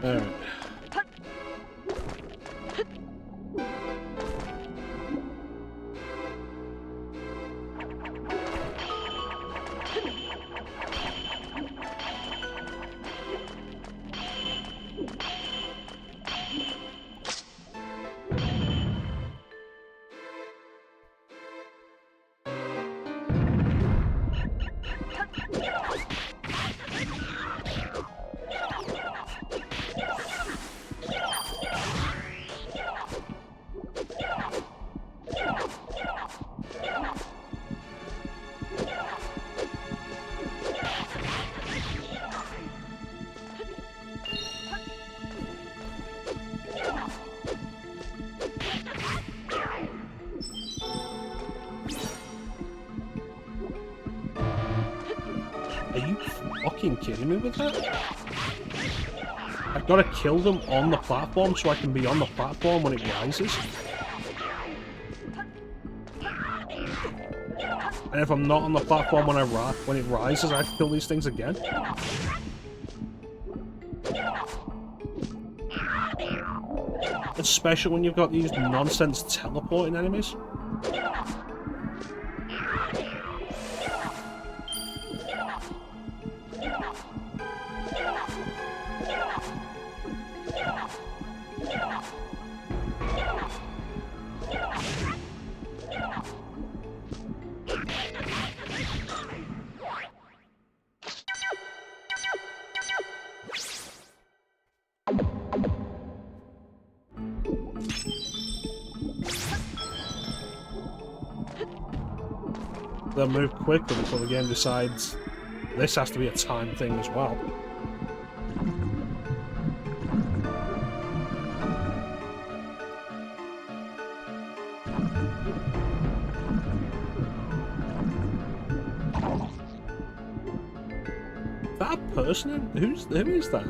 Alright. kidding me with that? I've got to kill them on the platform so I can be on the platform when it rises. And if I'm not on the platform when it rises, I have to kill these things again. Especially when you've got these nonsense teleporting enemies. They'll move quickly before the game decides this has to be a time thing as well. That person? Who is that?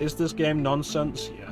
Is this game nonsense? Yeah.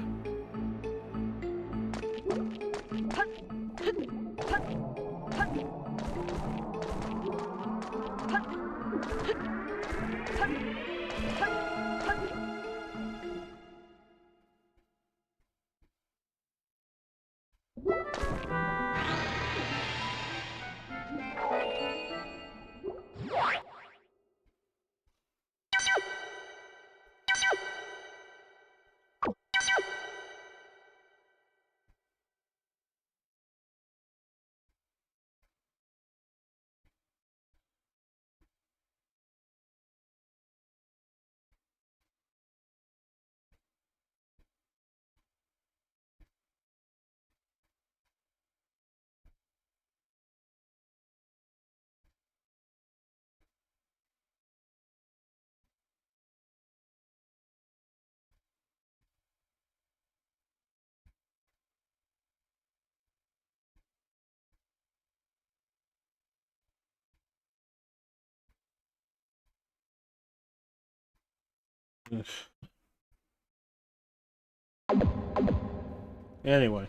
Anyway.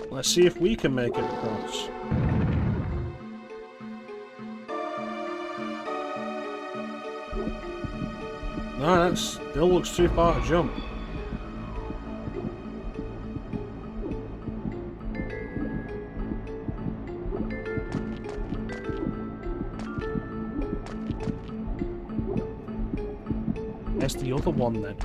Let's see if we can make it across. No, that still looks too far to jump. There's the other one then.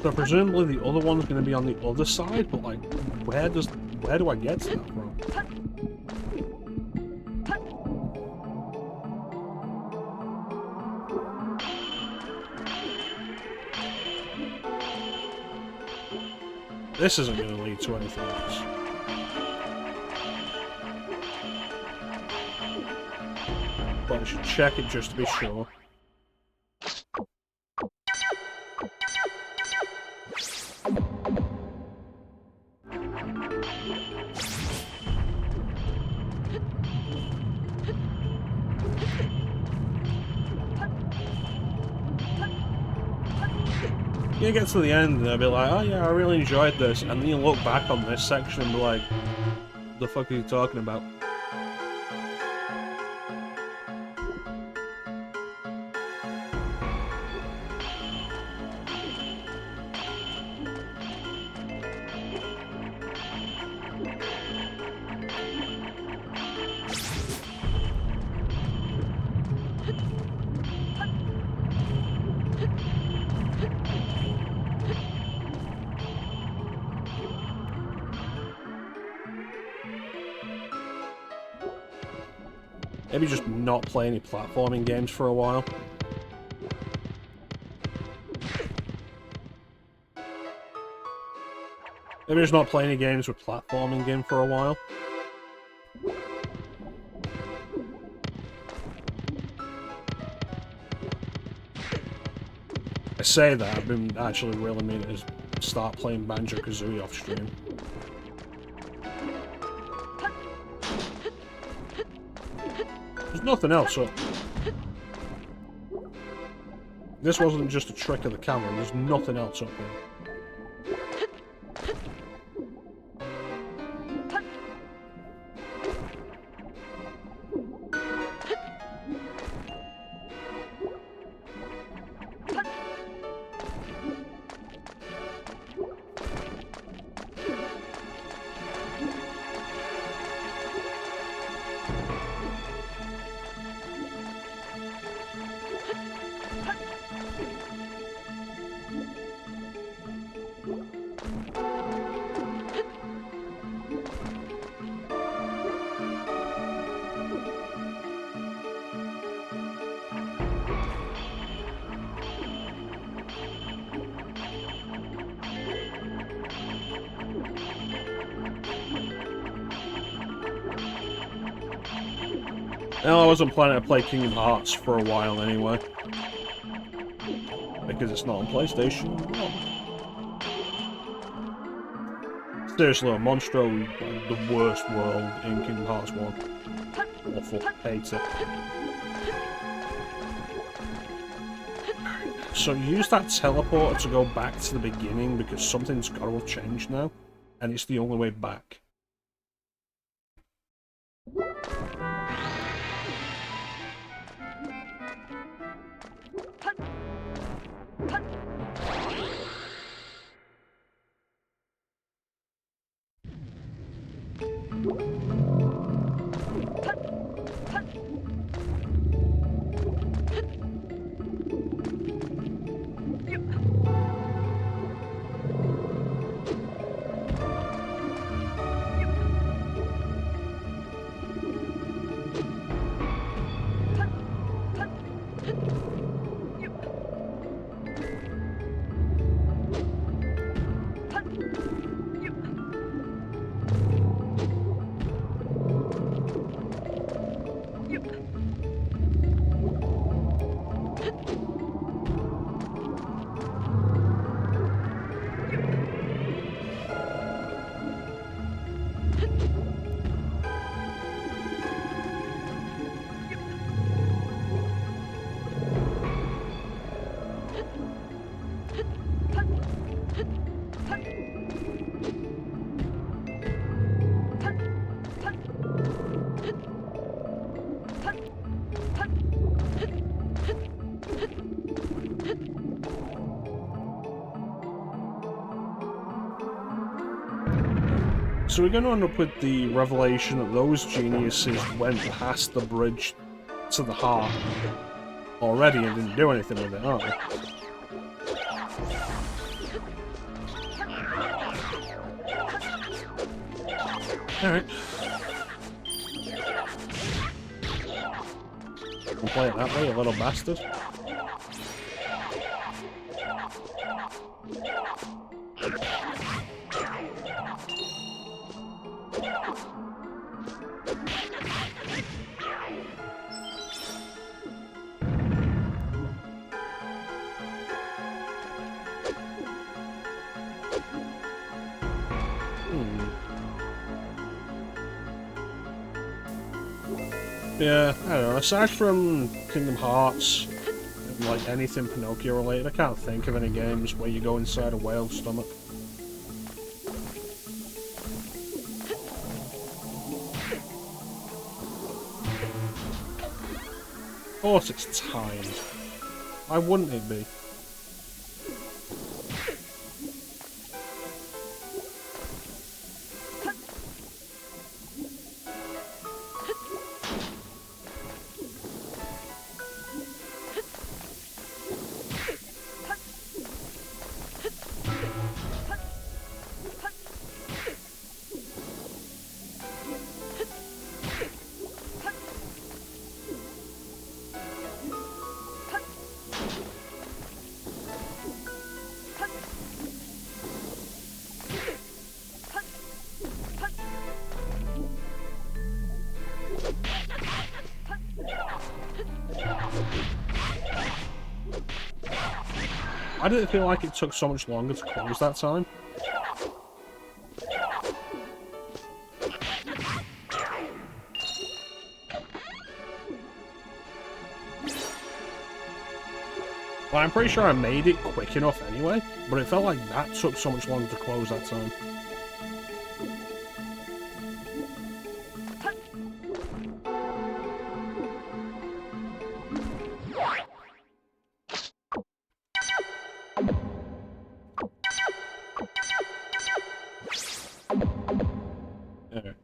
So presumably the other one's going to be on the other side, but like, where do I get to that from? This isn't going to lead to anything else. But I should check it just to be sure. You get to the end and they'll be like, oh yeah, I really enjoyed this, and then you look back on this section and be like, what the fuck are you talking about? Maybe just not play any platforming games for a while. Maybe just not play any games with platforming in for a while. I say that, I've been actually really meaning to start playing Banjo-Kazooie off stream. There's nothing else up. This wasn't just a trick of the camera, there's nothing else up here. No, I wasn't planning to play Kingdom Hearts for a while anyway. Because it's not on PlayStation 1. Seriously, Monstro, like, the worst world in Kingdom Hearts 1. Awful. Hate it. So use that teleporter to go back to the beginning because something's got to have changed now. And it's the only way back. So we're going to end up with the revelation that those geniuses went past the bridge to the heart already and didn't do anything with it, aren't they? Alright. We'll play it that way, you little bastard. Yeah, I don't know, aside from Kingdom Hearts, like anything Pinocchio related. I can't think of any games where you go inside a whale's stomach. Of course it's timed. Why wouldn't it be? I didn't feel like it took so much longer to close that time. Well, I'm pretty sure I made it quick enough anyway, but it felt like that took so much longer to close that time. There.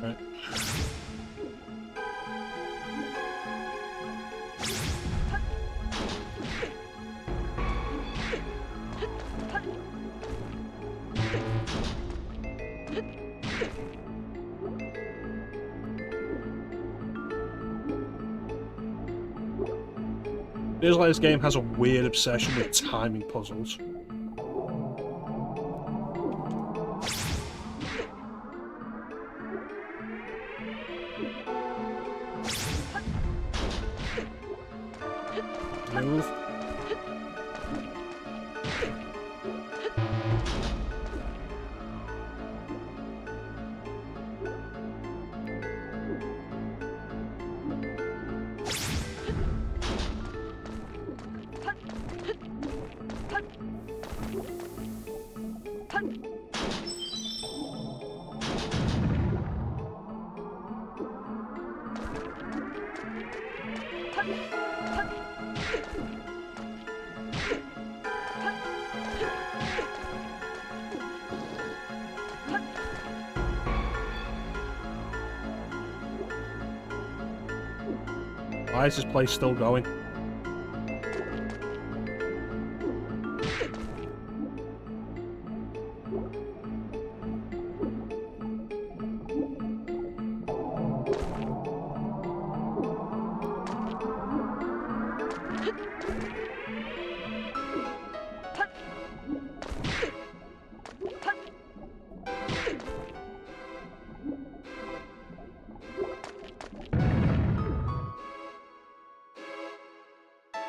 Right. It feels like this game has a weird obsession with timing puzzles. Move. Why is this place still going?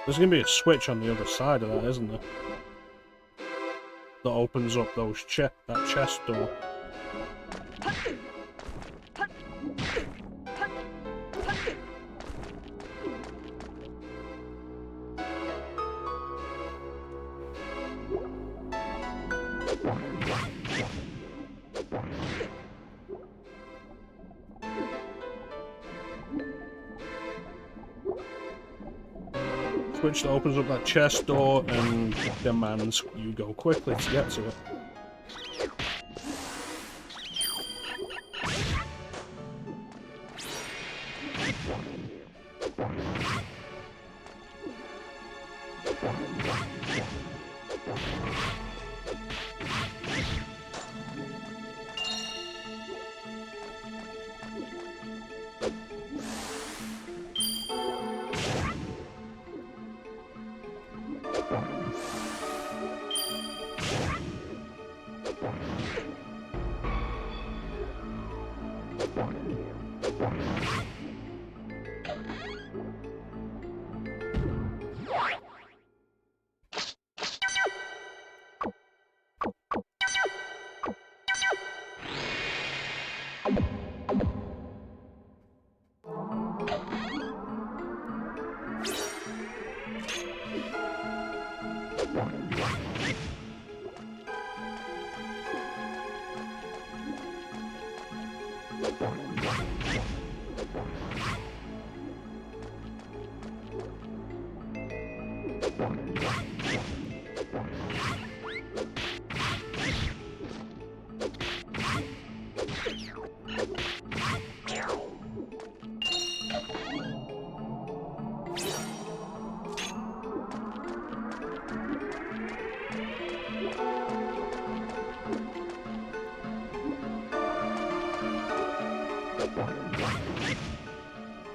There's going to be a switch on the other side of that, isn't there? That opens up those that chest door. Switch that opens up that chest door and demands you go quickly to get to it.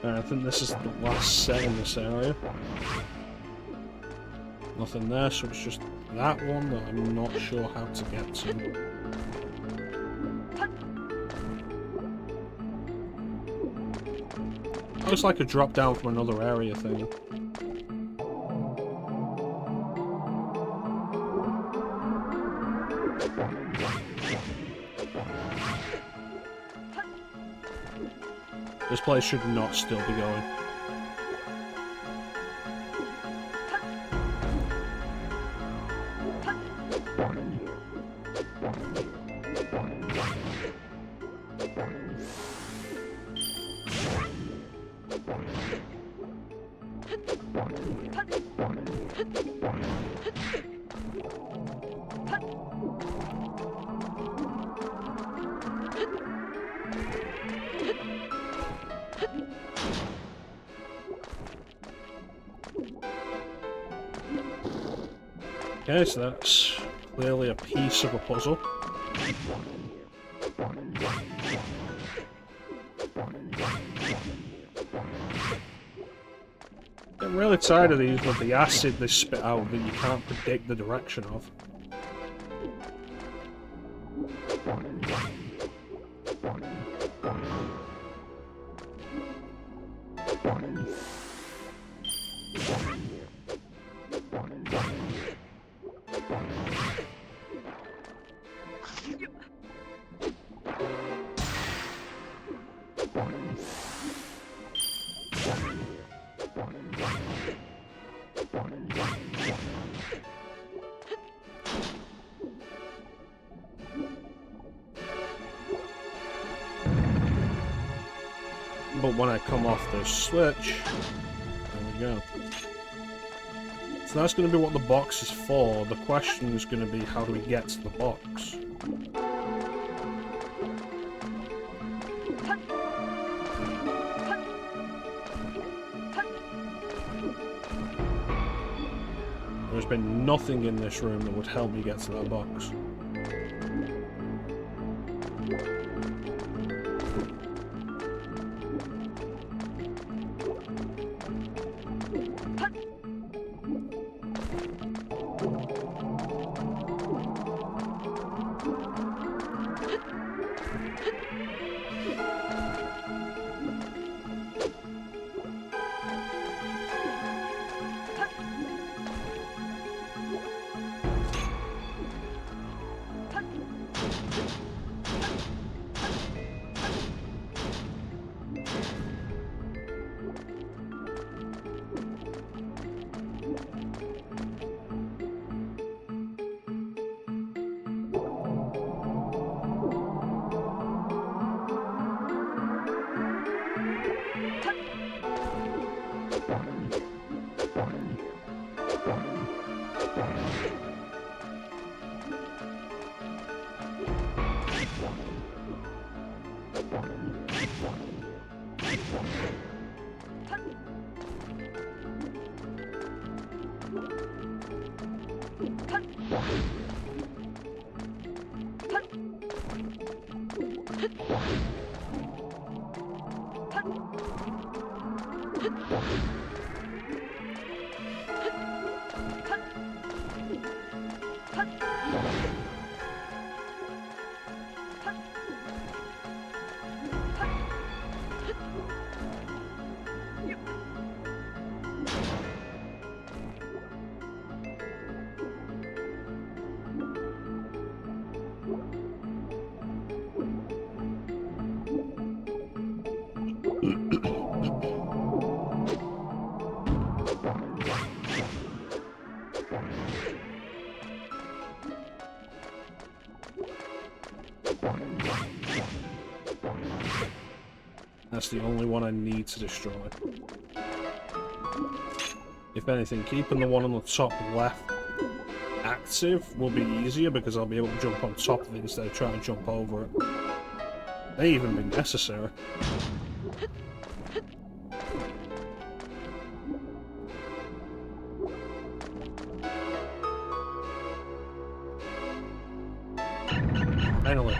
I think this is the last set in this area. Nothing there, so it's just that one that I'm not sure how to get to. Looks like a drop down from another area thing. This place should not still be going. Okay, so that's clearly a piece of a puzzle. I'm really tired of these with the acid they spit out that you can't predict the direction of. But when I come off this switch, there we go. So that's going to be what the box is for. The question is going to be, how do we get to the box? There's been nothing in this room that would help me get to that box. That's the only one I need to destroy. If anything, keeping the one on the top left active will be easier because I'll be able to jump on top of it instead of trying to jump over it. May even be necessary. Finally.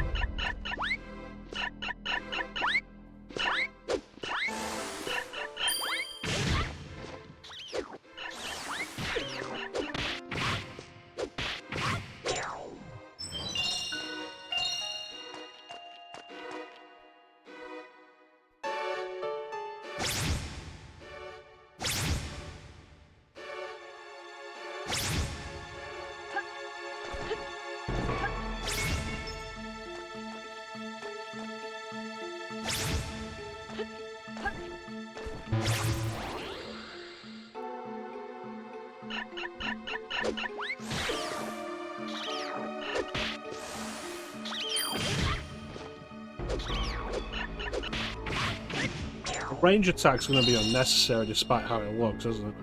Range attack's going to be unnecessary despite how it looks, isn't it?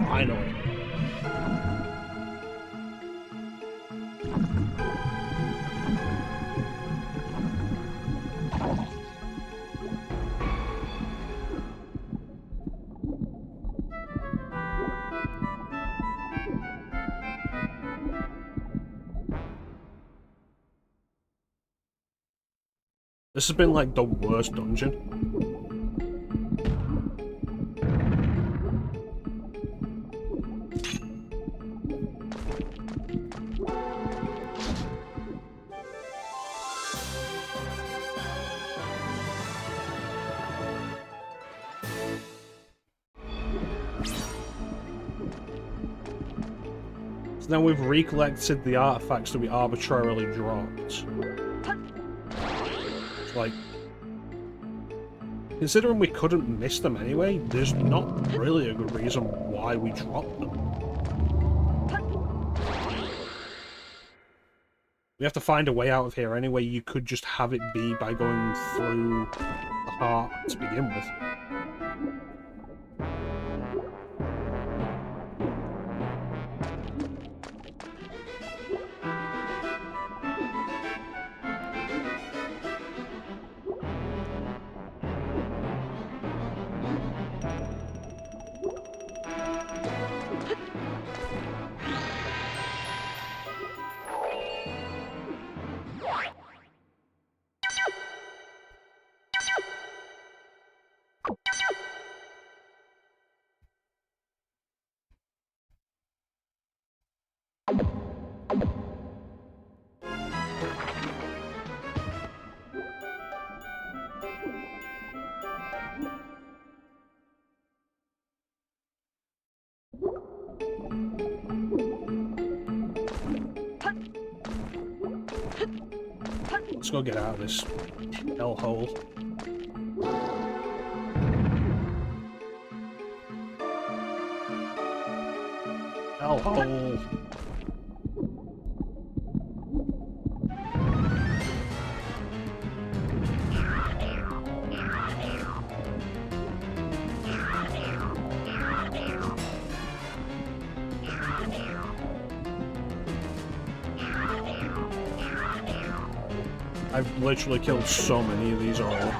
Finally. This has been like the worst dungeon. So now we've recollected the artifacts that we arbitrarily dropped. Like, considering we couldn't miss them anyway, there's not really a good reason why we dropped them. We have to find a way out of here anyway. You could just have it be by going through the heart to begin with. Let's go get out of this hellhole. Hellhole. I've literally killed so many of these already.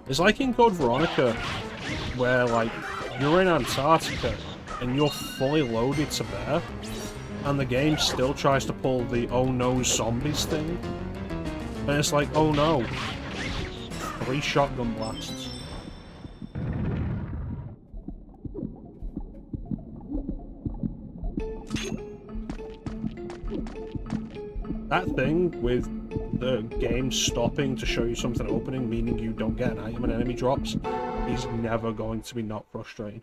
It's like in Code Veronica, where like you're in Antarctica and you're fully loaded to bear, and the game still tries to pull the "oh no zombies" thing, and it's like, oh no, 3 shotgun blasts. That thing with the game stopping to show you something opening, meaning you don't get an item and enemy drops, He's never going to be not frustrating.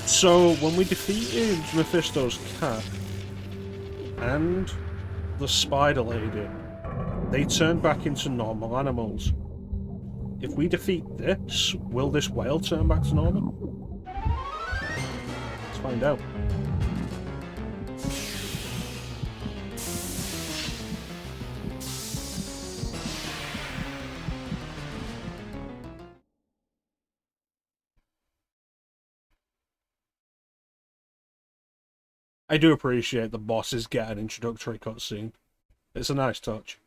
So, when we defeated Mephisto's cat and the spider lady, they turned back into normal animals. If we defeat this, will this whale turn back to normal? Let's find out. I do appreciate the bosses get an introductory cutscene. It's a nice touch.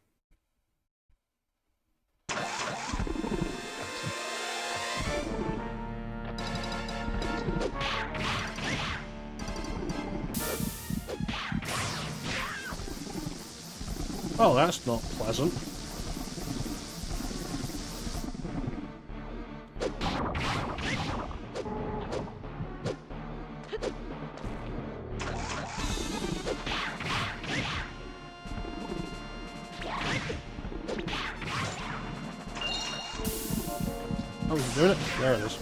Oh, that's not pleasant. Oh, he's doing it? There it is.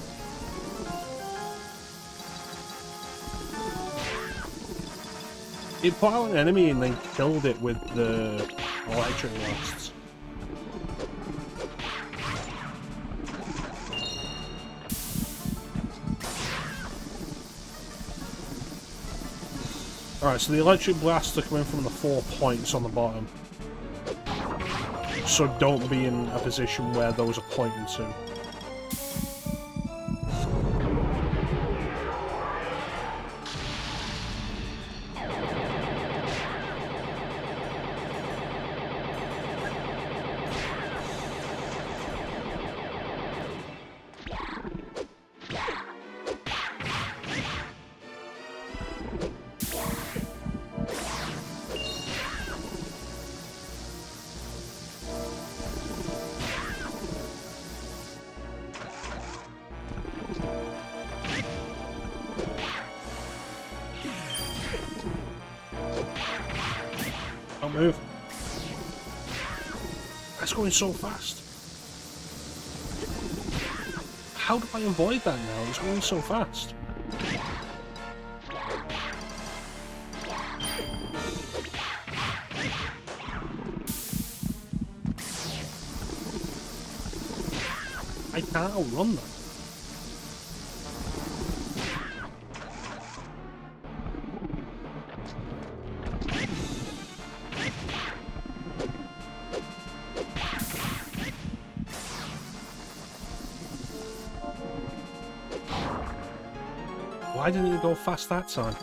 It put out an enemy and then killed it with the electric blasts. Alright, so the electric blasts are coming from the 4 points on the bottom. So don't be in a position where those are pointing to. Don't move. That's going so fast. How do I avoid that now? It's going so fast. I can't outrun that. Why didn't you go fast that time?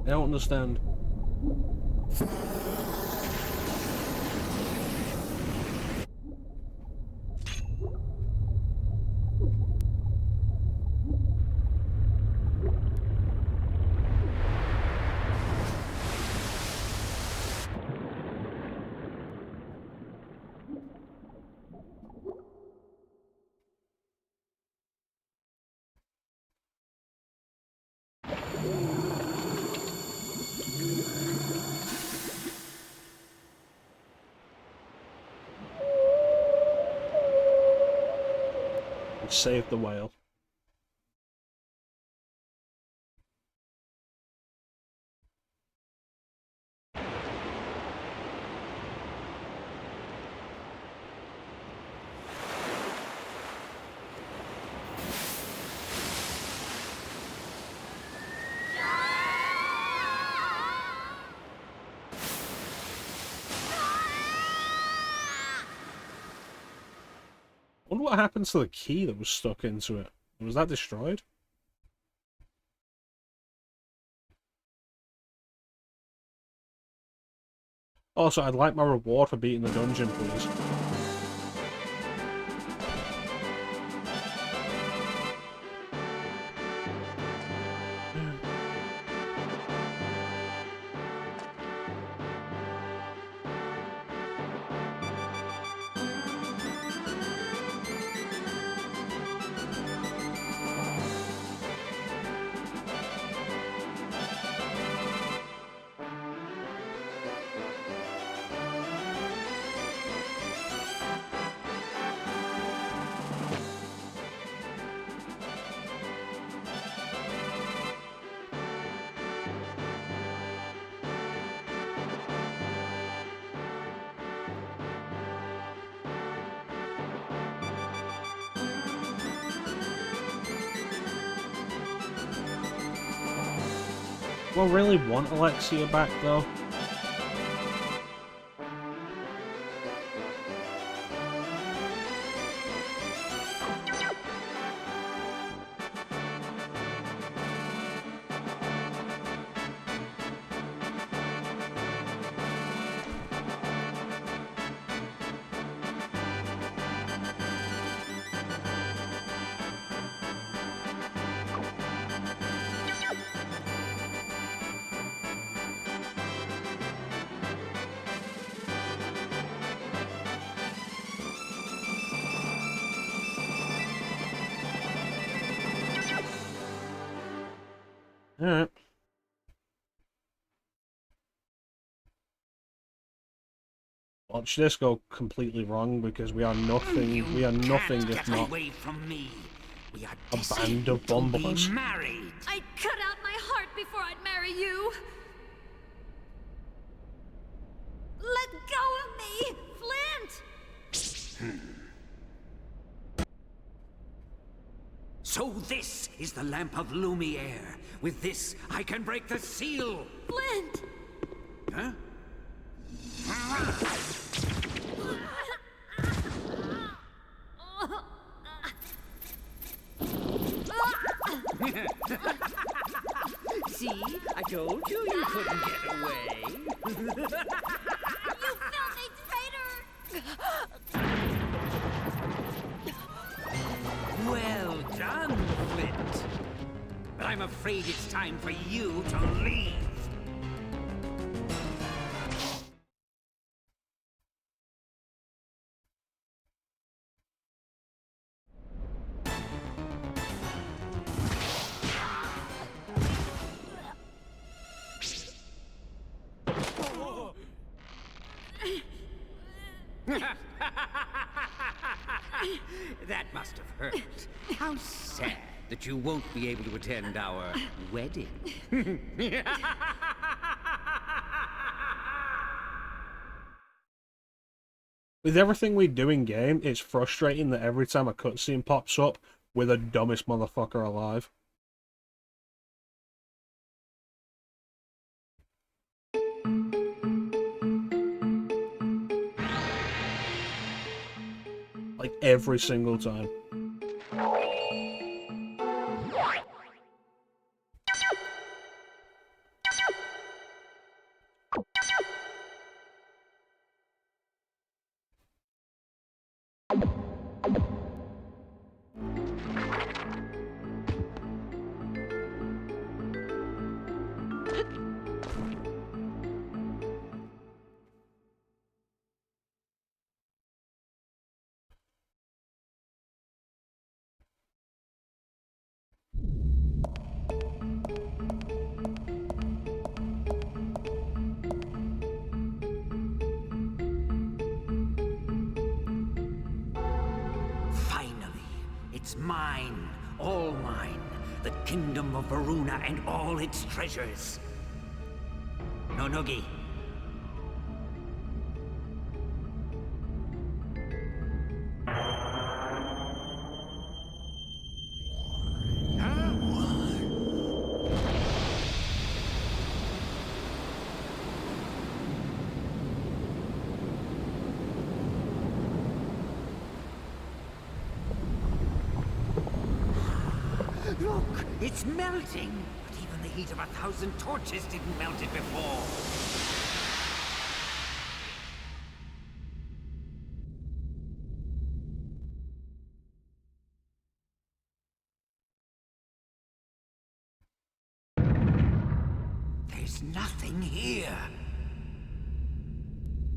I don't understand. Save the whale. I wonder what happened to the key that was stuck into it. Was that destroyed? Also, I'd like my reward for beating the dungeon, please. Do I really want Alexia back, though? Alright. Watch this go completely wrong because we are nothing if not
away from me. We are
a band of bumblers.
Married.
I'd cut out my heart before I'd marry you. Let go of me, Flint!
So this is the lamp of Lumiere. With this, I can break the seal.
Flint!
Huh? See? I told you you couldn't get away.
You filthy traitor!
Well done, Flint. But I'm afraid it's time for you to leave. That must have hurt. How sad that you won't be able to attend our wedding.
With everything we do in game, it's frustrating that every time a cutscene pops up, we're the dumbest motherfucker alive. Like, every single time.
It's mine, all mine, the kingdom of Varuna and all its treasures. Nonogi. Look, it's melting! But even the heat of 1,000 torches didn't melt it before. There's nothing here.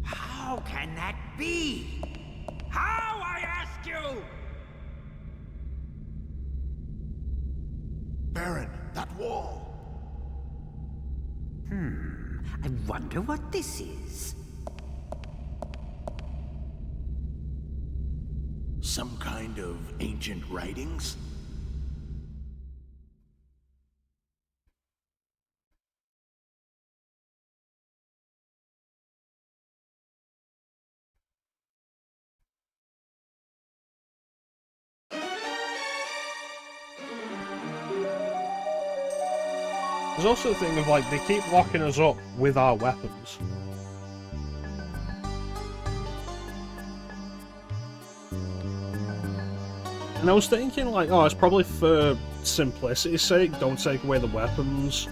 How can that be? How, I ask you?
Baron, that wall!
I wonder what this is.
Some kind of ancient writings?
There's also the thing of, like, they keep locking us up with our weapons. And I was thinking, like, oh, it's probably for simplicity's sake, don't take away the weapons,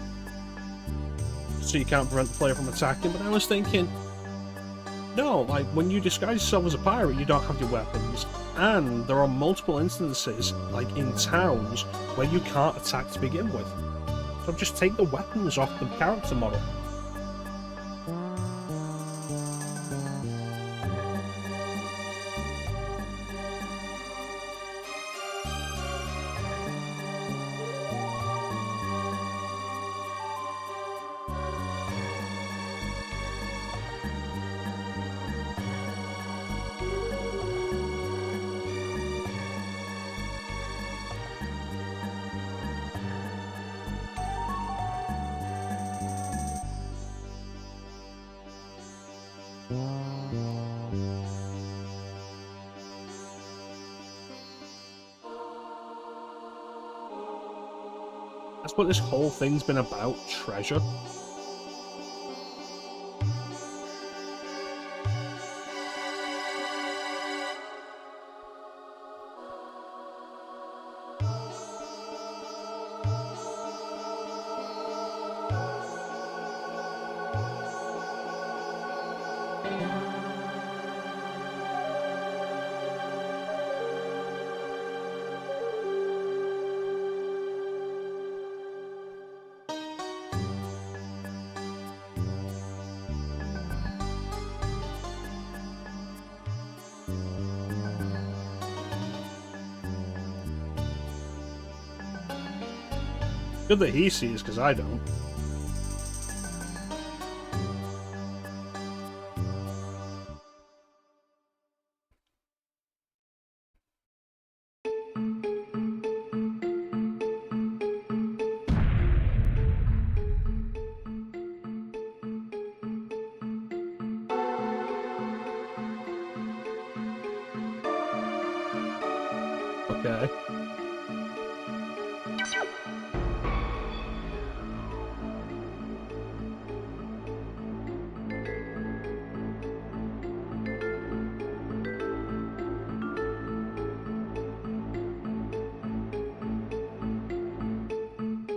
so you can't prevent the player from attacking, but I was thinking, no, like, when you disguise yourself as a pirate, you don't have your weapons, and there are multiple instances, like in towns, where you can't attack to begin with. So just take the weapons off the character model. That's what this whole thing's been about, treasure. Good that he sees, because I don't. Okay.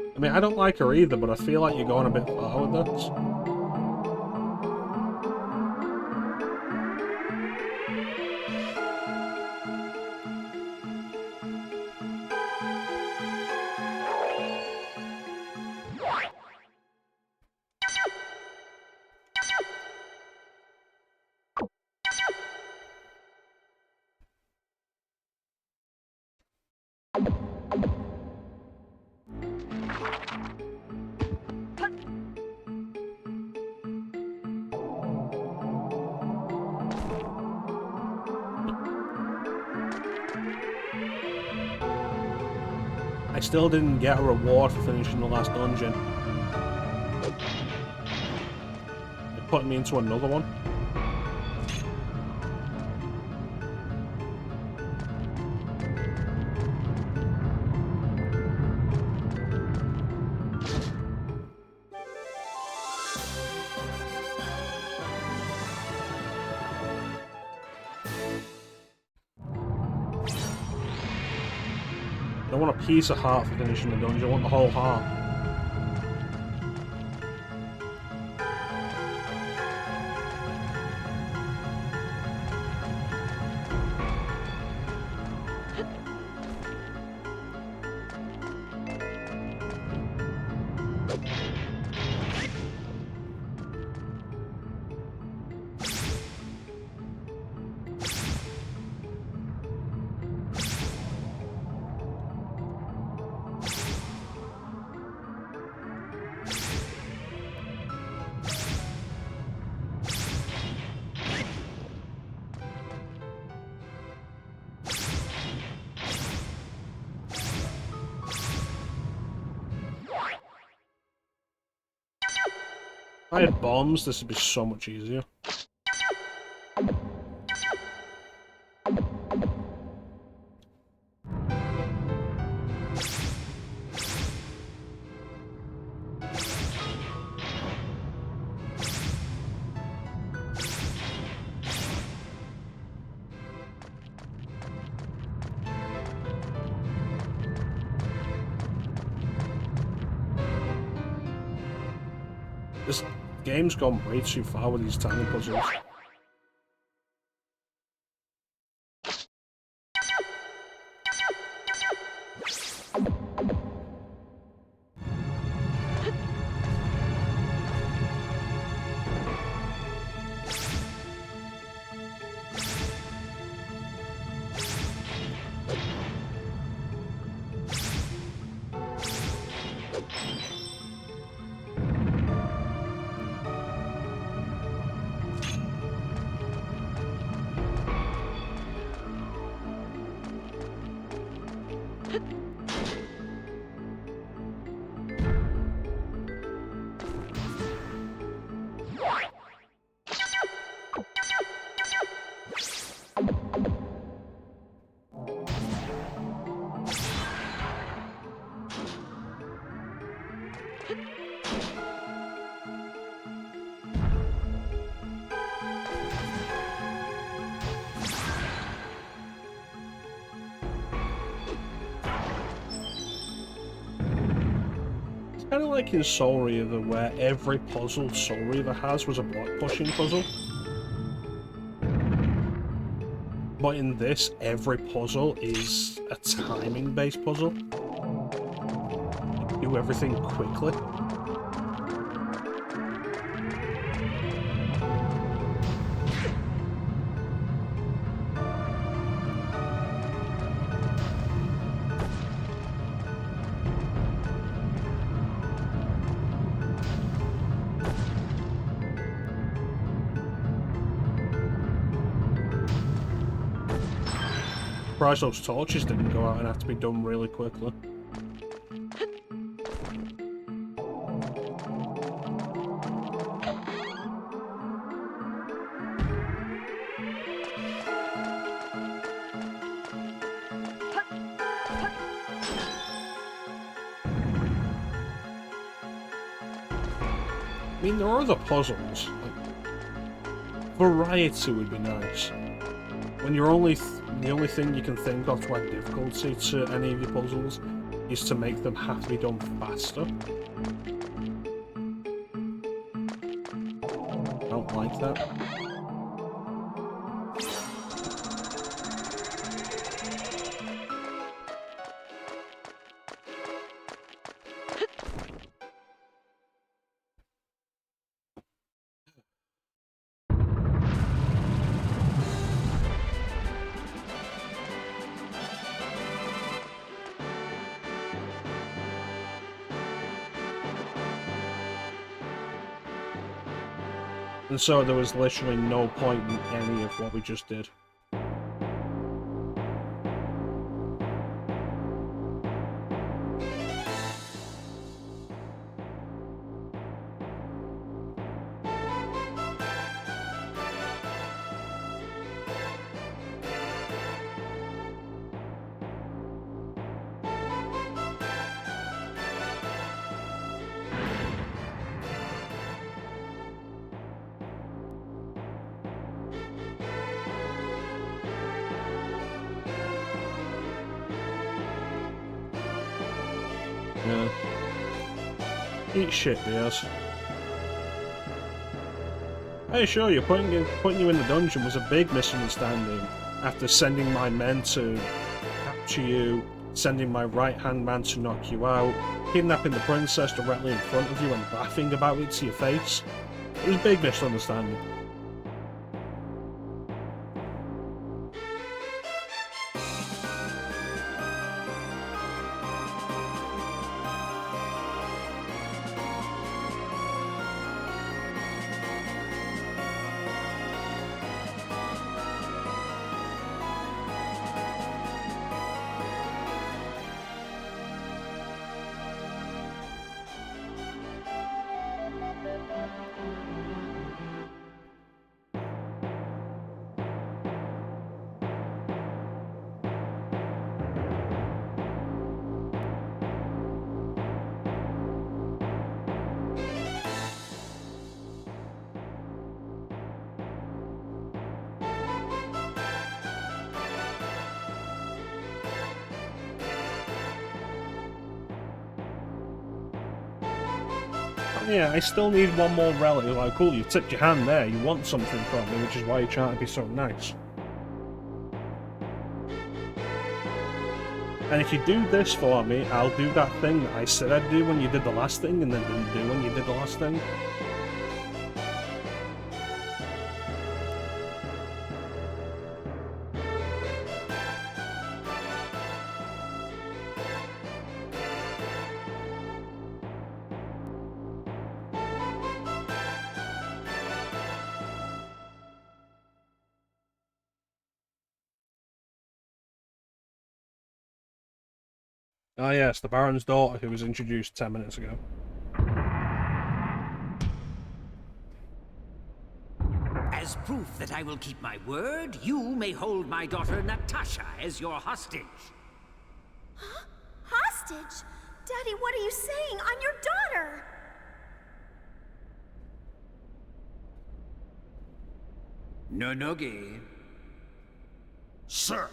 I mean, I don't like her either, but I feel like you're going a bit far with this. I still didn't get a reward for finishing the last dungeon. It put me into another one. I don't want a piece of heart for finishing the dungeon, I want the whole heart. If I had bombs, this would be so much easier. This game's gone way too far with these tiny puzzles. Kind of like in Soul Reaver, where every puzzle Soul Reaver has was a block pushing puzzle. But in this, every puzzle is a timing based puzzle. Do everything quickly. Surprised those torches didn't go out and have to be done really quickly. I mean, there are other puzzles. Like, variety would be nice. When you're the only thing you can think of to add difficulty to any of your puzzles is to make them have to be done faster. I don't like that. And so there was literally no point in any of what we just did. Yeah. Eat shit, Diaz. Hey, sure, putting you in the dungeon was a big misunderstanding. After sending my men to capture you, sending my right-hand man to knock you out, kidnapping the princess directly in front of you and laughing about it to your face. It was a big misunderstanding. Yeah, I still need one more relic. Like, cool, you tipped your hand there, you want something from me, which is why you're trying to be so nice. And if you do this for me, I'll do that thing that I said I'd do when you did the last thing, and then didn't do when you did the last thing. Ah yes, the Baron's daughter who was introduced 10 minutes ago.
As proof that I will keep my word, you may hold my daughter Natasha as your hostage.
Huh? Hostage? Daddy, what are you saying? I'm your daughter!
Nonogi.
Sir!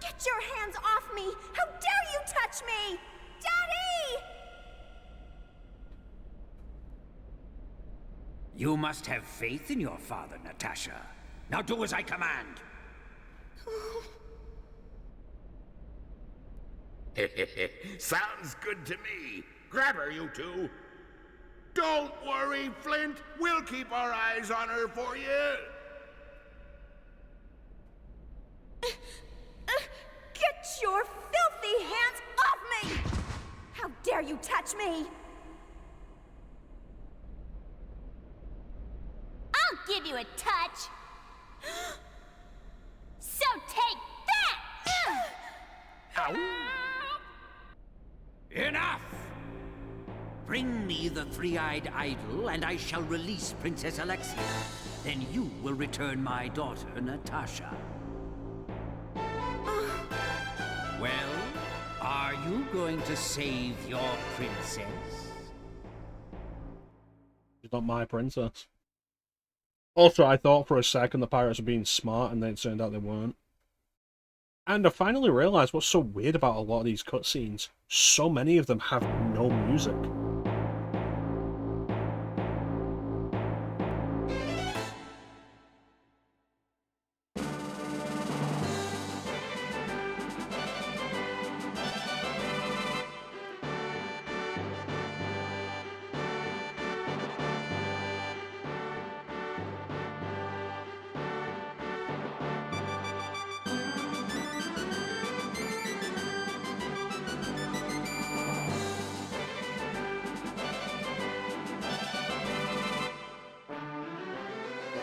Get your hands off me! How dare you touch me! Daddy!
You must have faith in your father, Natasha. Now do as I command.
Sounds good to me. Grab her, you two. Don't worry, Flint. We'll keep our eyes on her for you.
Get your filthy hands off me! How dare you touch me!
I'll give you a touch. So take that!
Enough! Bring me the three-eyed idol, and I shall release Princess Alexia. Then you will return my daughter, Natasha. Well, are you going to save your princess?
She's not my princess. Also, I thought for a second the pirates were being smart, and then it turned out they weren't. And I finally realised what's so weird about a lot of these cutscenes. So many of them have no music.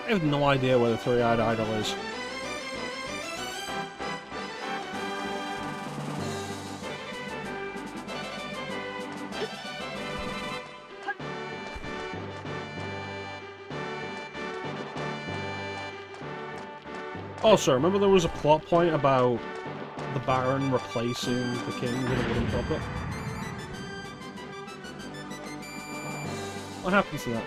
I have no idea where the three-eyed idol is. Also, remember there was a plot point about the Baron replacing the king with a wooden puppet? What happened to that?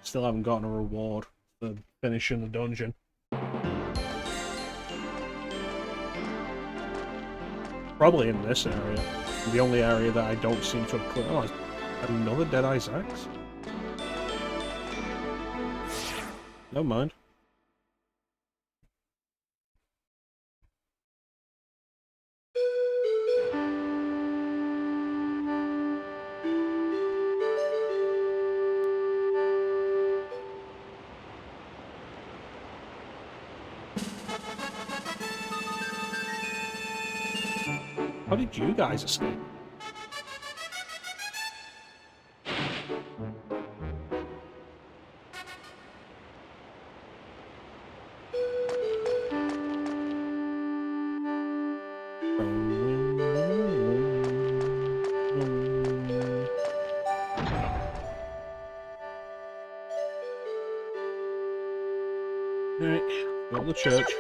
Still haven't gotten a reward for finishing the dungeon. Probably in this area. The only area that I don't seem to have cleared. Oh, another Dead Eye's Axe? Never mind. How did you guys escape? Not the church.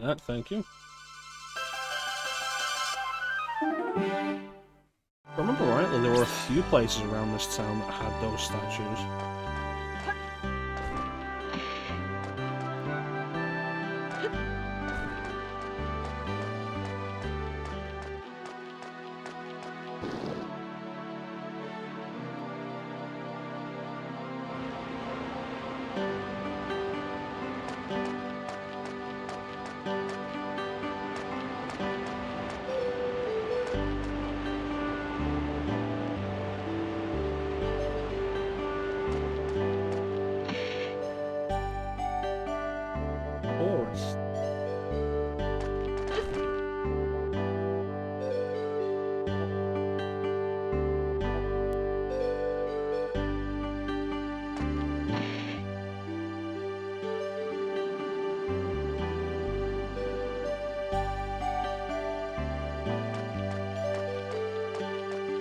That, thank you. If I remember rightly, there were a few places around this town that had those statues. Forest.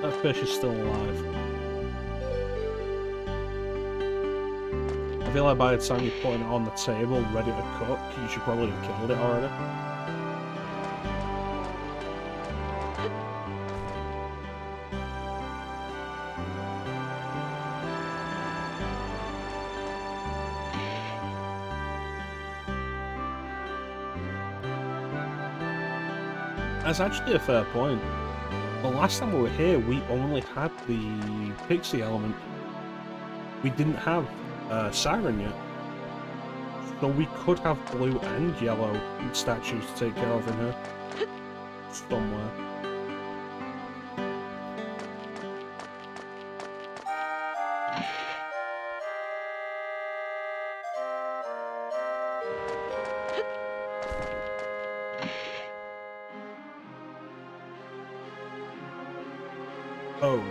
That fish is still alive. I feel like by the time you're putting it on the table, ready to cook, you should probably have killed it already. That's actually a fair point. The last time we were here, we only had the pixie element. We didn't have Siren yet. So we could have blue and yellow statues to take care of in here. Somewhere. Oh.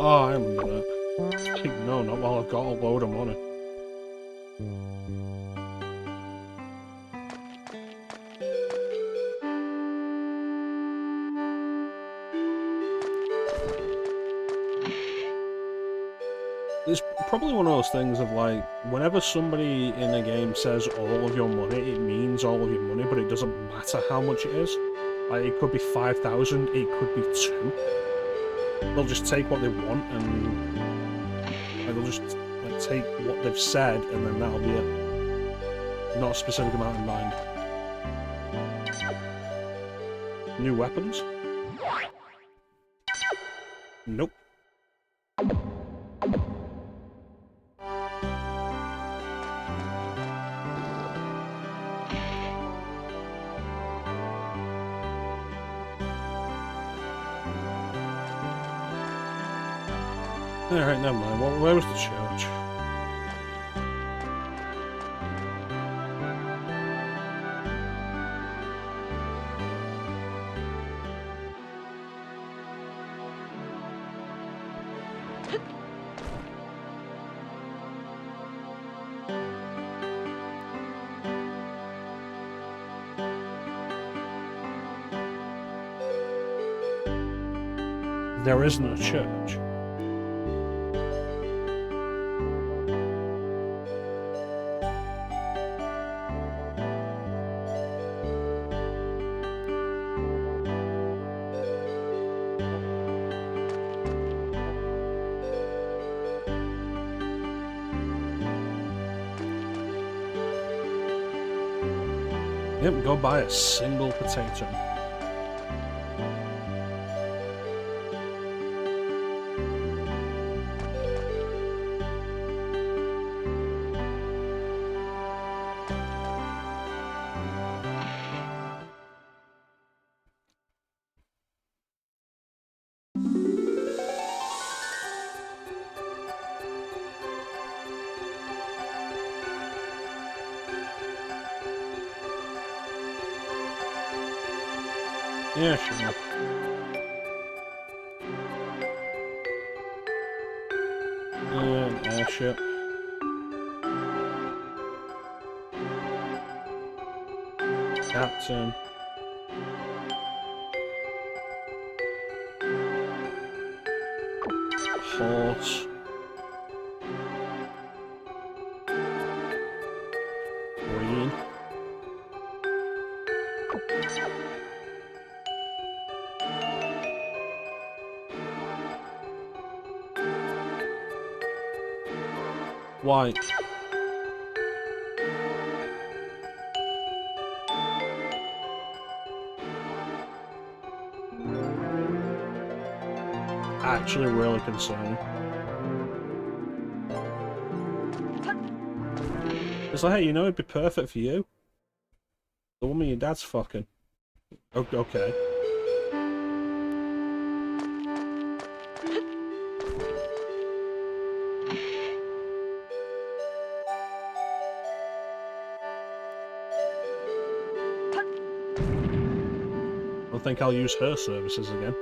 Oh, I remember that. No, not while I've got a load of money. It's probably one of those things of like, whenever somebody in a game says all of your money, it means all of your money, but it doesn't matter how much it is. Like, it could be 5,000, it could be 2. They'll just take what they want and like, they'll just like take what they've said and then that'll be it. Not a specific amount in mind. New weapons? Nope. Alright, never mind. Well, where was the church? There isn't a church. Yep, go buy a single potato. Yeah, sure. An airship. Captain. Horse. Green. White. Actually really concerning. It's like, hey, you know it'd be perfect for you. The woman your dad's fucking. Okay. I think I'll use her services again.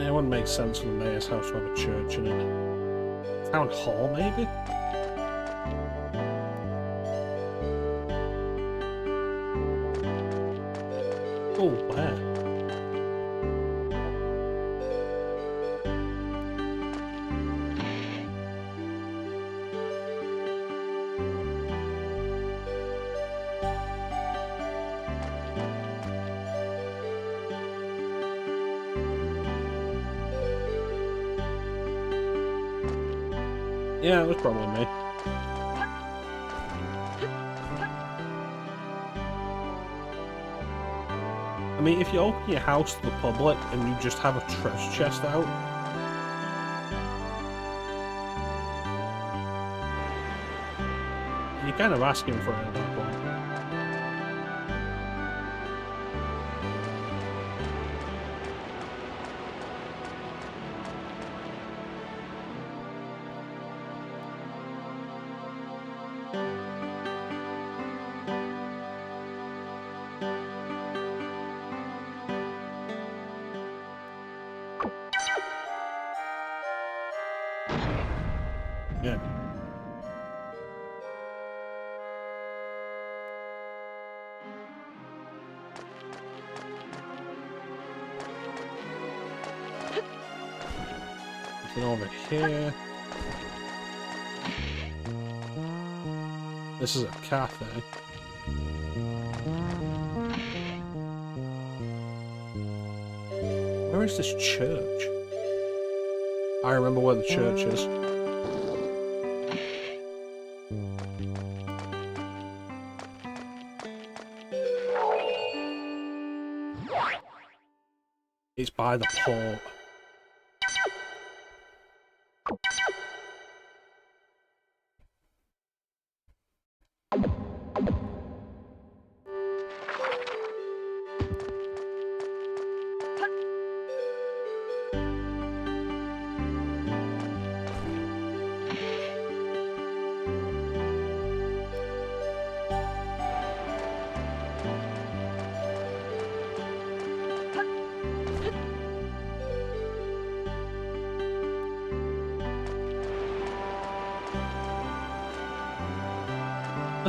It wouldn't make sense for the mayor's house to have a church in it. Town hall, maybe? Oh, where? Yeah, it was probably me. I mean, if you open your house to the public and you just have a treasure chest out, you're kind of asking for it at that point. Yeah. Nothing over here. This is a cafe. Where is this church? I remember where the church is. It's by the port.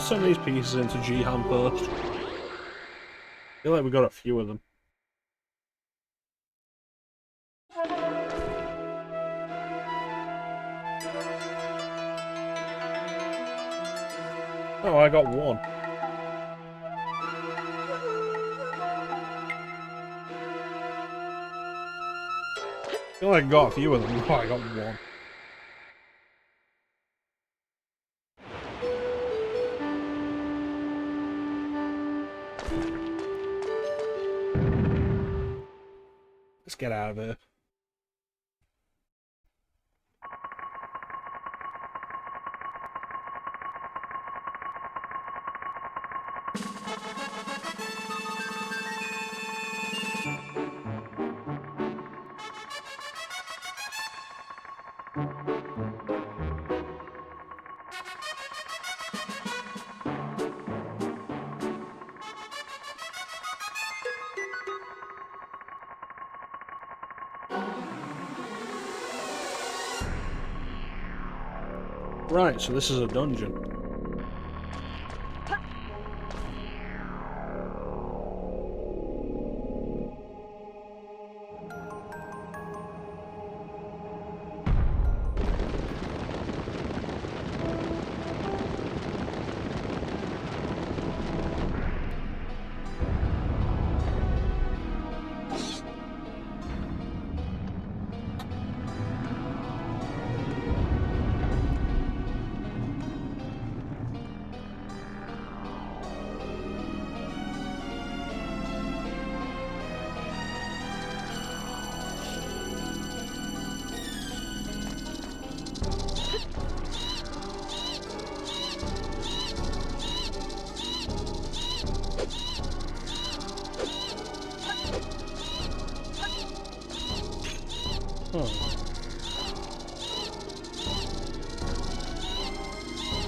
Let's turn these pieces into G-Han first. I feel like we got a few of them. Oh, I got one. I feel like I got a few of them. Oh, I got one. Let's get out of here. Right, so this is a dungeon.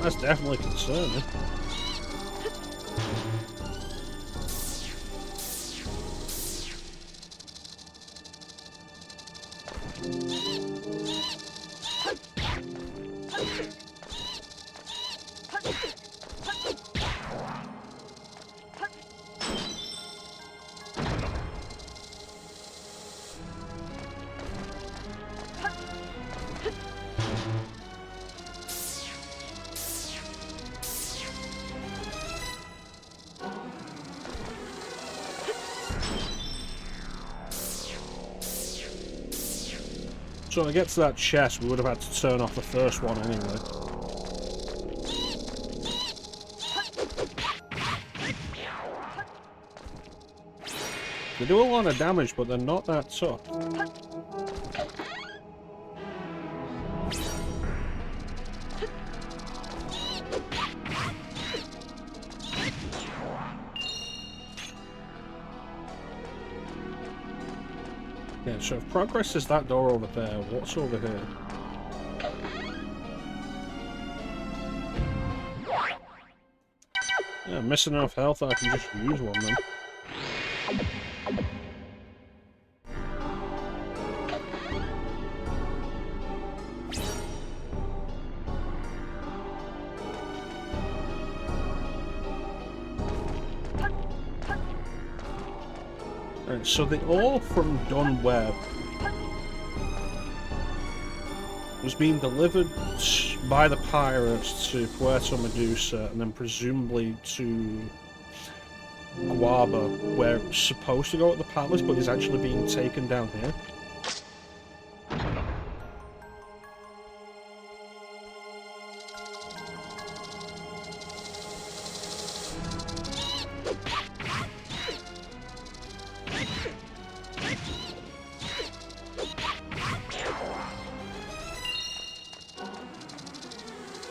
That's definitely concerning. So to get to that chest, we would have had to turn off the first one anyway. They do a lot of damage, but they're not that tough. Yeah, so if progress is that door over there, what's over here? Yeah, I'm missing enough health that I can just use one then. Right, so the ore from Dun Web was being delivered by the pirates to Puerto Medusa and then presumably to Guaba, where it's supposed to go at the palace, but is actually being taken down here.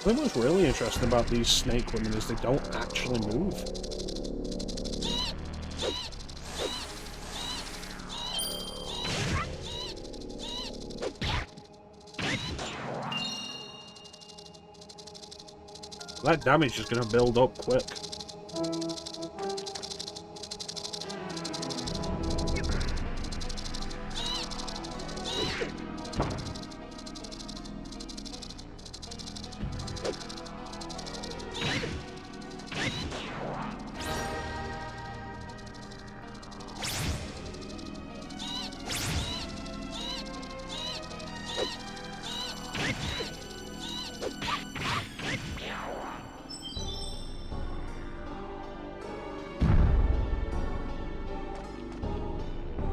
I think what's really interesting about these snake women is they don't actually move. That damage is going to build up quick.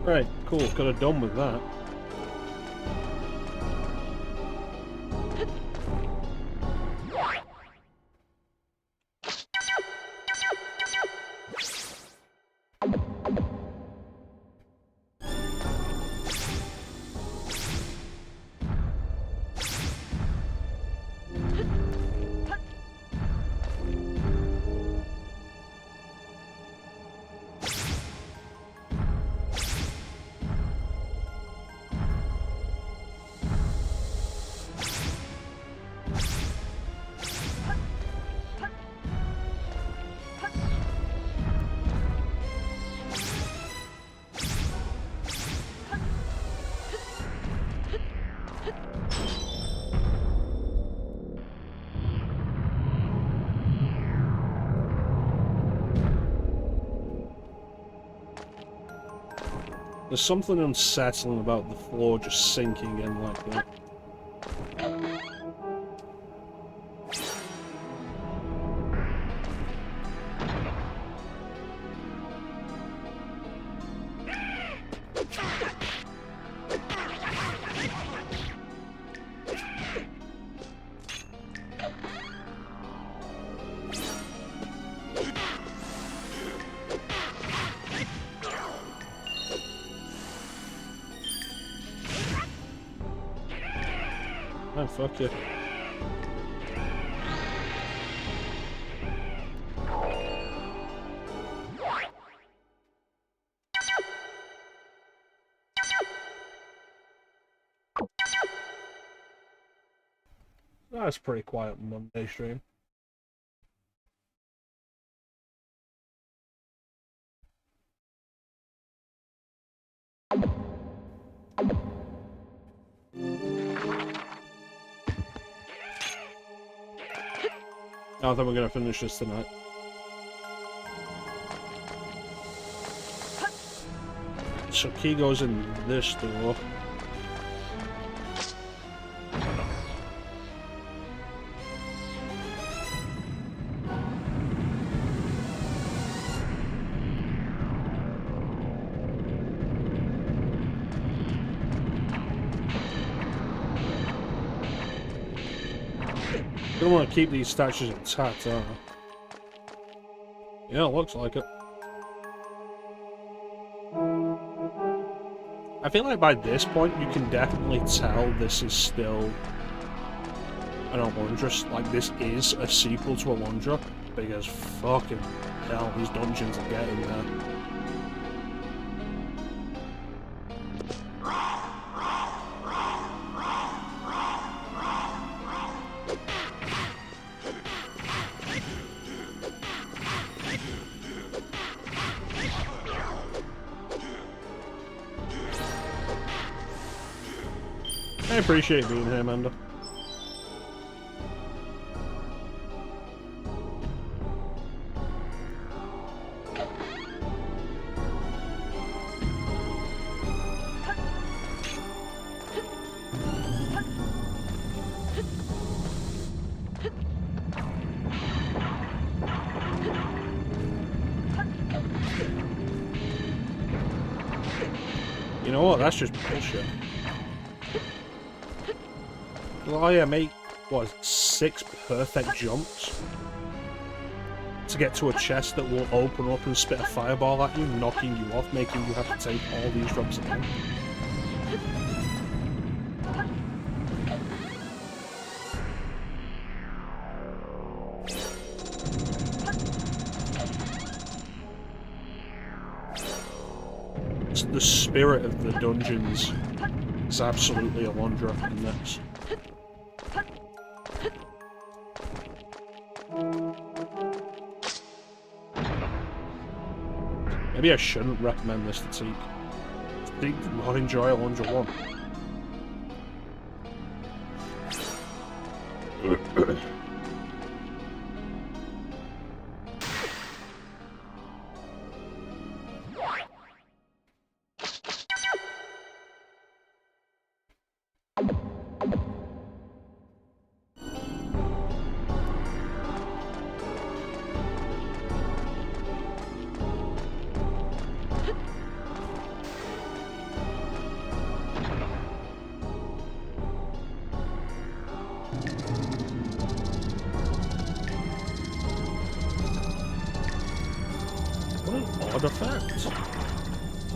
Right, cool. Could have done with that. There's something unsettling about the floor just sinking in like that. Oh, fuck you. That's pretty quiet Monday stream. I think we're gonna finish this tonight. So key goes in this door. Don't want to keep these statues intact, are they? Yeah, looks like it. I feel like by this point you can definitely tell this is still an Alundra. Like, this is a sequel to Alundra, because fucking hell, these dungeons are getting there. I appreciate being here, Amanda. You know what? That's just bullshit. Oh yeah, make, what, 6 perfect jumps to get to a chest that will open up and spit a fireball at you, knocking you off, making you have to take all these jumps again. The spirit of the dungeons is absolutely Alundra in this. Maybe I shouldn't recommend this to Teak. Teak did not enjoy Alundra 1.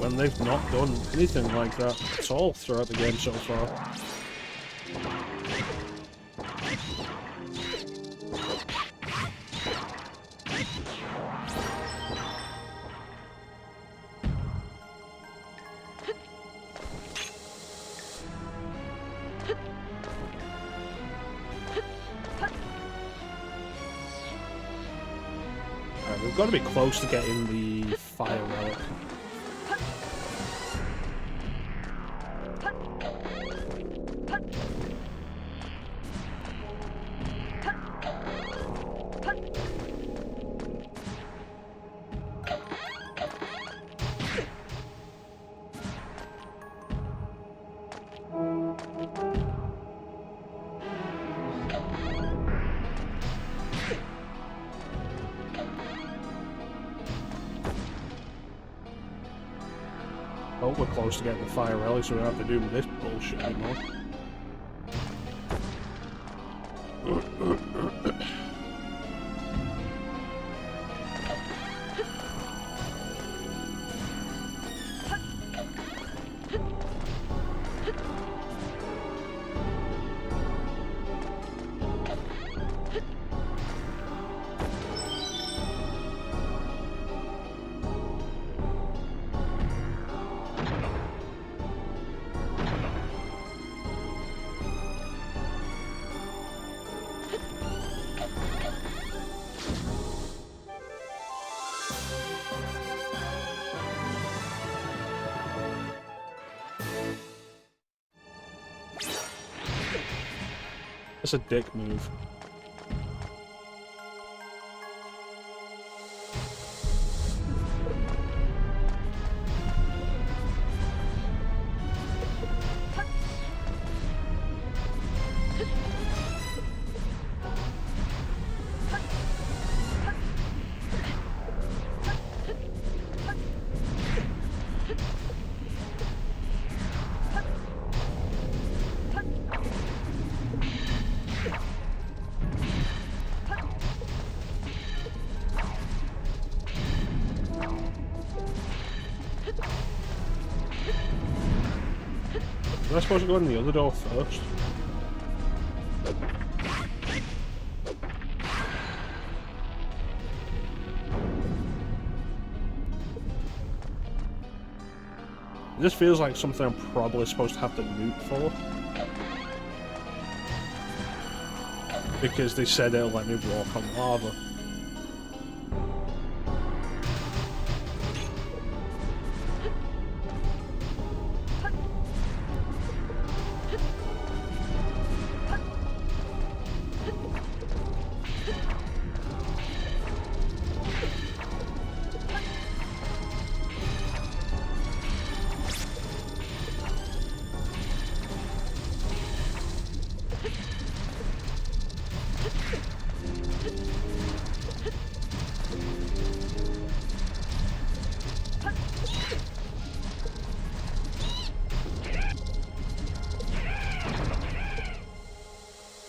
when they've not done anything like that at all throughout the game so far. We've got to be close to getting the fire relic. Oh, we're close to getting the fire relic, so we don't have to do this bullshit anymore. That's a dick move. Am I supposed to go in the other door first? This feels like something I'm probably supposed to have to loot for. Because they said it'll let me walk on lava.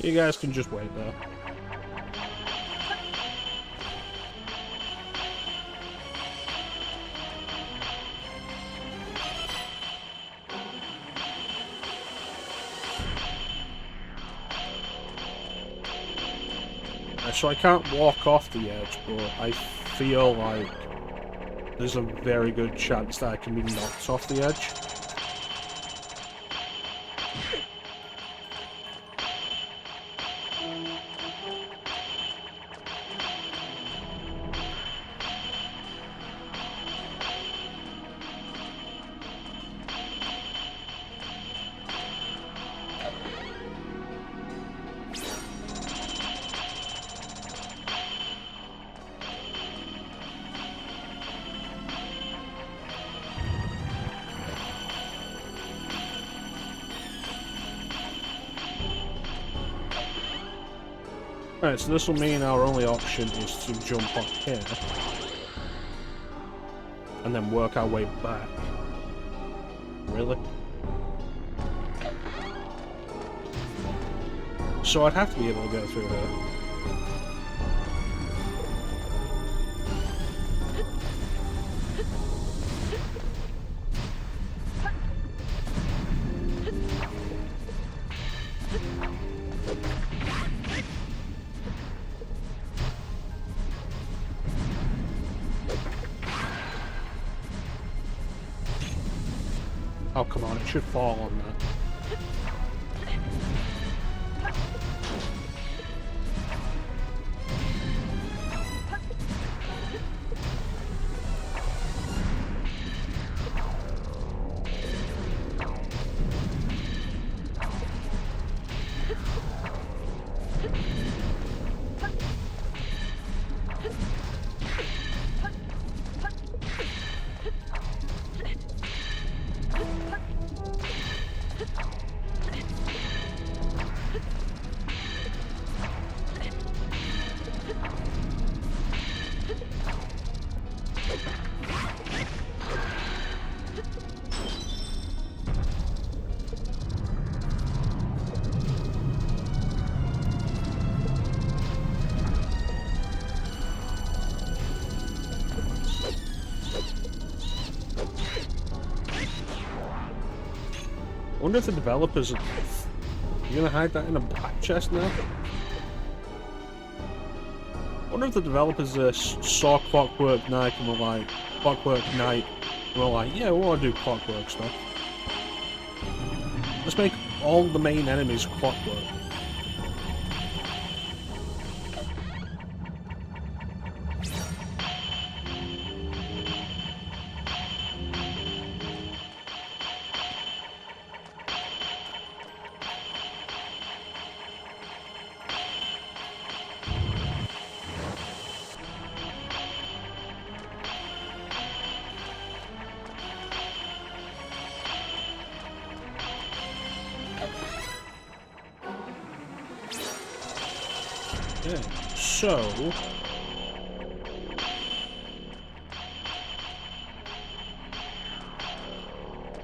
You guys can just wait there. So I can't walk off the edge, but I feel like there's a very good chance that I can be knocked off the edge. Alright, so this will mean our only option is to jump on here and then work our way back. Really? So I'd have to be able to go through here. Oh, come on, it should fall on that. I wonder if the developers are you gonna hide that in a black chest now? I wonder if the developers saw Clockwork Knight and were like, yeah, we want to do Clockwork stuff. Let's make all the main enemies Clockwork. Okay, so...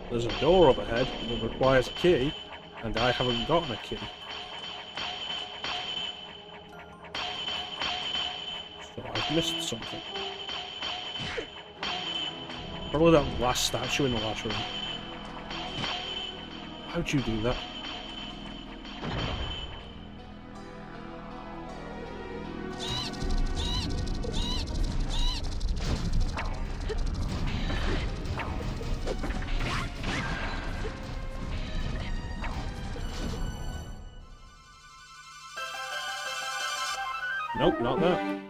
there's a door up ahead that requires a key, and I haven't gotten a key. So I've missed something. Probably that last statue in the last room. How'd you do that? Nope, not that.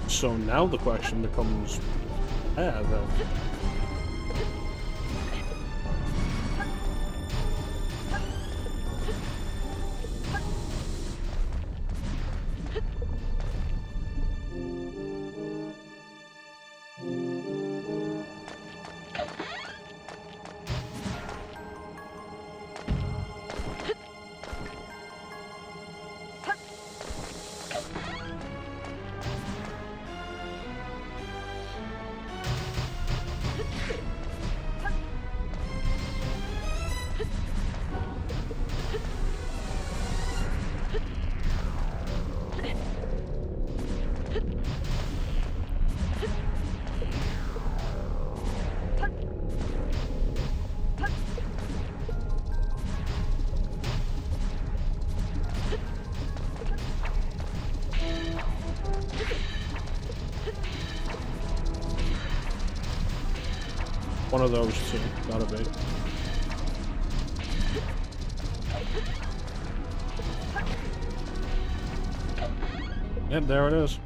So now the question becomes, where then? One of those two, gotta be. Yep, there it is.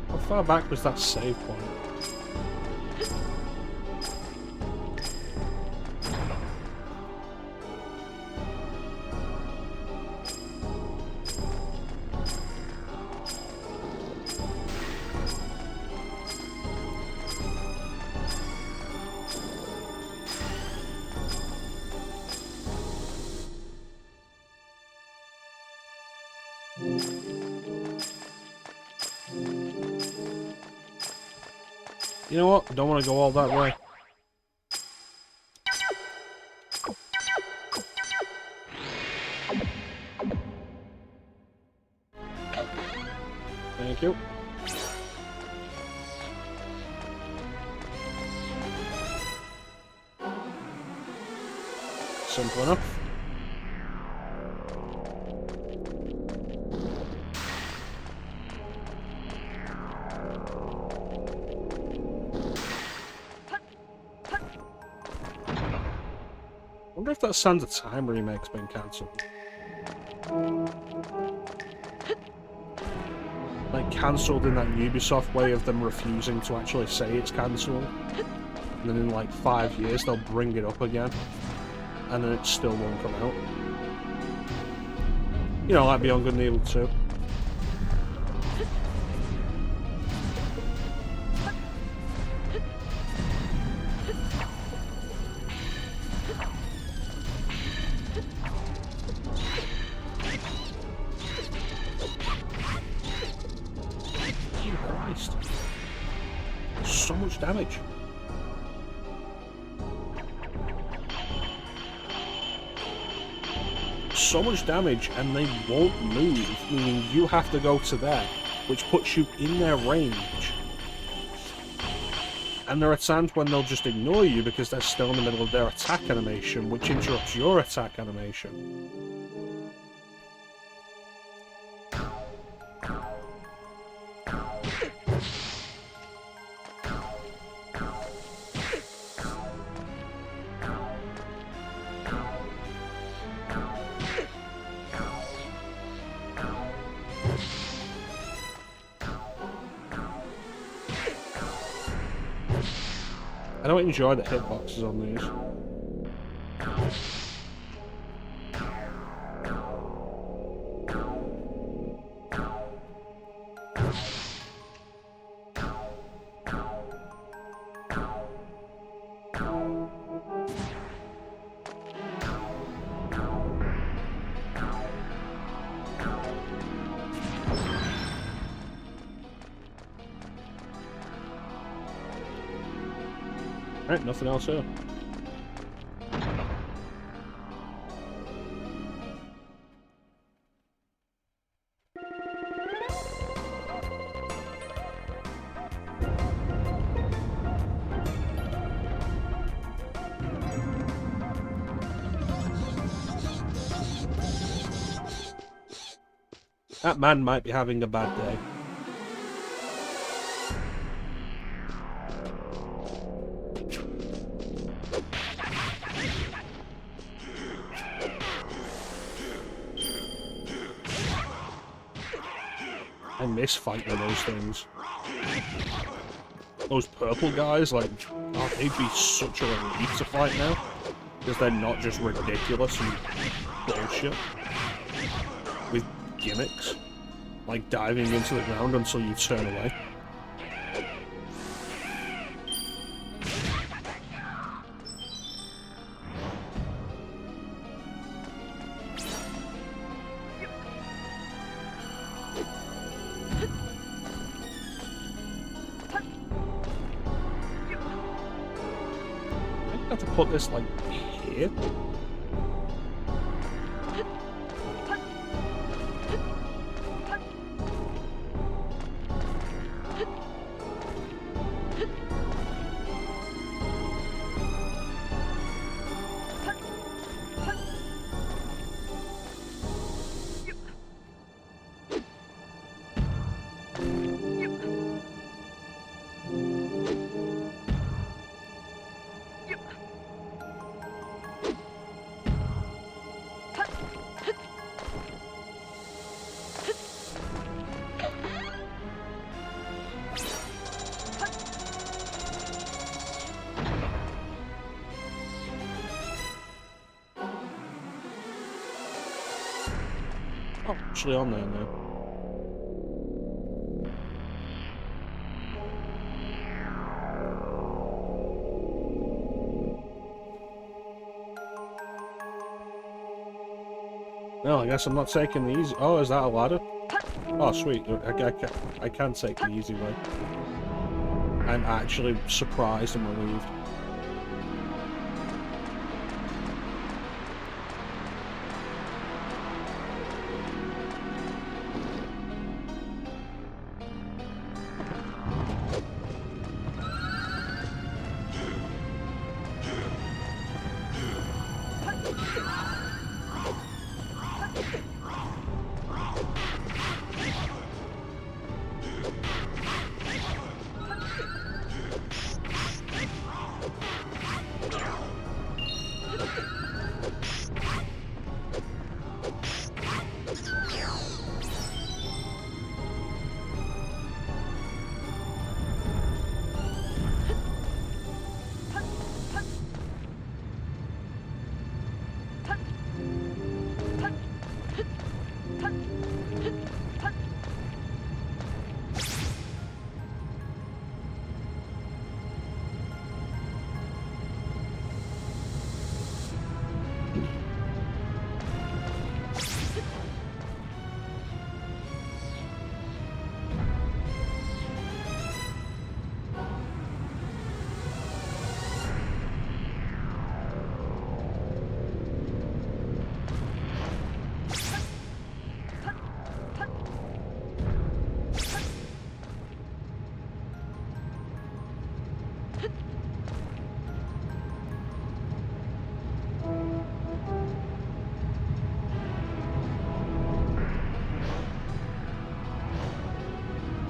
How far back was that save point? You know what? I don't want to go all that way. Thank you. Simple enough. I wonder if that Sands of Time remake's been cancelled. Like, cancelled in that Ubisoft way of them refusing to actually say it's cancelled. And then in like 5 years they'll bring it up again. And then it still won't come out. You know, like Beyond Good and Evil 2. So much damage. So much damage, and they won't move, meaning you have to go to there, which puts you in their range. And there are times when they'll just ignore you because they're still in the middle of their attack animation, which interrupts your attack animation. I don't enjoy the hitboxes on these. Alright, nothing else here. That man might be having a bad day. I miss fighting those things. Those purple guys, like, oh, they'd be such a relief to fight now. Because they're not just ridiculous and bullshit. With gimmicks. Like diving into the ground until you turn away. I have to put this, like, here? Oh, actually on there now. No, I guess I'm not taking the easy... Oh, is that a ladder? Oh, sweet. I can take the easy way. I'm actually surprised and relieved.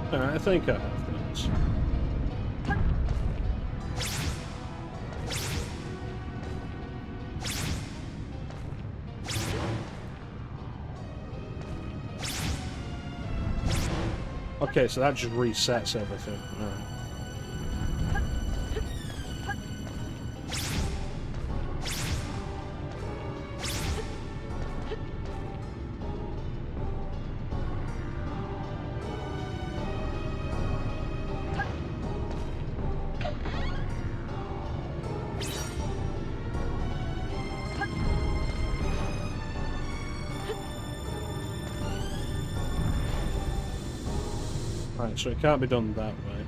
Alright, I think I have this. Okay, so that just resets everything. Alright. Right, so it can't be done that way.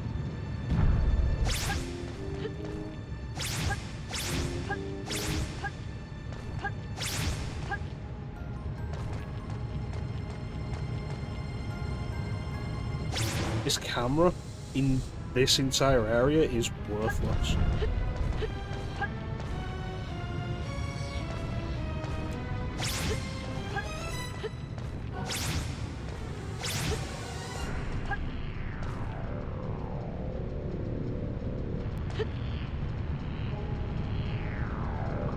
This camera in this entire area is worthless.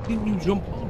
Didn't you jump on?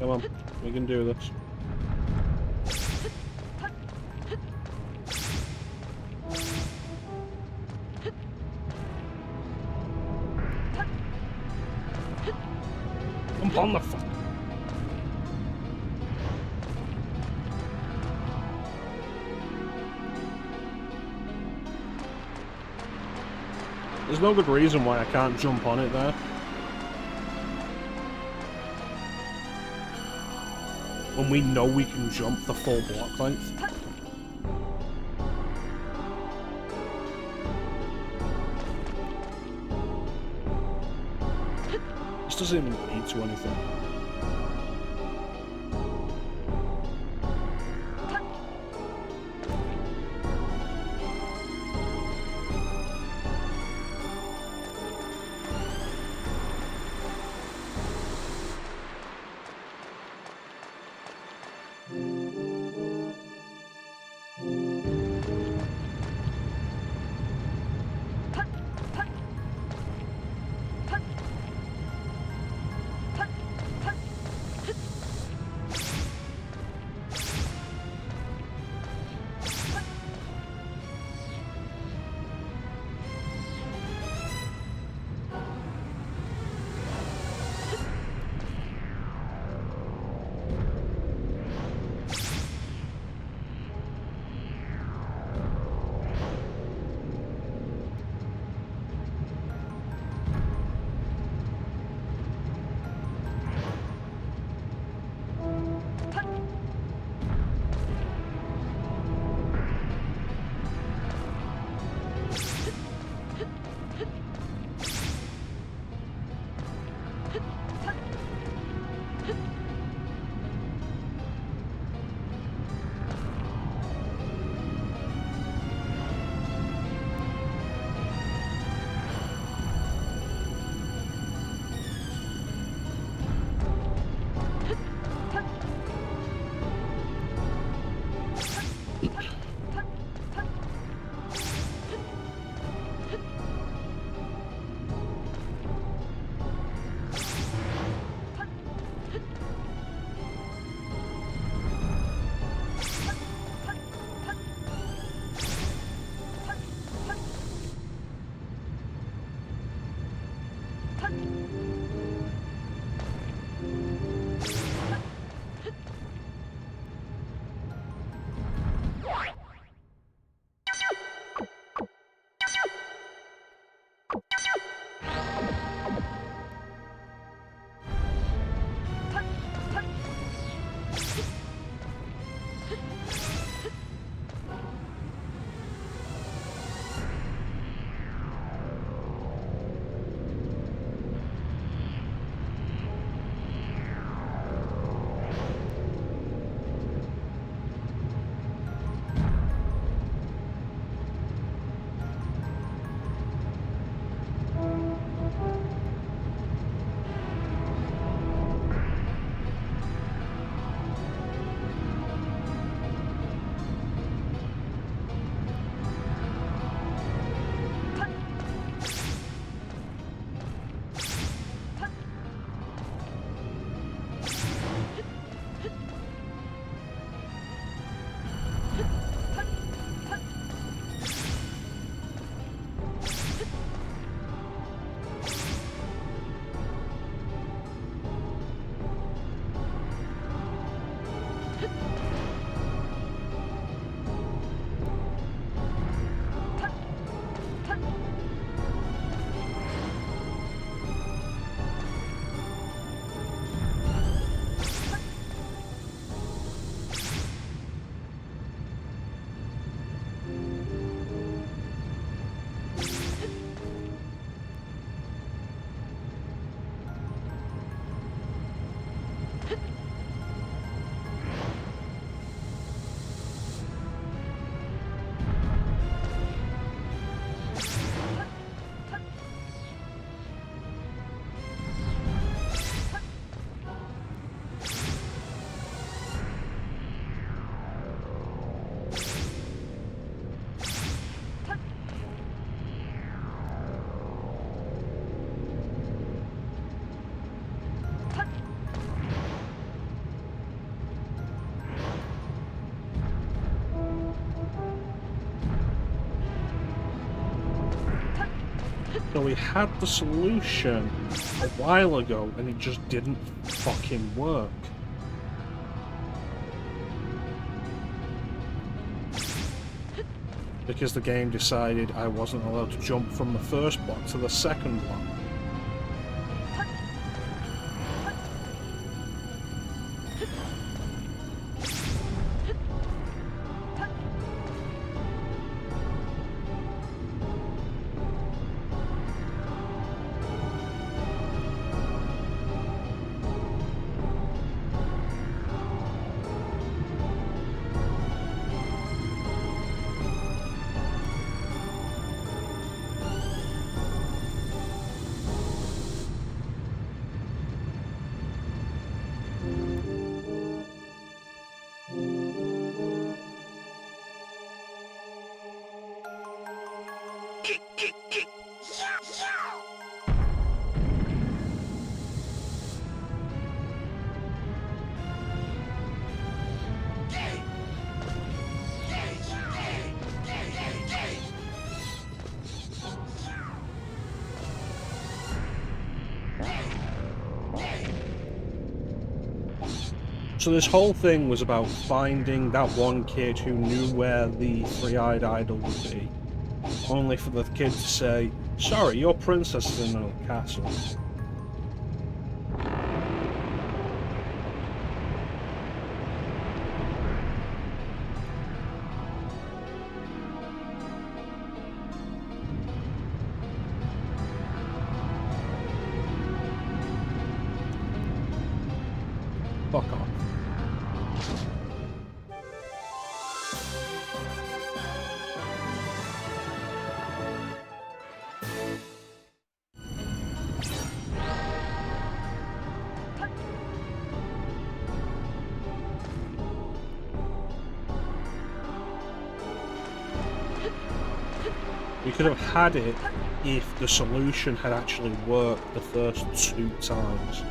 Come on, we can do this. Jump on the fuck. There's no good reason why I can't jump on it there. When we know we can jump the full block length. This doesn't even lead to anything. So we had the solution a while ago, and it just didn't fucking work. Because the game decided I wasn't allowed to jump from the first block to the second block. So this whole thing was about finding that one kid who knew where the three-eyed idol would be, only for the kid to say, "Sorry, your princess is in another castle." Fuck off. We could have had it if the solution had actually worked the first 2 times.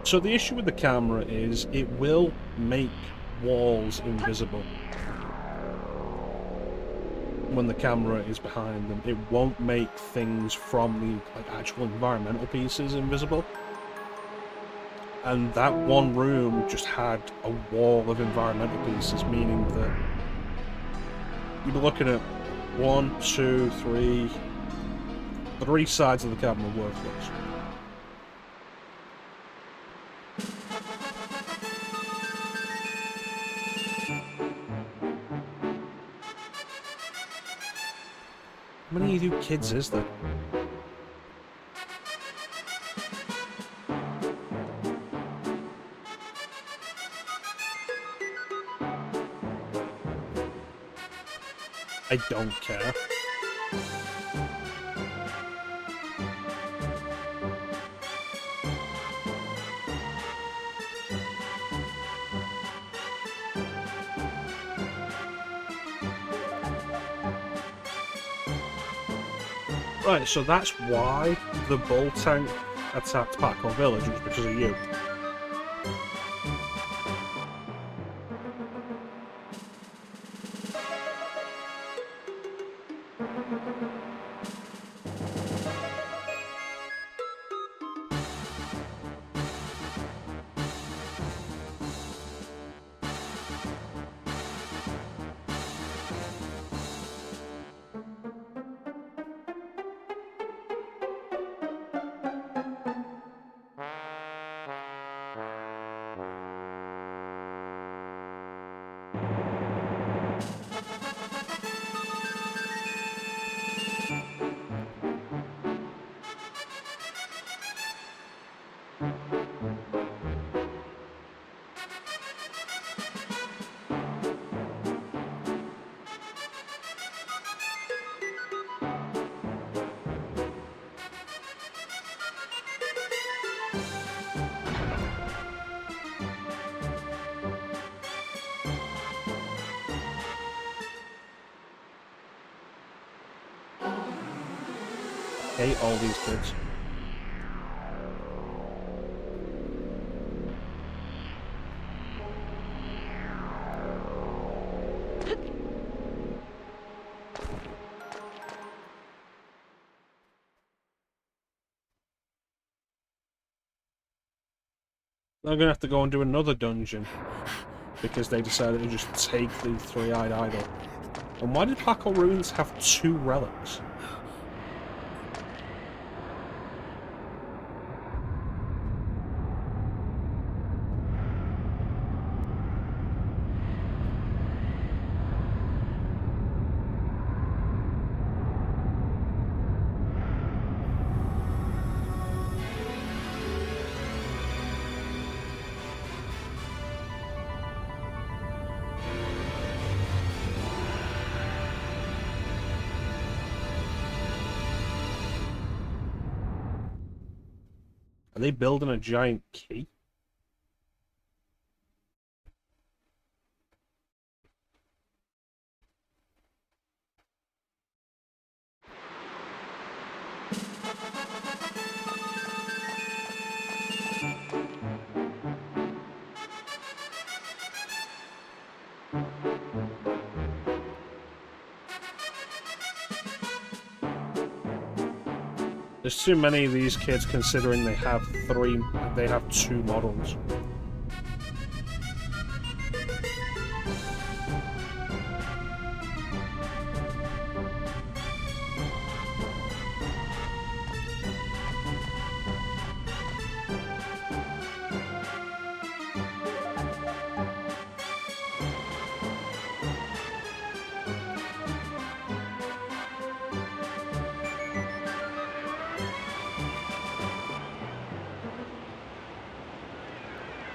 So the issue with the camera is it will make walls invisible when the camera is behind them. It won't make things from the actual environmental pieces invisible. And that one room just had a wall of environmental pieces, meaning that you'd be looking at 1, 2, 3, 3 sides of the camera worthless. How many of you kids is there? I don't care. Right, so that's why the bull tank attacked Paco Village, was because of you. hate all these kids. I'm gonna have to go and do another dungeon because they decided to just take the three-eyed idol. And why did Paco Ruins have 2 relics? Are they building a giant key? There's too many of these kids considering they have 2 models.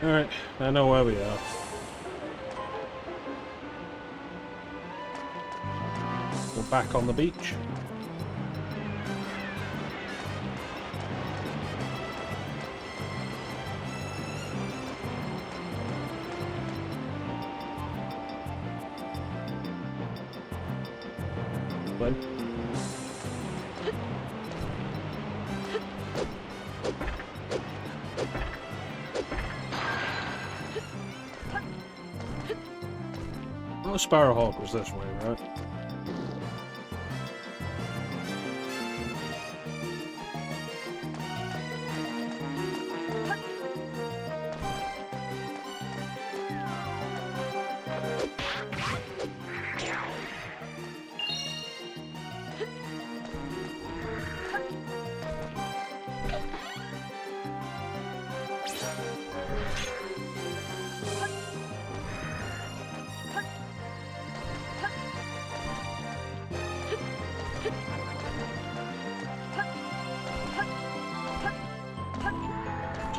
Alright, I know where we are. We're back on the beach. When? Oh, Sparrowhawk was this way, right?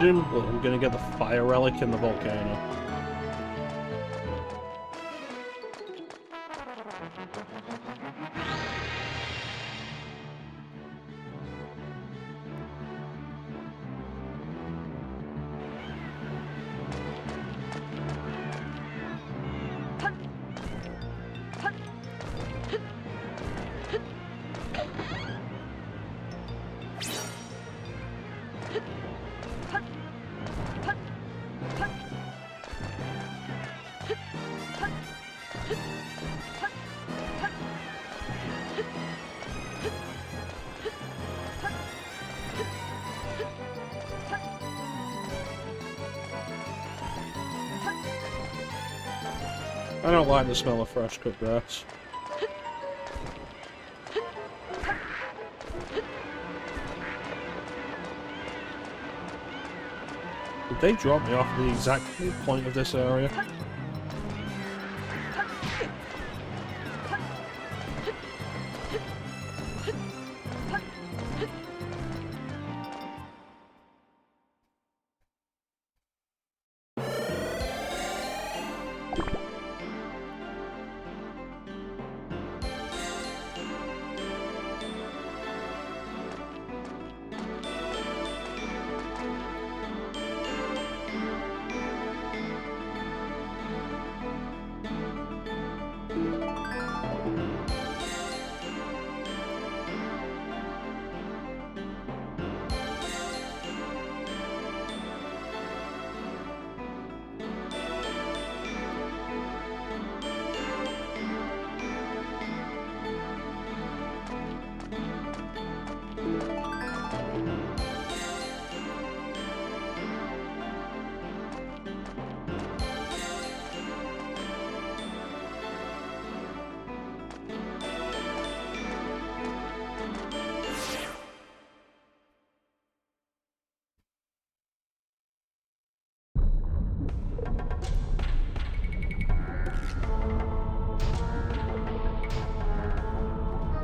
Presumably I'm gonna get the fire relic in the volcano. I don't like the smell of fresh cut grass. Did they drop me off at the exact point of this area?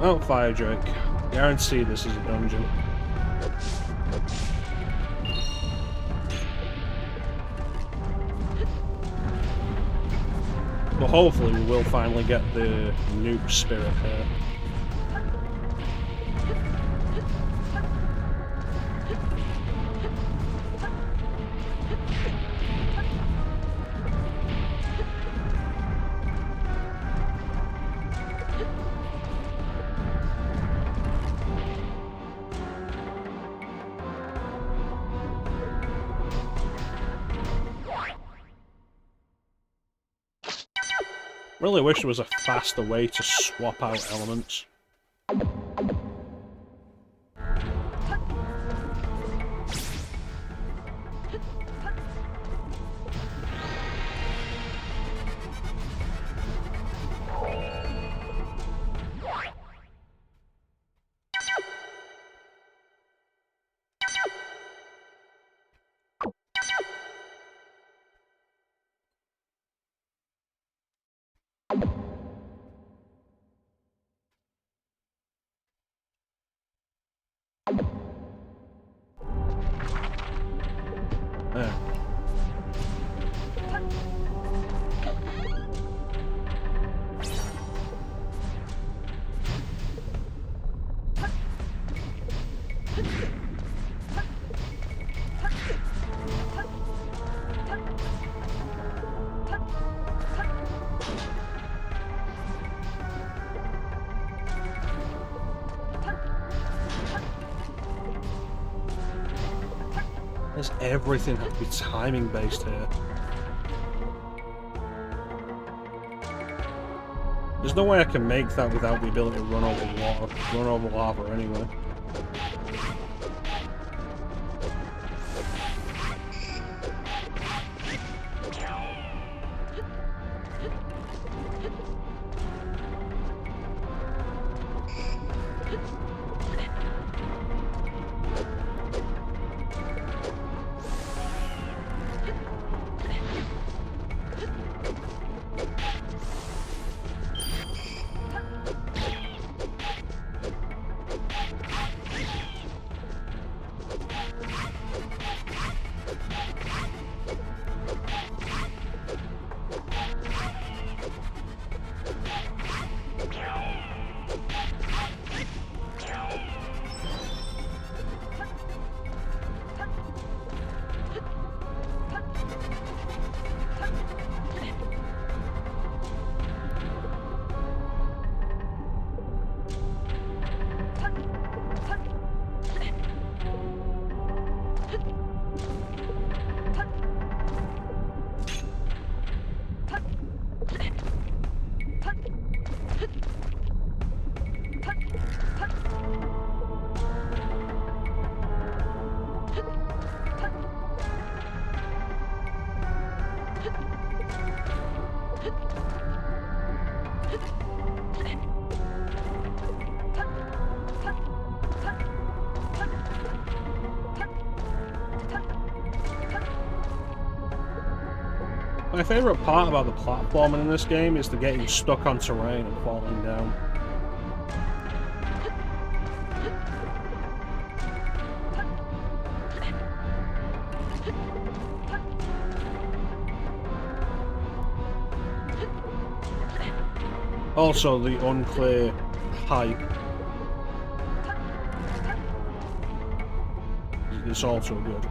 Oh, fire drake. Guarantee this is a dungeon. But hopefully we will finally get the noob spirit here. Really wish there was a faster way to swap out elements. There. Does everything have to be timing based here? There's no way I can make that without the ability to run over water, run over lava anyway. My favourite part about the platforming in this game is the getting stuck on terrain and falling down. Also, the unclear height is also good.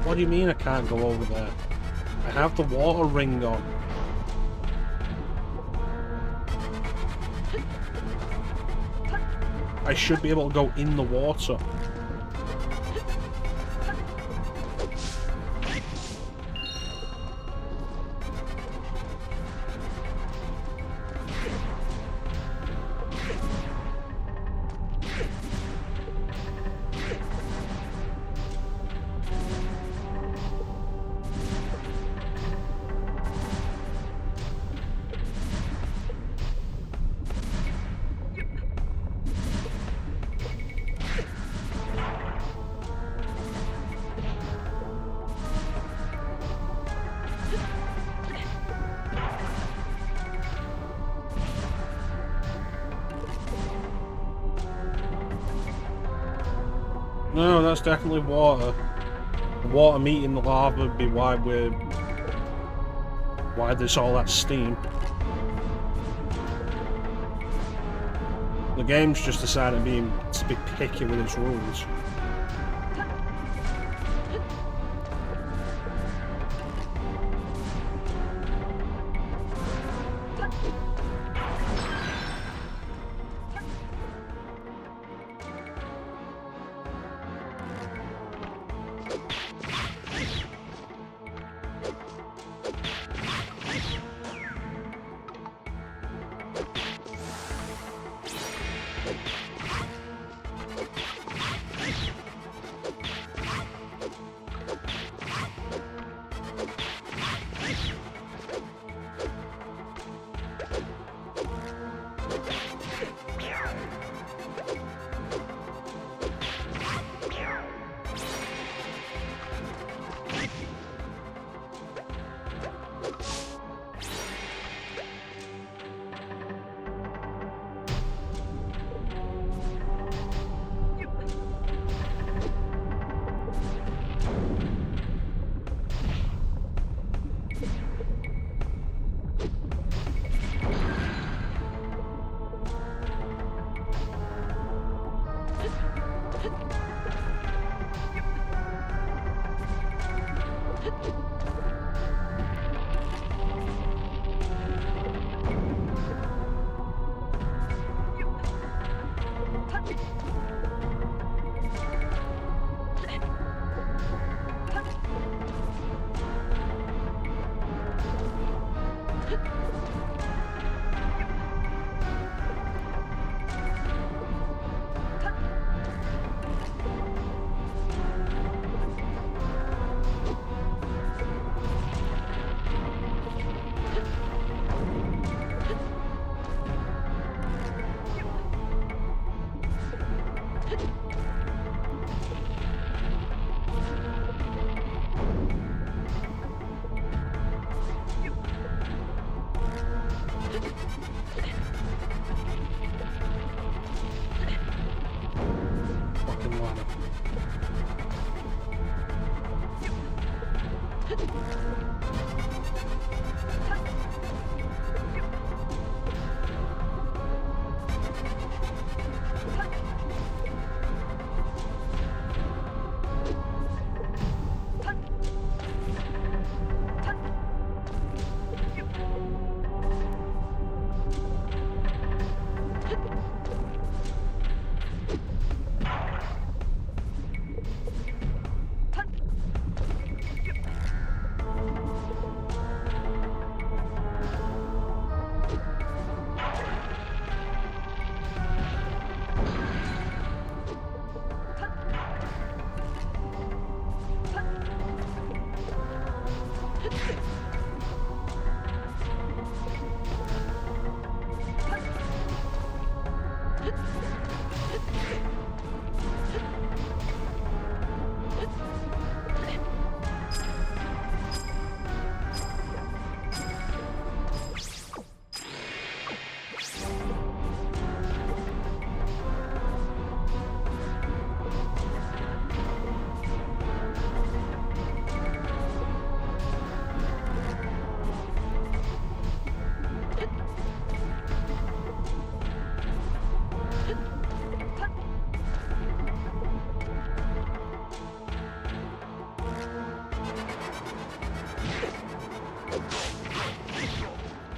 What do you mean I can't go over there? I have the water ring on. I should be able to go in the water. No, that's definitely water. The water meeting the lava would be why there's all that steam. The game's just decided to be picky with its rules.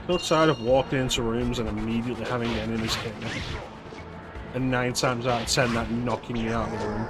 So tired of walking into rooms and immediately having enemies hit me. And 9 times out of 10 that knocking me out of the room.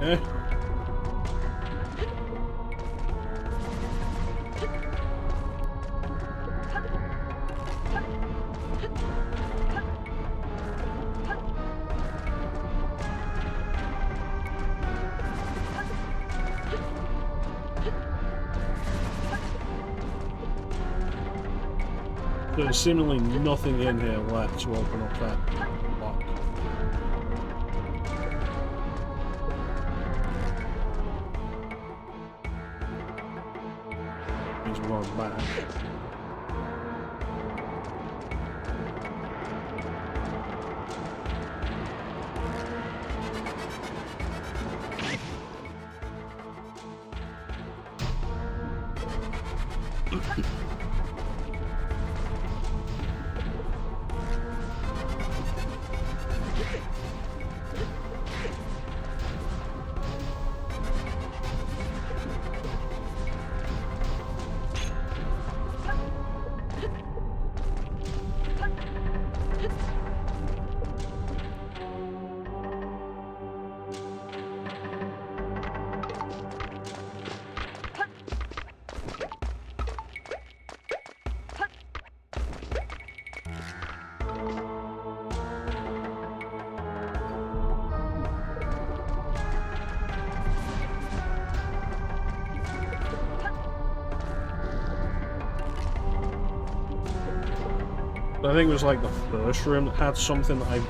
Eh? There's seemingly nothing in here left to open up that lock. Means we're going back. I think it was like the first room that had something that I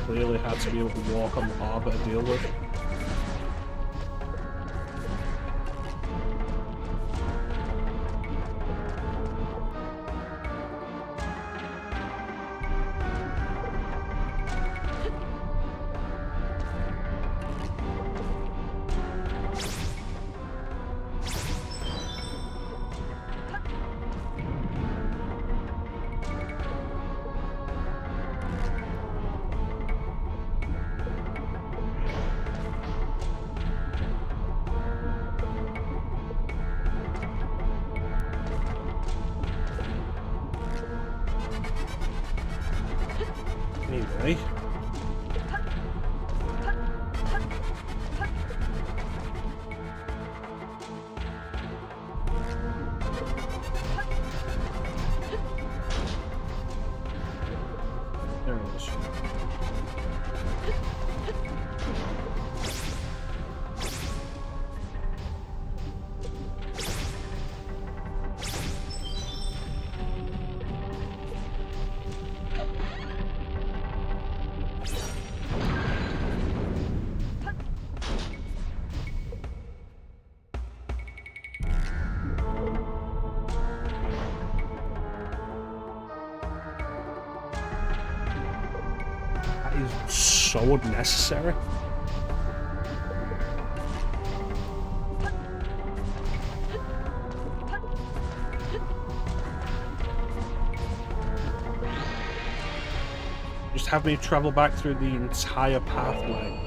clearly had to be able to walk on the harbour to deal with. Anyway. There it is. That is so unnecessary. Just have me travel back through the entire pathway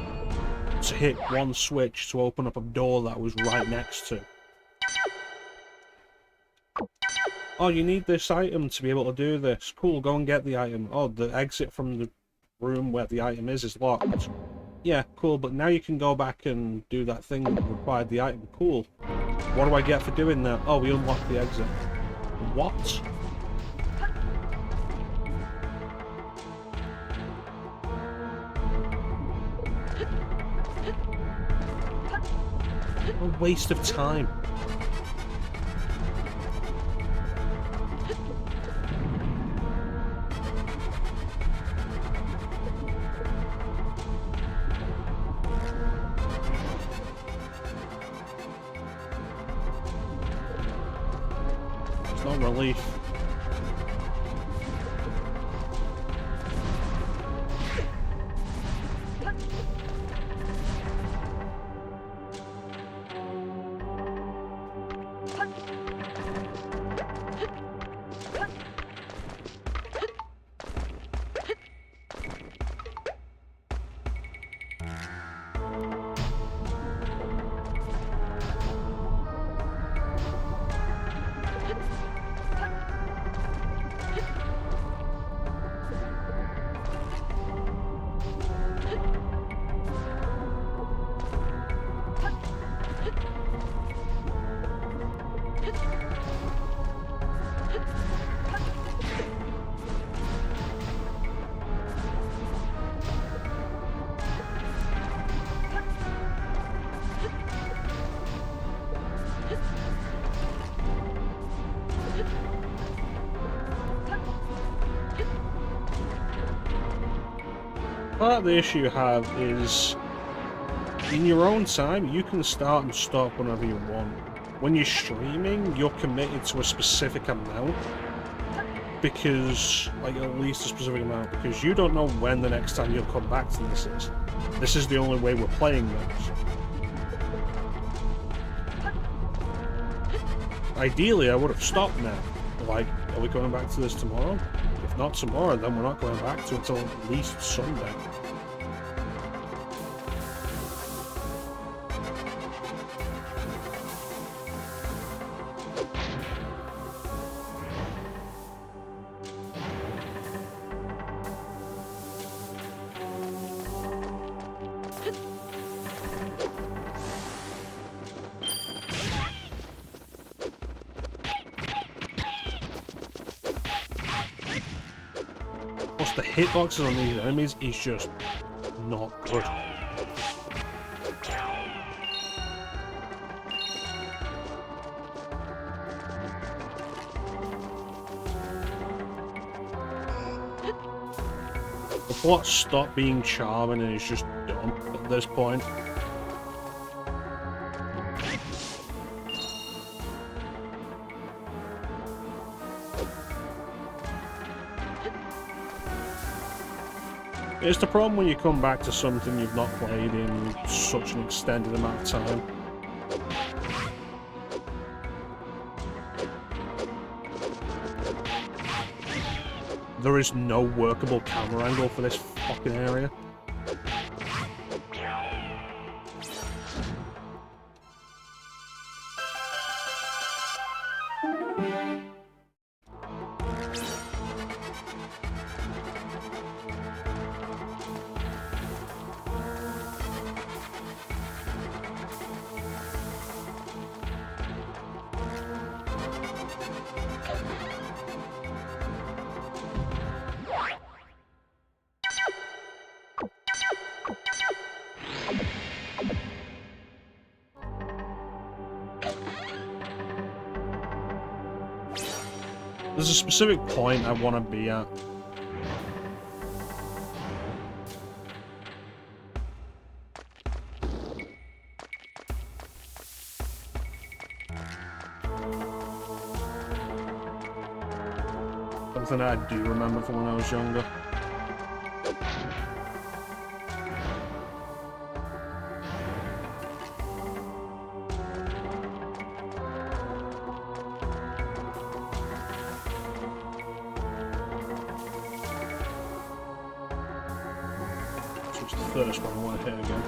to hit one switch to open up a door that I was right next to. Oh, you need this item to be able to do this. Cool, go and get the item. Oh, the exit from the room where the item is locked. Yeah, cool, but now you can go back and do that thing that required the item. Cool. What do I get for doing that? Oh, we unlocked the exit. What? A waste of time. It's not relief. Part of the issue you have is, in your own time, you can start and stop whenever you want. When you're streaming, you're committed to a specific amount, because, like, at least a specific amount, because you don't know when the next time you'll come back to this is. This is the only way we're playing this. Ideally, I would have stopped now. Like, are we going back to this tomorrow? If not tomorrow, then we're not going back to it until at least Sunday. The hitboxes on these enemies is just not good. The plot stopped being charming and is just dumb at this point. It's the problem when you come back to something you've not played in such an extended amount of time. There is no workable camera angle for this fucking area. There's a specific point I want to be at. Something I do remember from when I was younger. So it's the first one I want to hit again.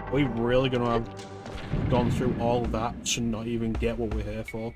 Are we really gonna have gone through all that to not even get what we're here for?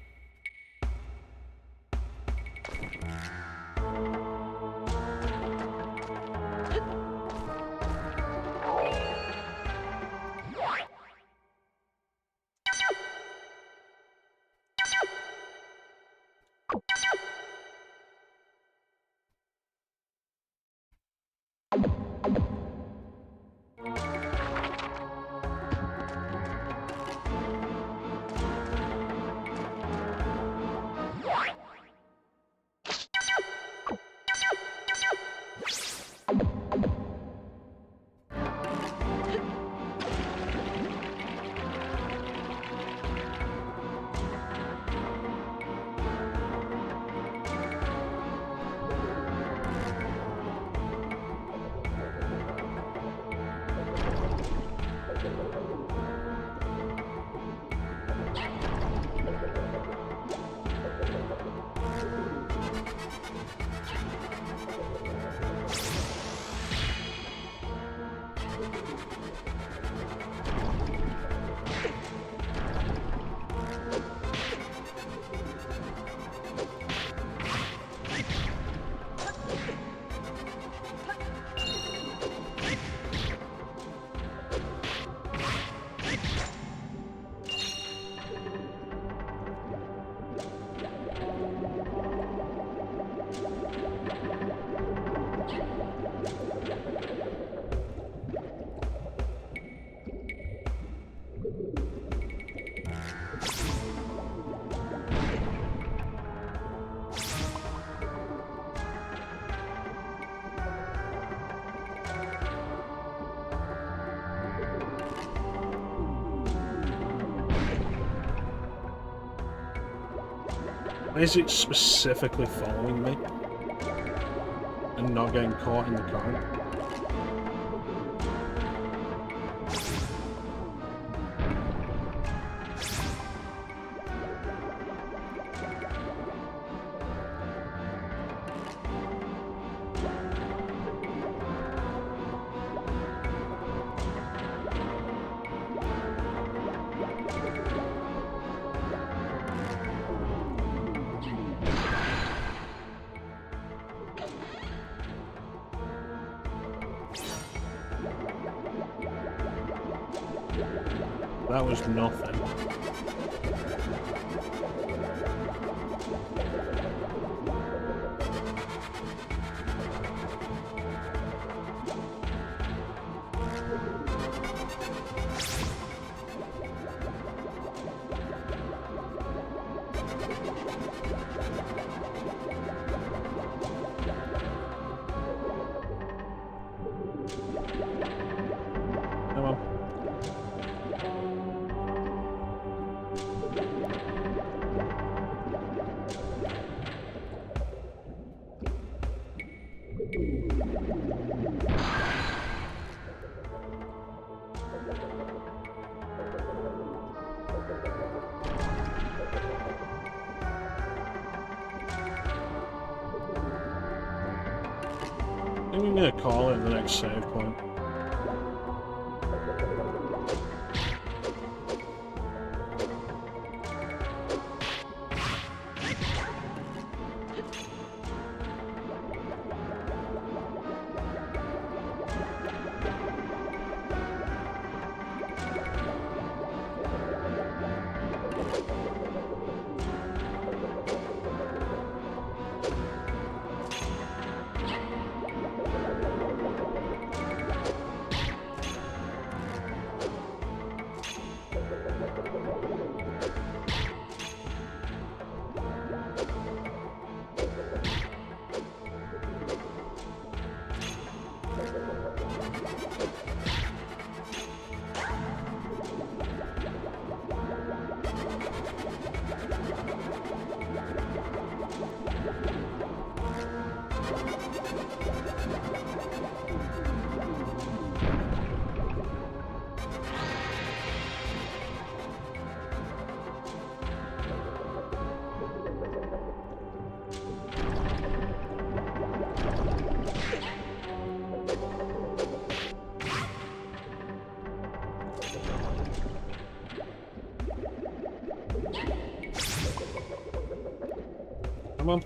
Is it specifically following me and not getting caught in the current? That was nothing. Come on. I think I'm gonna call it the next save point. Come on.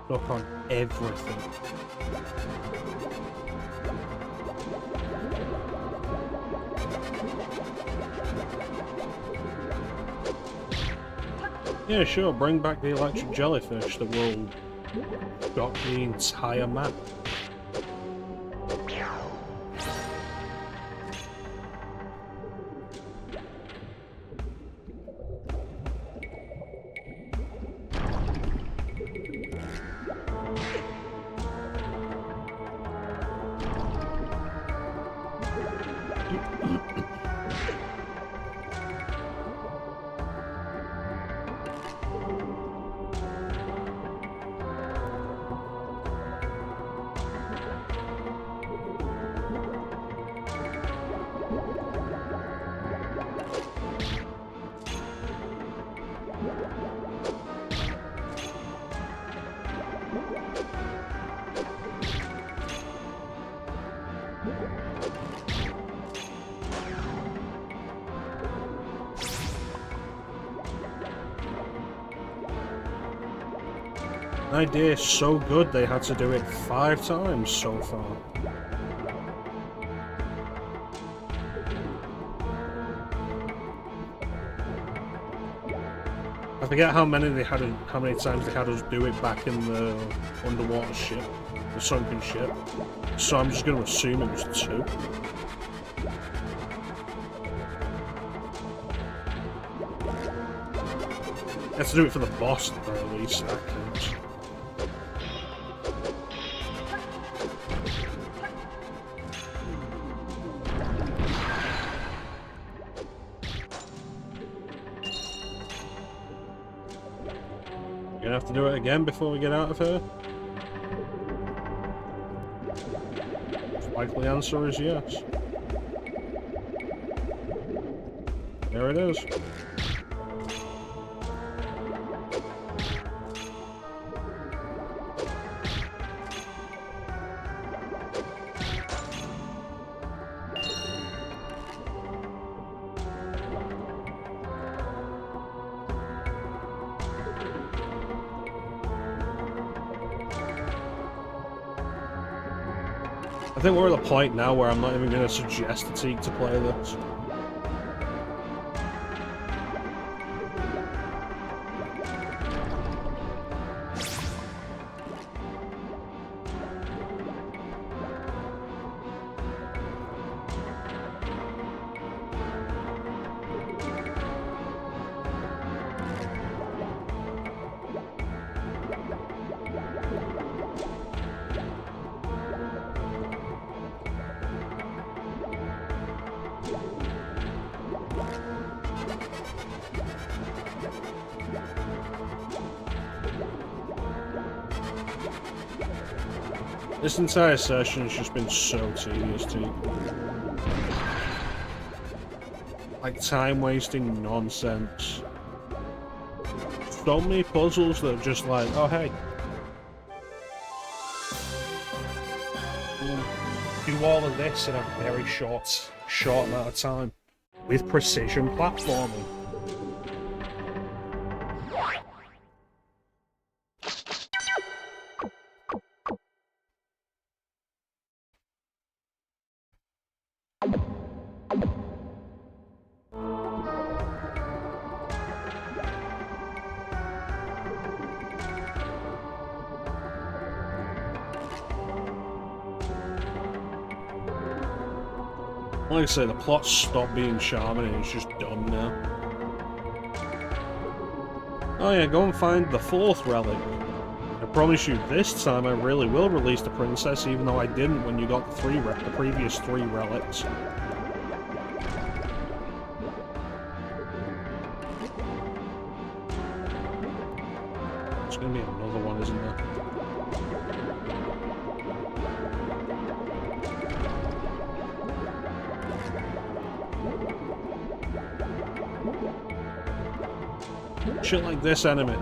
Look on everything. Yeah, sure, bring back the electric jellyfish that will dot the entire map. The idea is so good they had to do it 5 times so far. I forget how many times they had us do it back in the underwater ship, the sunken ship. So I'm just going to assume it was 2. You have to do it for the boss at the very least, that counts. Gonna have to do it again before we get out of here? Likely answer is yes. There it is. I think we're at the point now where I'm not even going to suggest to Teak to play this. This entire session has just been so tedious, too. Like, time-wasting nonsense. So many puzzles that are just like, oh hey. Do all of this in a very short amount of time. With precision platforming. Like I say, the plot stopped being charming and it's just done now. Oh yeah, go and find the 4th relic. I promise you, this time I really will release the princess, even though I didn't when you got the previous 3 relics. There's gonna be another one, isn't there? Shit like this enemy.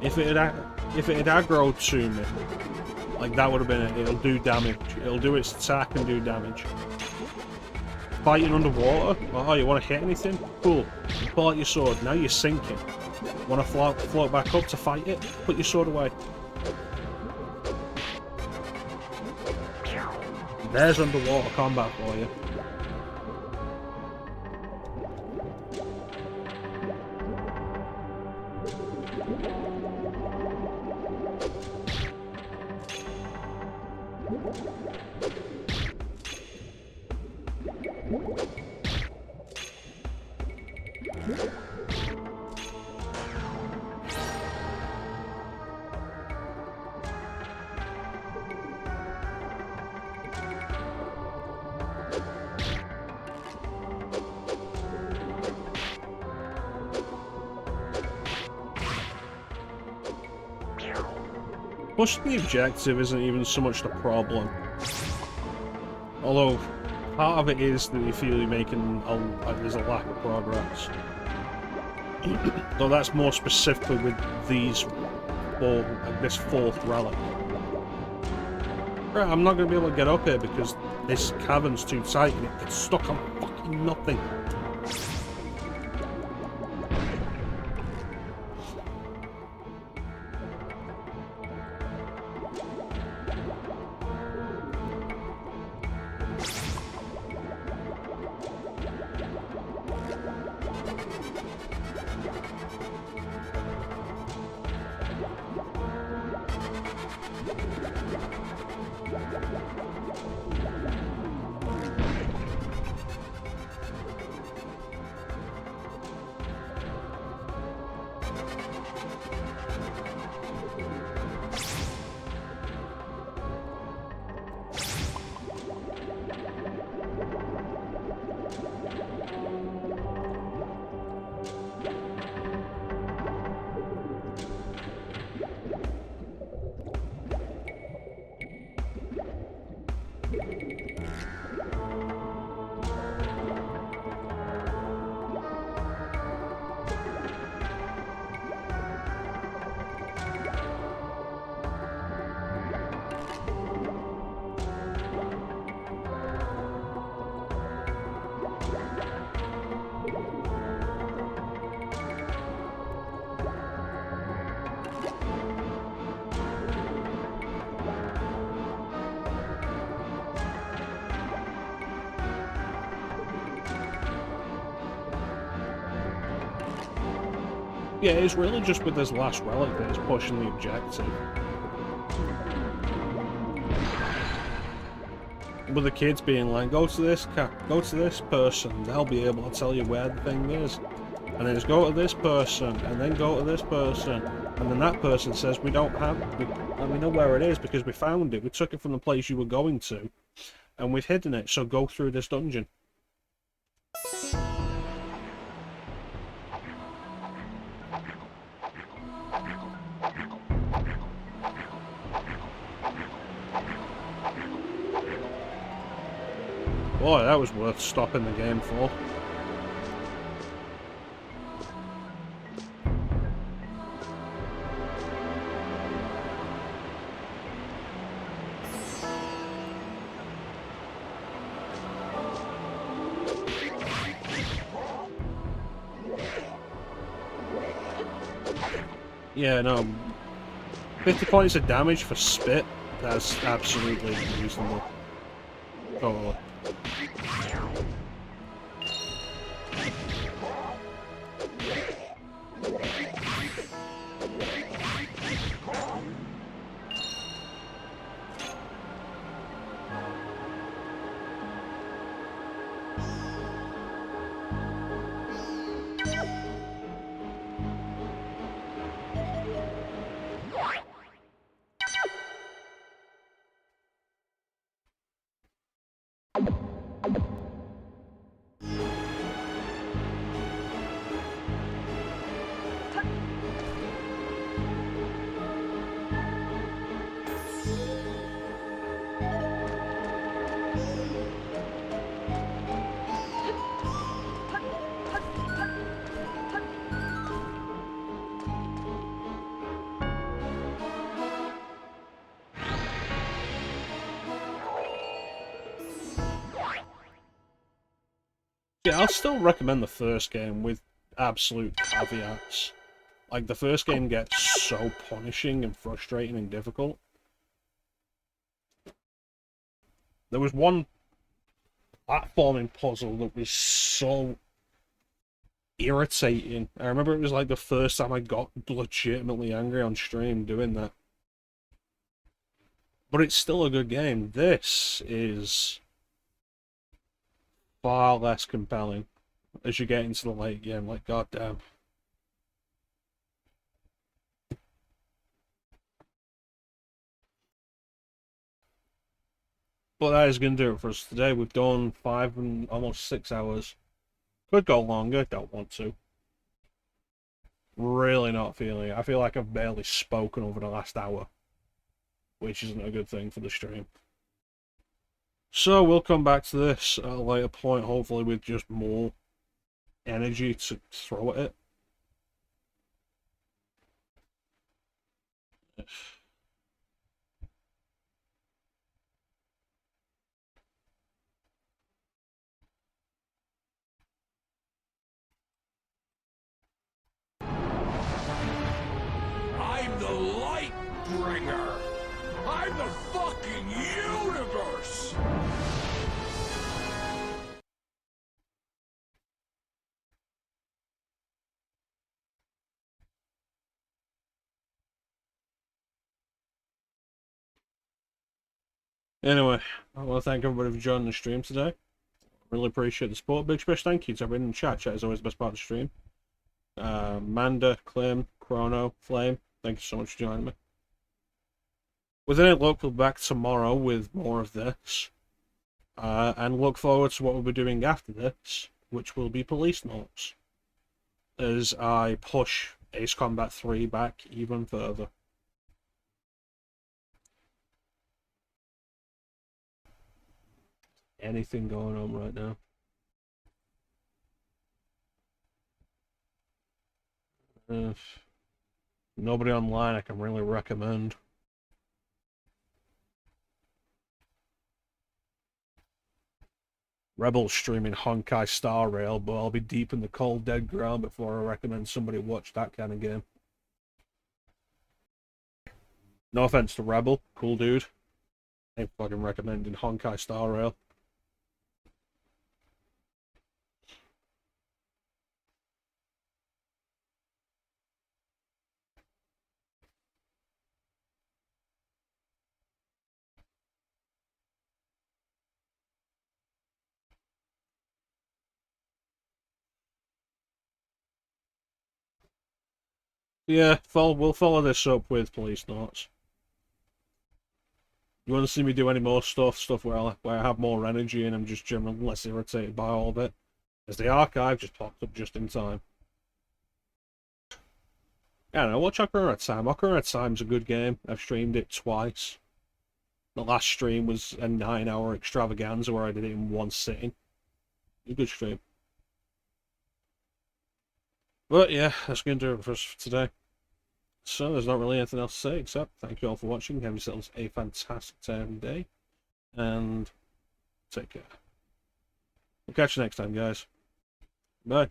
If it had aggroed to me, like that would have been it. It'll do damage. It'll do its attack and do damage. Fighting underwater? Oh, you want to hit anything? Cool. Pull out your sword. Now you're sinking. Want to float back up to fight it? Put your sword away. There's underwater combat for you. Pushing the objective isn't even so much the problem. Although, part of it is that you feel you're making there's a lack of progress. Though that's more specifically with this 4th relic. Right, I'm not going to be able to get up here because this cavern's too tight and it gets stuck on fucking nothing. Yeah, it's really just with this last relic that is pushing the objective. With the kids being like, go to this person, they'll be able to tell you where the thing is. And then just go to this person, and then go to this person, and then that person says, we don't have it, and we know where it is because we found it. We took it from the place you were going to, and we've hidden it, so go through this dungeon. Boy, that was worth stopping the game for. Yeah, no. 50 points of damage for spit, that's absolutely reasonable. Totally. Yeah, I'll still recommend the first game with absolute caveats. Like, the first game gets so punishing and frustrating and difficult. There was one platforming puzzle that was so irritating. I remember it was like the first time I got legitimately angry on stream doing that. But it's still a good game. This is far less compelling as you get into the late game. Like, goddamn. But that is going to do it for us today. We've done 5 and almost 6 hours. Could go longer, don't want to. Really not feeling it. I feel like I've barely spoken over the last hour, which isn't a good thing for the stream. So we'll come back to this at a later point, hopefully with just more energy to throw at it.
I'm the light bringer. I'm the fucking universe.
Anyway, I want to thank everybody for joining the stream today. Really appreciate the support. Big special thank you to everyone in the chat. Chat is always the best part of the stream. Manda, Clem, Chrono, Flame, thank you so much for joining me. With any luck, we'll be back tomorrow with more of this. And look forward to what we'll be doing after this, which will be Police Notes, as I push Ace Combat 3 back even further. Anything going on right now? Nobody online I can really recommend. Rebel's streaming Honkai Star Rail, but I'll be deep in the cold dead ground before I recommend somebody watch that kind of game. No offense to Rebel, cool dude. I ain't fucking recommending Honkai Star Rail. Yeah, we'll follow this up with police notes. You want to see me do any more stuff where I have more energy and I'm just generally less irritated by all of it? As the archive just popped up just in time. I don't know, watch Ocarina of Time. Ocarina of Time's a good game. I've streamed it twice. The last stream was a 9-hour extravaganza where I did it in one sitting. A good stream. But yeah, that's going to do it for us for today. So there's not really anything else to say except thank you all for watching. Have yourselves a fantastic day. And take care. We'll catch you next time, guys. Bye.